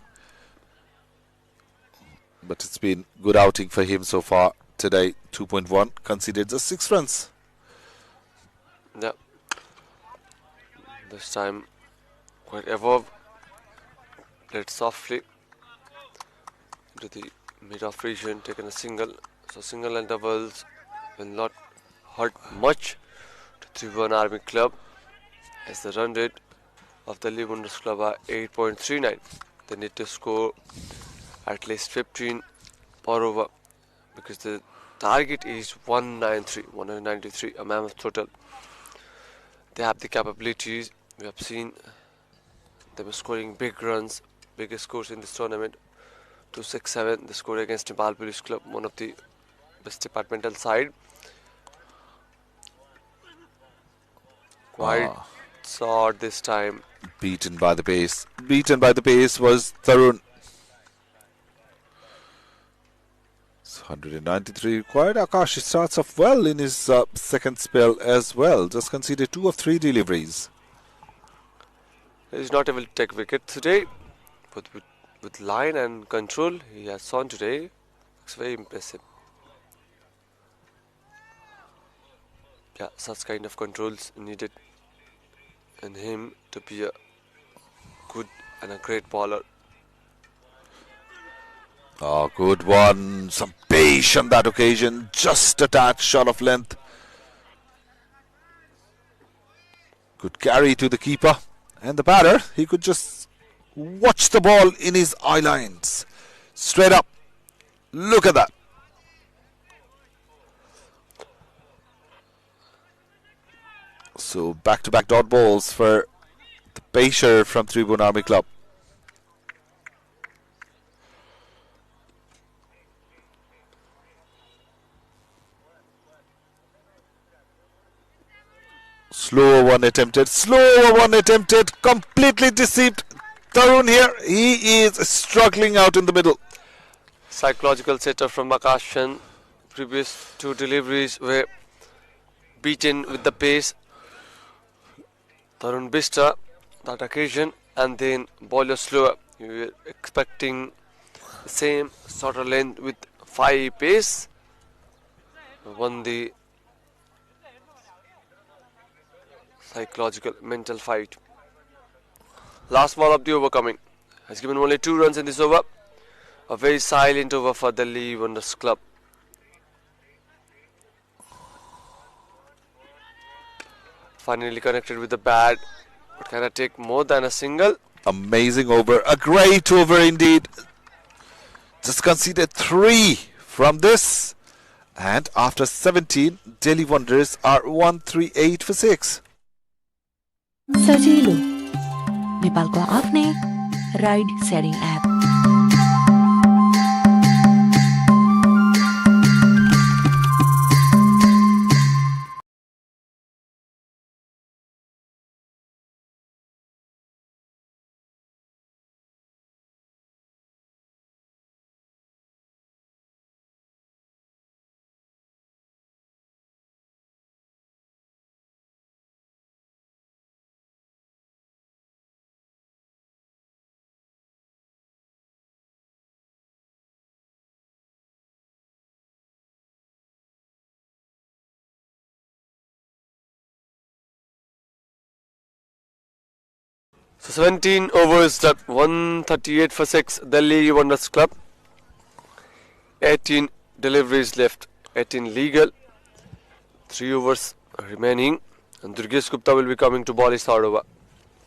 but it's been good outing for him so far today. 2.1, conceded just 6 runs. Yeah. This time quite above. Played softly into the mid-off region, taken a single. So single and doubles will not hurt much to Tribhuwan Army Club, as the run rate of the Liverpool club are 8.39. They need to score at least 15 per over, because the target is 193, a mammoth total. They have the capabilities. We have seen them scoring big runs, biggest scores in this tournament. 267, they scored against Nepal Police Club, one of the best departmental side. Quite short this time. Beaten by the pace. Beaten by the pace was Tarun. 193 required. Akash starts off well in his second spell as well. Just conceded 2 of 3 deliveries. He's not able to take wicket today, but with line and control he has shown today. It's very impressive. Yeah, such kind of controls needed in him to be a good and a great bowler. Oh, good one. Some pace on that occasion. Just a touch short of length. Good carry to the keeper. And the batter, he could just watch the ball in his eye lines. Straight up. Look at that. So back-to-back dot balls for the pacer from Tribhuwan Army Club. Slow one attempted, completely deceived. Tarun here, he is struggling out in the middle. Psychological setup from Akash, and previous 2 deliveries were beaten with the pace. Tarun Bista that occasion, and then bowler slower. You were expecting the same sort of length with 5 pace. Won the psychological mental fight. Last ball of the over coming. Has given only 2 runs in this over. A very silent over for Delhi Wonders Club. Finally connected with the bat. But can I take more than a single? Amazing over. A great over indeed. Just conceded 3 from this. And after 17, Delhi Wonders are 138 for 6. सजिलो नेपालको आफ्नै ride sharing app So 17 overs, that 138 for 6. Delhi Wonders Club. 18 deliveries left. 18 legal. 3 overs remaining. And Durgesh Gupta will be coming to bowl his 3rd over.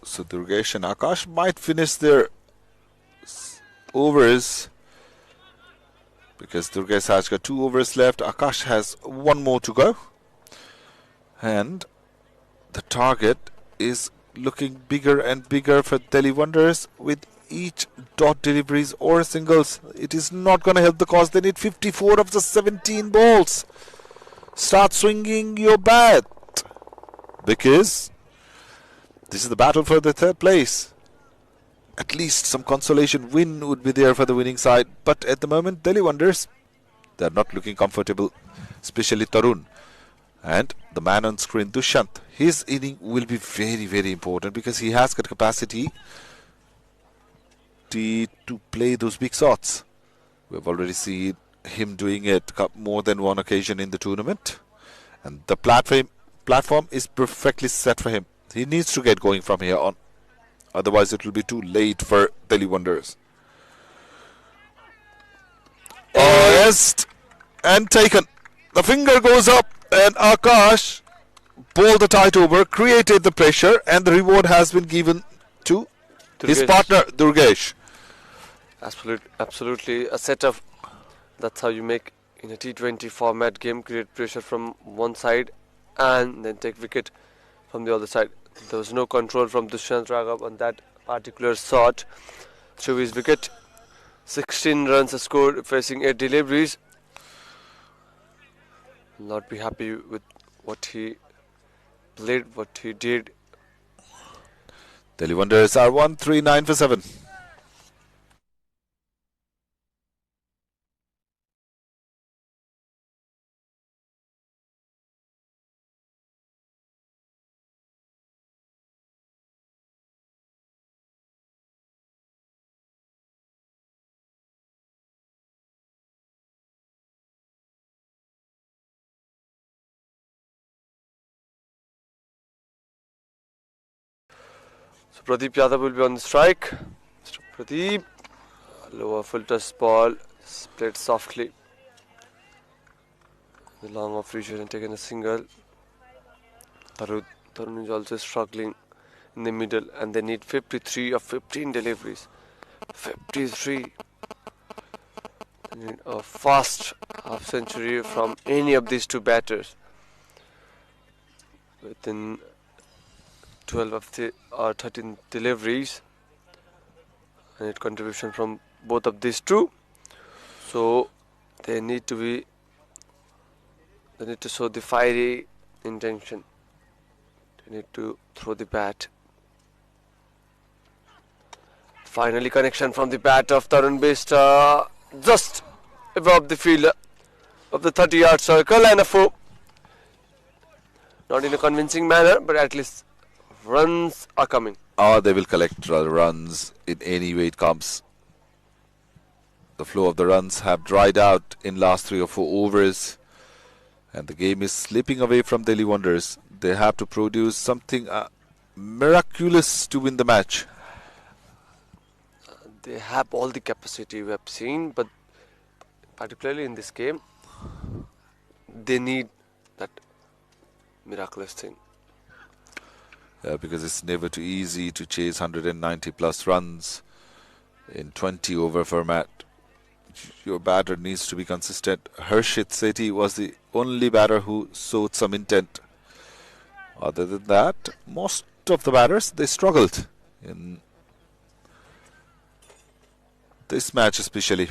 So Durgesh and Akash might finish their overs, because Durgesh has got 2 overs left. Akash has 1 more to go. And the target is looking bigger and bigger for Delhi Wonders with each dot deliveries or singles. It is not going to help the cause. They need 54 of the 17 balls. Start swinging your bat, because this is the battle for the 3rd place. At least some consolation win would be there for the winning side. But at the moment, Delhi Wonders, they're not looking comfortable, especially Tarun. And the man on screen, Dushyant, his inning will be very, very important, because he has got capacity to play those big shots. We've already seen him doing it more than one occasion in the tournament. And the platform is perfectly set for him. He needs to get going from here on. Otherwise, it will be too late for Delhi Wonders. Arrest and taken. The finger goes up. And Akash bowled the tight over, created the pressure, and the reward has been given to his partner, Durgesh. Absolutely a setup. That's how you make in a T20 format game. Create pressure from one side and then take wicket from the other side. There was no control from Dushyant Raghav on that particular shot. Through his wicket, 16 runs scored facing 8 deliveries. Not be happy with what he played what he did. Delhi Wonders are 139 for 7. So Pradeep Yadav will be on the strike. Mr. Pradeep, lower full toss ball, played softly. The long off reach and taken a single. Tarun is also struggling in the middle, and they need 53 of 15 deliveries. 53. They need a fast half century from any of these two batters within 12 of the 13 deliveries. I need contribution from both of these two. So they need to show the fiery intention. They need to throw the bat. Finally, connection from the bat of Tarun Besta, just above the fielder of the 30-yard circle, and a 4. Not in a convincing manner, but at least runs are coming. They will collect runs in any way it comes. The flow of the runs have dried out in last 3 or 4 overs, and the game is slipping away from Delhi Wonders. They have to produce something miraculous to win the match. They have all the capacity we have seen, but particularly in this game, they need that miraculous thing. Because it's never too easy to chase 190 plus runs in 20 over format. Your batter needs to be consistent. Harshit Sethi was the only batter who showed some intent. Other than that, most of the batters, they struggled in this match especially.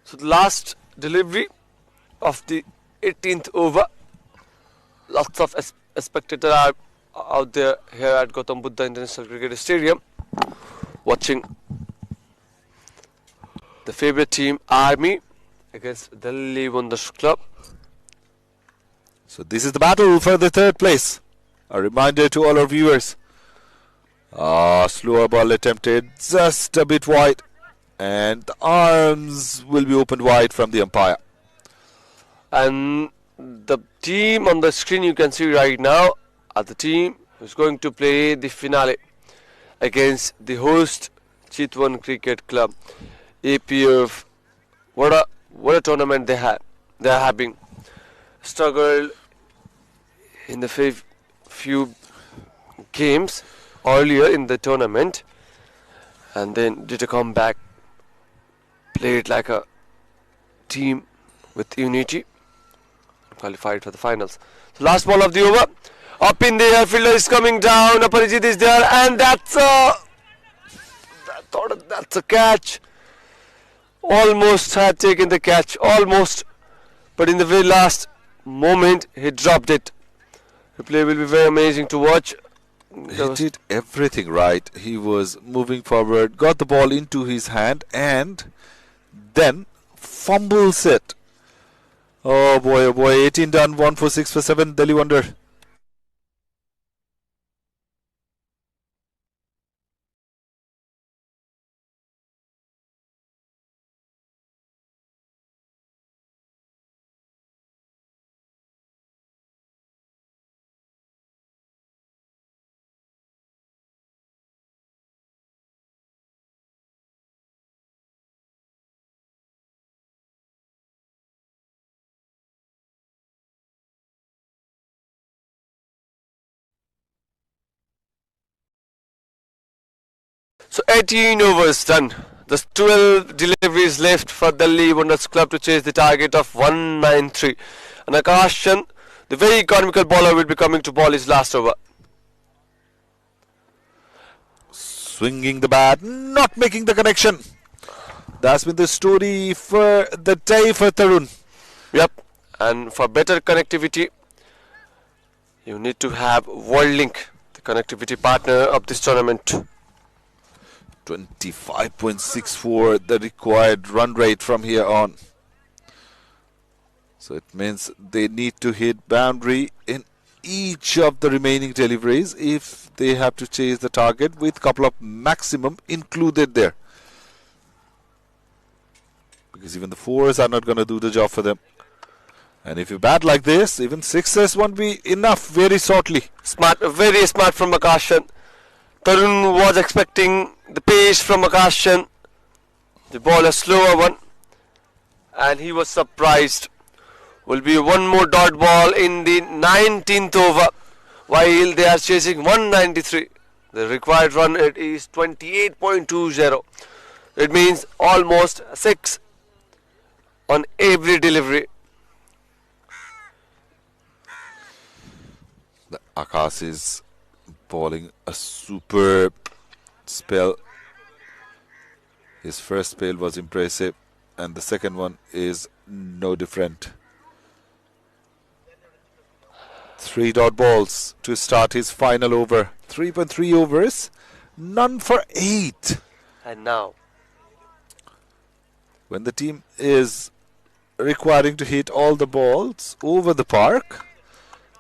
So the last delivery of the 18th over. Lots of spectators are out there here at Gautam Buddha International Cricket Stadium watching the favorite team Army against Delhi Wonders Club. So this is the battle for the 3rd place. A reminder to all our viewers. Slower ball attempted just a bit wide, and the arms will be opened wide from the umpire. And the team on the screen you can see right now are the team who's going to play the finale against the host Tribhuwan Cricket Club. APF, what a tournament they are having. Struggled in the few games earlier in the tournament, and then did a comeback. Played like a team with unity. Qualified for the finals. So last ball of the over. Up in the air, fielder is coming down. Aparijit is there, and that's a catch. Almost had taken the catch, almost, but in the very last moment he dropped it. The play will be very amazing to watch. He did everything right. He was moving forward, got the ball into his hand, and then fumbles it. Oh boy, 18 done, 1 for 6 for 7, Delhi Wonder. So 18 overs done. There's 12 deliveries left for Delhi Wonders Club to chase the target of 193. And Akash, the very economical bowler, will be coming to ball his last over. Swinging the bat, not making the connection. That's been the story for the day for Tarun. Yep, and for better connectivity, You need to have WorldLink, the connectivity partner of this tournament. 25.64 the required run rate from here on. So it means they need to hit boundary in each of the remaining deliveries if they have to chase the target, with couple of maximum included there. Because even the fours are not going to do the job for them. And if you bat like this, even sixes won't be enough very shortly. Smart, very smart from Akashan. Tarun was expecting the pace from Akashan. The ball a slower one. And he was surprised. Will be one more dot ball in the 19th over, while they are chasing 193. The required run rate is 28.20. It means almost 6 on every delivery. The Akash is bowling a superb spell. His first spell was impressive, and the second one is no different. 3 dot balls to start his final over. 3.3 overs, none for 8. And now, when the team is requiring to hit all the balls over the park,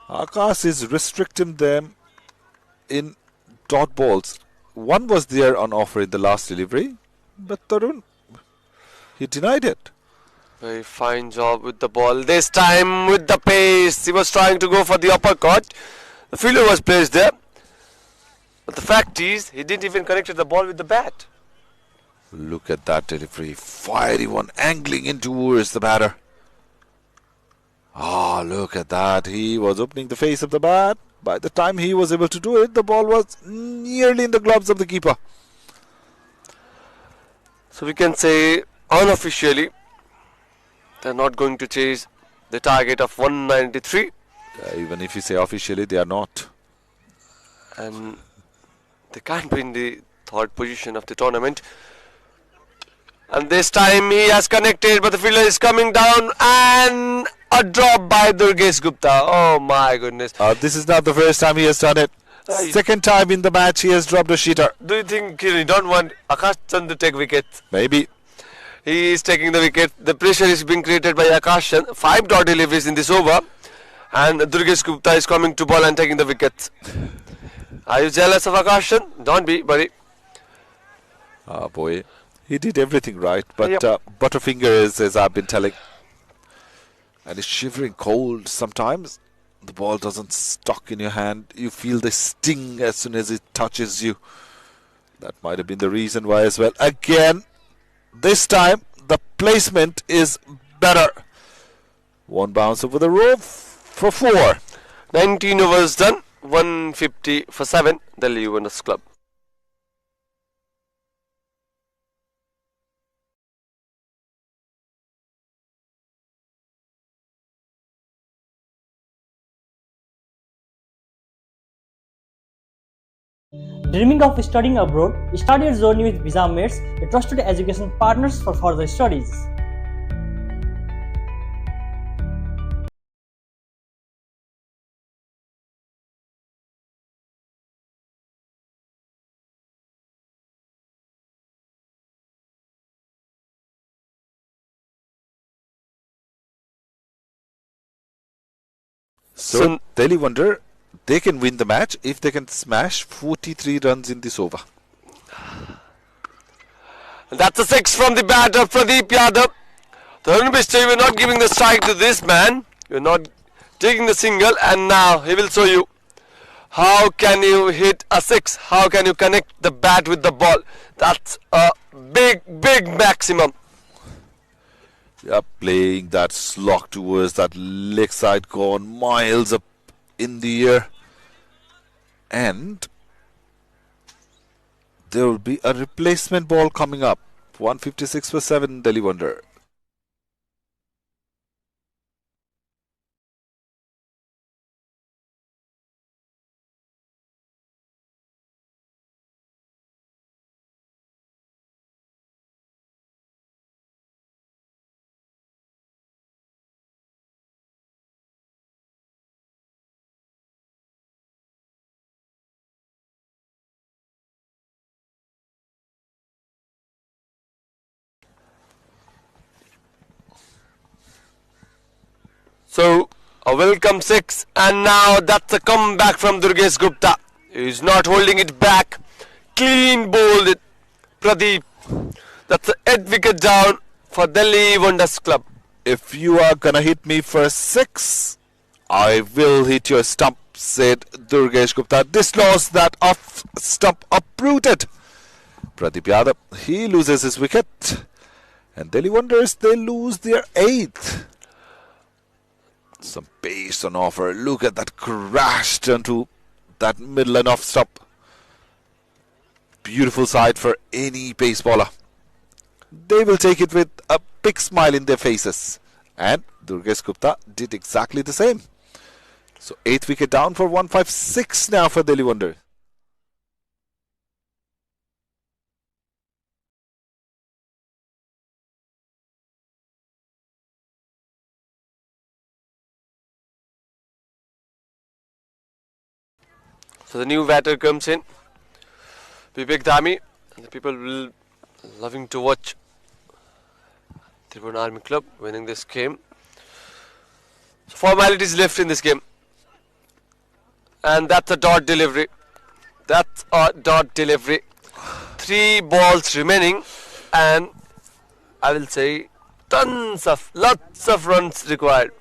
Akash is restricting them in dot balls. One was there on offer in the last delivery, but Tarun, he denied it. very fine job with the ball. This time with the pace. He was trying to go for the uppercut. The fielder was placed there. But the fact is, he didn't even connect the ball with the bat. Look at that delivery. Fiery one angling in towards the batter. Ah, look at that. He was opening the face of the bat. By the time he was able to do it, the ball was nearly in the gloves of the keeper. So we can say, unofficially, they're not going to chase the target of 193. Even if you say officially, they are not. And they can't be in the third position of the tournament. And this time he has connected, but the fielder is coming down, and a drop by Durgesh Gupta. Oh my goodness. This is not the first time he has done it. Second time in the match he has dropped a sheeter. Do you think you don't want Akash Chand to take wickets? Maybe. He is taking the wicket. The pressure is being created by Akash Chand. 5 dot deliveries in this over. And Durgesh Gupta is coming to ball and taking the wickets. Are you jealous of Akash Chand? Don't be, buddy. Ah, boy. He did everything right, but Yep. Butterfinger is, as I've been telling, and it's shivering cold sometimes. The ball doesn't stuck in your hand. You feel the sting as soon as it touches you. That might have been the reason why as well. Again, this time the placement is better. One bounce over the roof for 4. 19 overs done. 150 for 7. Delhi Winners Club. Dreaming of studying abroad, start your journey with Visa Mates, a trusted education partners for further studies. So Delhi Wonder, they can win the match if they can smash 43 runs in this over. That's a 6 from the batter, Pradeep Yadav. Tarun Bishtay, you're not giving the strike to this man. You're not taking the single, and now he will show you. How can you hit a 6? How can you connect the bat with the ball? That's a big, big maximum. Yeah, playing that slog towards that leg side, gone miles up in the air. And there will be a replacement ball coming up. 156 for 7, Delhi Wonder. So a welcome 6, and now that's a comeback from Durgesh Gupta. He's not holding it back. Clean bowled it. Pradeep. That's a 8 wicket down for Delhi Wonders Club. If you are gonna hit me for a 6, I will hit your stump, said Durgesh Gupta. Dislodged that off stump, uprooted. Pradeep Yadav, he loses his wicket. And Delhi Wonders, they lose their 8th. Some pace on offer. Look at that crash onto that middle and off stump. Beautiful sight for any pace bowler. They will take it with a big smile in their faces. And Durgesh Gupta did exactly the same. So 8th wicket down for 156 now for Delhi Wonders. So the new batter comes in, Vivek Dhami, and the people will loving to watch Tribhuwan Army Club winning this game. So formalities left in this game, and that's a dot delivery. That's a dot delivery. 3 balls remaining, and I will say lots of runs required.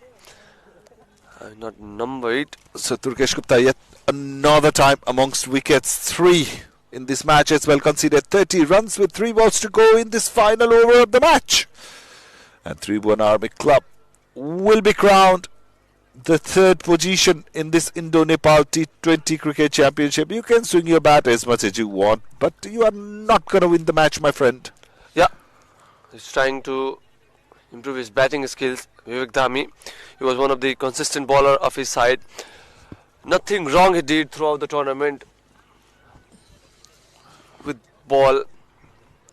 I will not number it. So Durgesh Gupta yet another time amongst wickets. 3 in this match as well. Conceded 30 runs with 3 balls to go in this final over of the match. And Tribhuwan Army Club will be crowned the 3rd position in this Indo-Nepal T20 cricket championship. You can swing your bat as much as you want, but you are not going to win the match, my friend. Yeah, he's trying to improve his batting skills. Vivek Dhami, he was one of the consistent bowler of his side. Nothing wrong he did throughout the tournament with ball.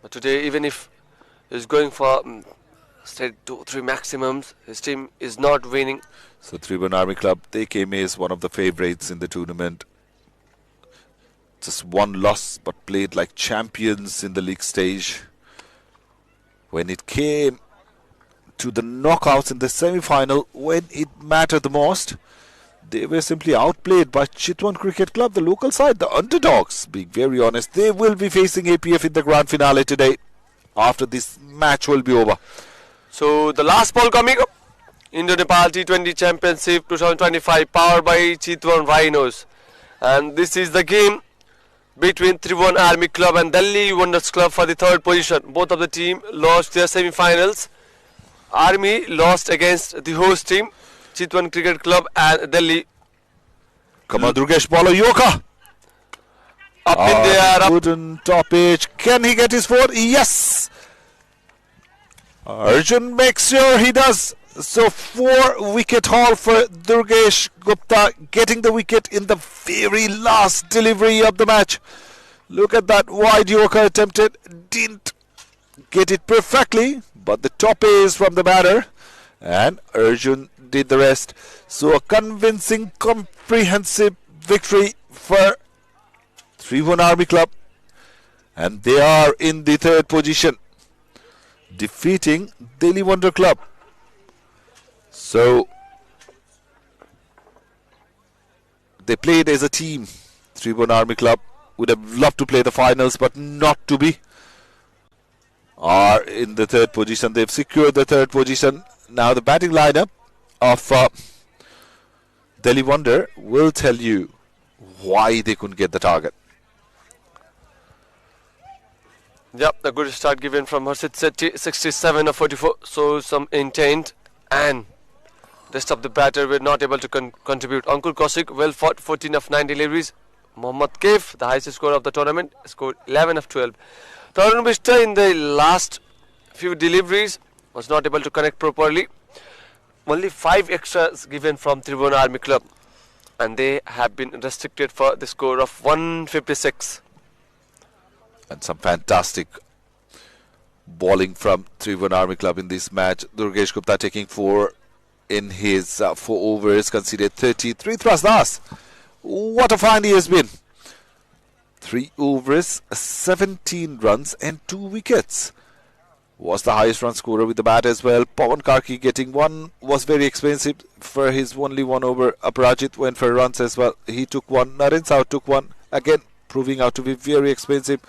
But today, even if he's going for straight 2-3 maximums, his team is not winning. So Tribhuwan Army Club, they came as one of the favourites in the tournament. Just 1 loss, but played like champions in the league stage. When it came to the knockouts in the semi-final, when it mattered the most, they were simply outplayed by Chitwan Cricket Club, the local side, the underdogs. Being very honest, they will be facing APF in the grand finale today. After this match will be over. So the last ball coming up, Indo-Nepal T20 Championship 2025, powered by Chitwan Rhinos. And this is the game between Tribhuwan Army Club and Delhi Wonders Club for the 3rd position. Both of the team lost their semi-finals. Army lost against the host team, Chitwan Cricket Club, and Delhi. Come on, Durgesh, bowler Yoka. Up in the air. Wooden top edge. Can he get his 4? Yes. Arjun makes sure he does. So 4 wicket haul for Durgesh Gupta, getting the wicket in the very last delivery of the match. Look at that wide Yoka attempted. Didn't get it perfectly, but the top is from the batter, and Arjun did the rest. So a convincing, comprehensive victory for Tribhuwan Army Club, and they are in the 3rd position, defeating Delhi Wonder Club. So they played as a team. Tribhuwan Army Club would have loved to play the finals, but not to be. Are in the 3rd position. They've secured the 3rd position. Now the batting lineup of Delhi Wonder will tell you why they couldn't get the target. Yep, a good start given from Harshit Sethi, 67 of 44, so some intent, and rest of the batter were not able to contribute. Ankur Kaushik well fought, 14 of 9 deliveries. Mohammad Kaif, the highest scorer of the tournament, scored 11 of 12. Tarun Mishra in the last few deliveries was not able to connect properly. Only 5 extras given from Tribhuwan Army Club, and they have been restricted for the score of 156. And some fantastic bowling from Tribhuwan Army Club in this match. Durgesh Gupta taking 4 in his 4 overs, conceded 33 thrust. What a find he has been. 3 overs, 17 runs and 2 wickets. was the highest run scorer with the bat as well. Pawan Karki getting one was very expensive for his only one over. Aparajit went for runs as well. He took one. Naren Sahu took one. Again, proving out to be very expensive.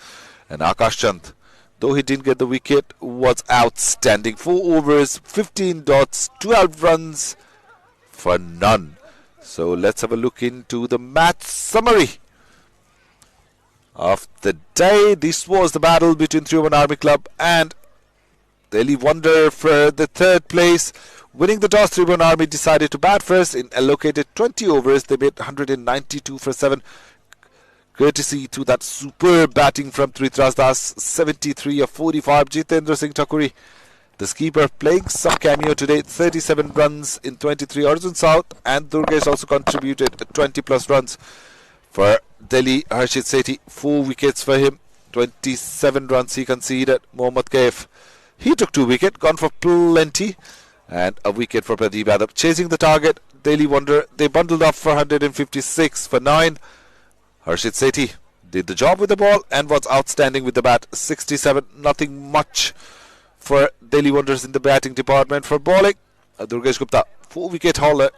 And Akash Chand, though he didn't get the wicket, was outstanding. 4 overs, 15 dots, 12 runs for none. So let's have a look into the match summary of the day. This was the battle between Tribhuwan Army Club and Delhi Wonder for the 3rd place. Winning the toss, Tribhuwan Army decided to bat first. In allocated 20 overs, they made 192 for 7. Courtesy to that superb batting from Trithras Das, 73 of 45. Jitendra Singh Thakuri, the skipper, playing some cameo today. 37 runs in 23. Arjun South and Durgesh also contributed 20 plus runs. For Delhi, Harshit Sethi, 4 wickets for him. 27 runs he conceded. Mohammad Kaif, he took 2 wickets, gone for plenty, and a wicket for Pradeep Yadav. Chasing the target, Delhi Wonder, they bundled up for 156 for 9. Harshit Sethi did the job with the ball and was outstanding with the bat. 67, nothing much for Delhi Wonders in the batting department. For bowling, Durgesh Gupta, 4 wicket hauler,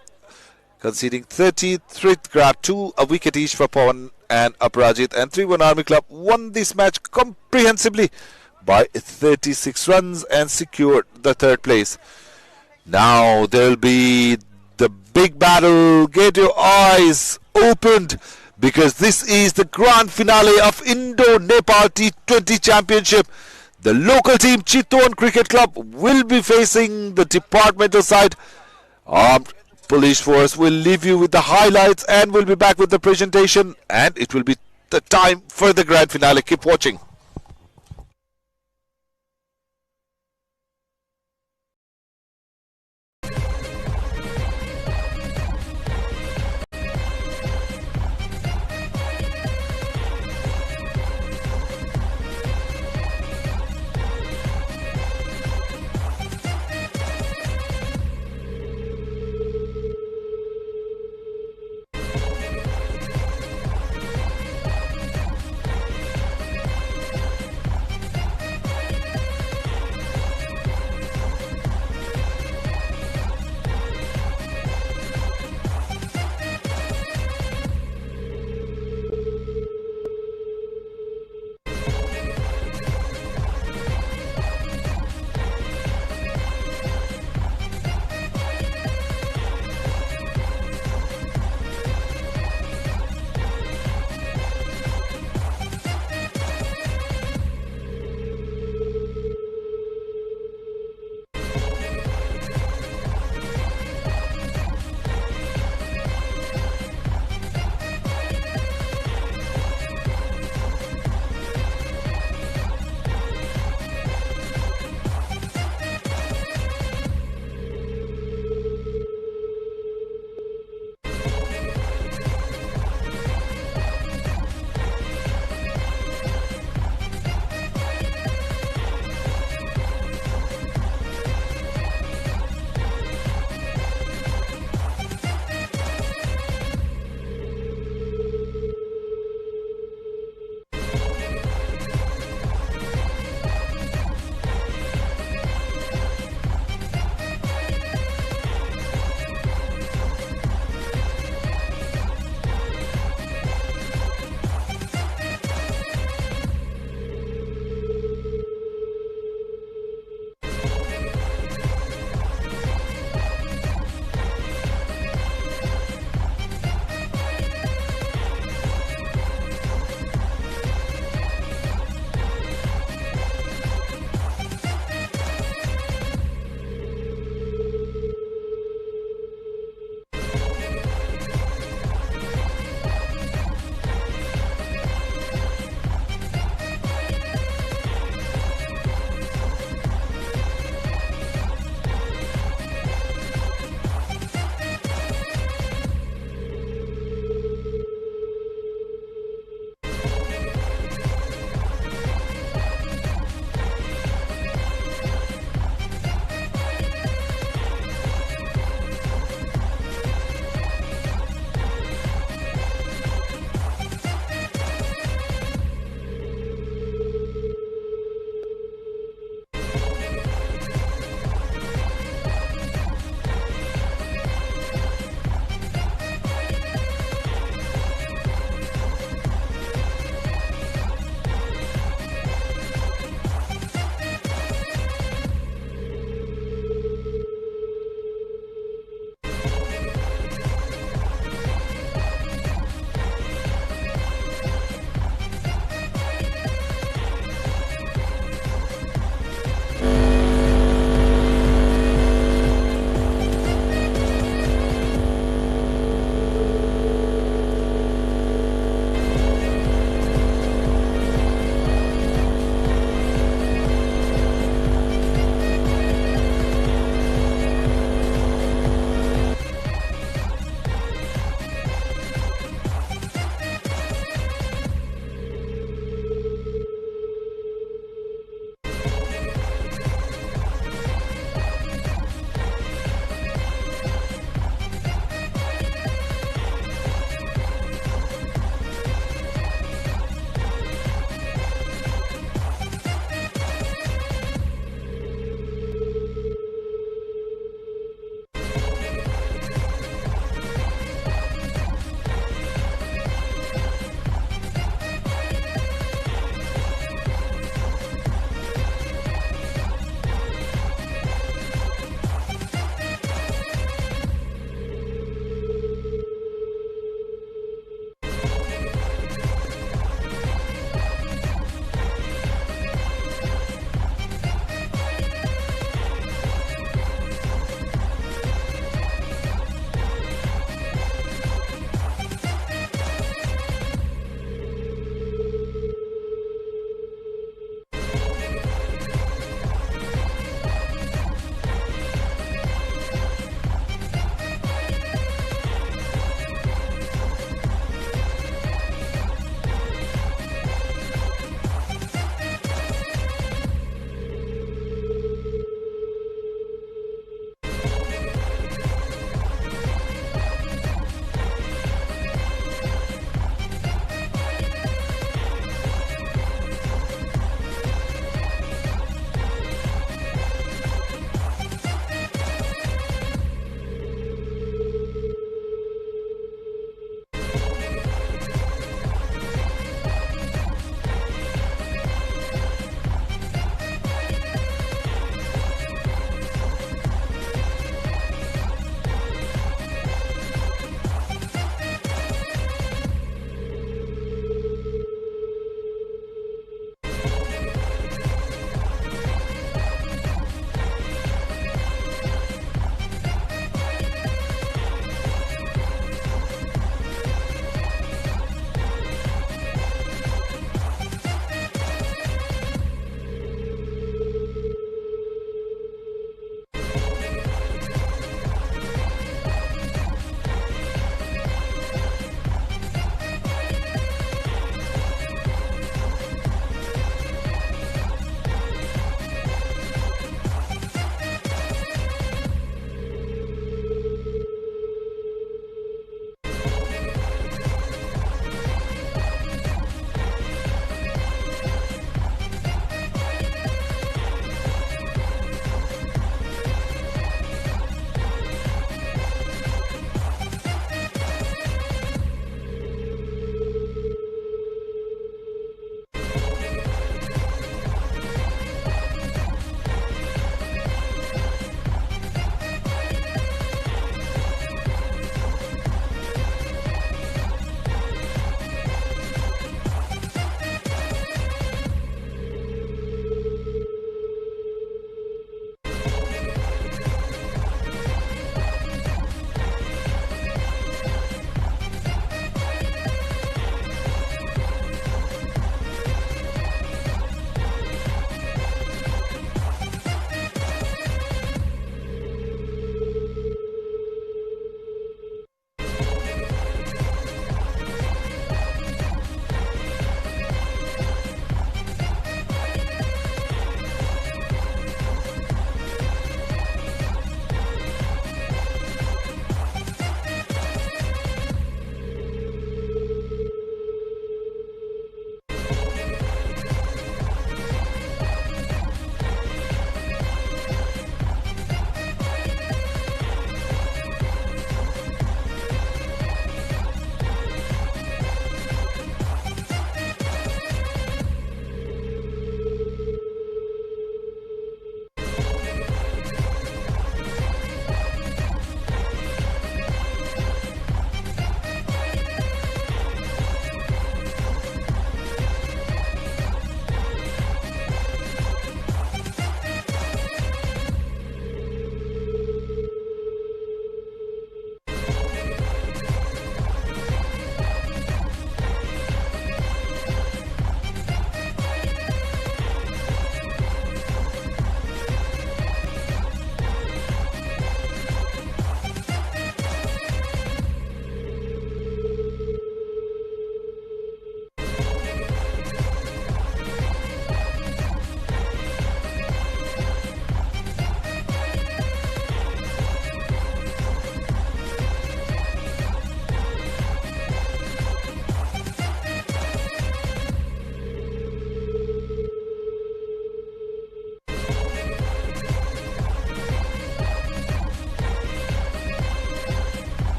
conceding 30. Thrith grabbed 2, a wicket each for Pawan and Aparajit. And Tribhuwan Army Club won this match comprehensively by 36 runs and secured the 3rd place. Now there'll be the big battle. Get your eyes opened, because this is the grand finale of Indo-Nepal T20 Championship. The local team Tribhuwan Cricket Club will be facing the departmental side. Armed Police Force will leave you with the highlights and will be back with the presentation, and it will be the time for the grand finale. Keep watching.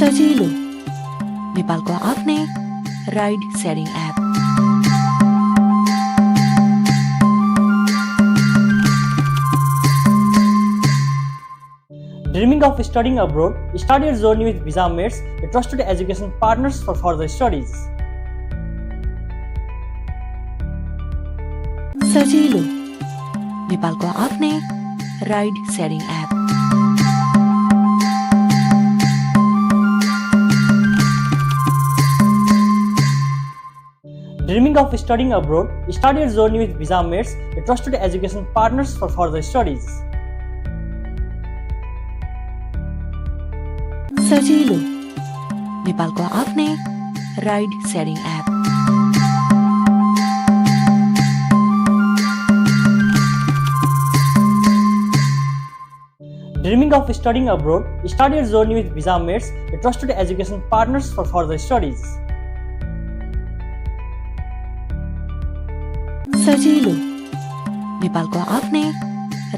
सजिलो नेपालको आफ्नै ride sharing app Dreaming of studying abroad? Start your journey with Visa Mates, a trusted education partners for further studies. सजिलो नेपालको आफ्नै ride sharing app Dreaming of studying abroad? Start your journey with Visa Mates, a trusted education partners for further studies. सजिलो नेपालको आफ्नै ride sharing app Dreaming of studying abroad? Start your journey with Visa Mates, a trusted education partners for further studies. सजिलो नेपालको आफ्नै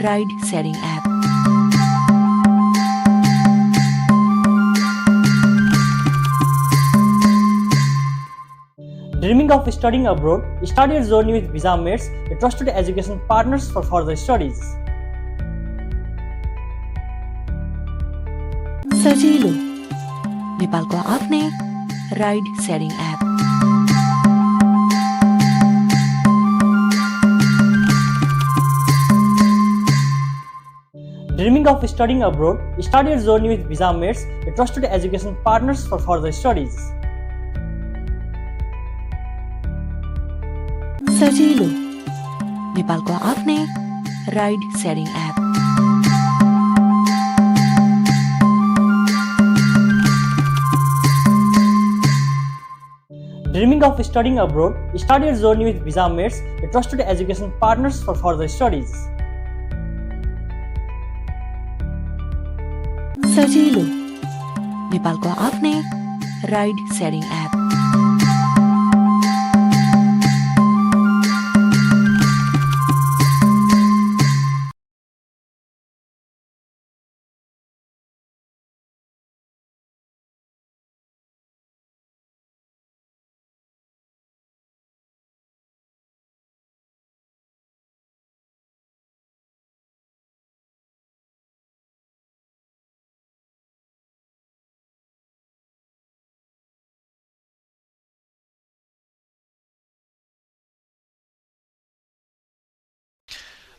ride sharing app Dreaming of studying abroad? Start your journey with Visa Mates, a trusted education partners for further studies. सजिलो नेपालको आफ्नै ride sharing app Dreaming of studying abroad? Start your journey with Visa Mates, a trusted education partners for further studies. सजिलो नेपालको आफ्नै ride sharing app Dreaming of studying abroad? Start your journey with Visa Mates, a trusted education partners for further studies. सजिलो नेपालको आफ्नै ride sharing app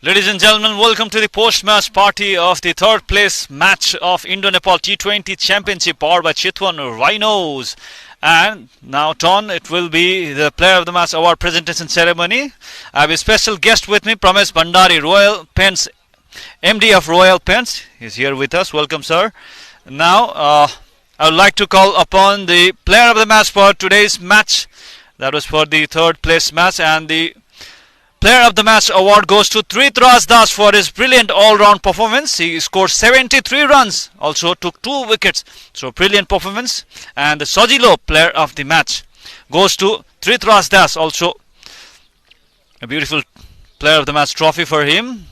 Ladies and gentlemen, welcome to the post-match party of the third place match of Indo-Nepal T20 Championship powered by Tribhuwan Rhinos. And now, Ton, it will be the Player of the Match Award presentation ceremony. I have a special guest with me, Pramesh Bhandari, Royal Pens, MD of Royal Pens. He's here with us. Welcome, sir. Now, I would like to call upon the Player of the Match for today's match. That was for the third place match, and the Player of the Match award goes to Tribhuwan Das for his brilliant all-round performance. He scored 73 runs, also took 2 wickets. So brilliant performance. And the Sojilo Player of the Match goes to Tribhuwan Das, also a beautiful Player of the Match trophy for him.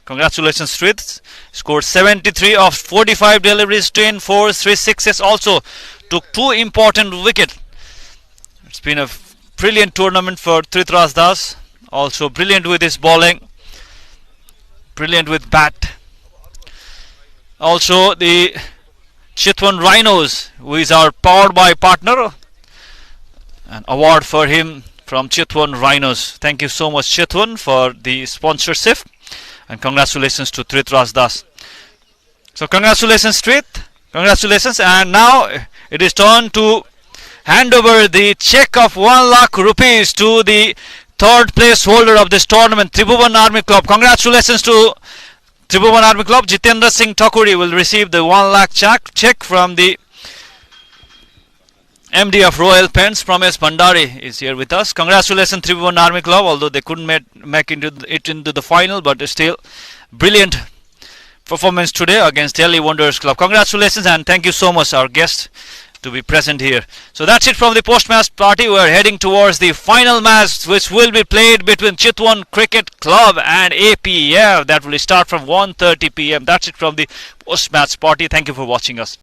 Congratulations, Tribhuwan. Scored 73 of 45 deliveries, 10 fours, 3 sixes. Also took 2 important wickets. It's been a brilliant tournament for Tribhuwan Das. Also brilliant with his bowling, brilliant with bat. Also the Tribhuwan Rhinos, who is our powered by partner, an award for him from Tribhuwan Rhinos. Thank you so much, Tribhuwan, for the sponsorship, and congratulations to Tribhuwan Das. So congratulations, Tribhuwan, congratulations. And now it is turn to hand over the check of 1 lakh rupees to the third place holder of this tournament, Tribhuwan Army Club. Congratulations to Tribhuwan Army Club. Jitendra Singh Thakuri will receive the 1 lakh check from the MD of Royal Pens. Pramesh Bhandari is here with us. Congratulations, Tribhuwan Army Club, although they couldn't make it into the final, but still brilliant performance today against Delhi Wanderers Club. Congratulations, and thank you so much, our guest, to be present here. So that's it from the post-match party. We are heading towards the final match, which will be played between Tribhuwan Cricket Club and APF. That will start from 1:30 p.m. That's it from the post-match party. Thank you for watching us.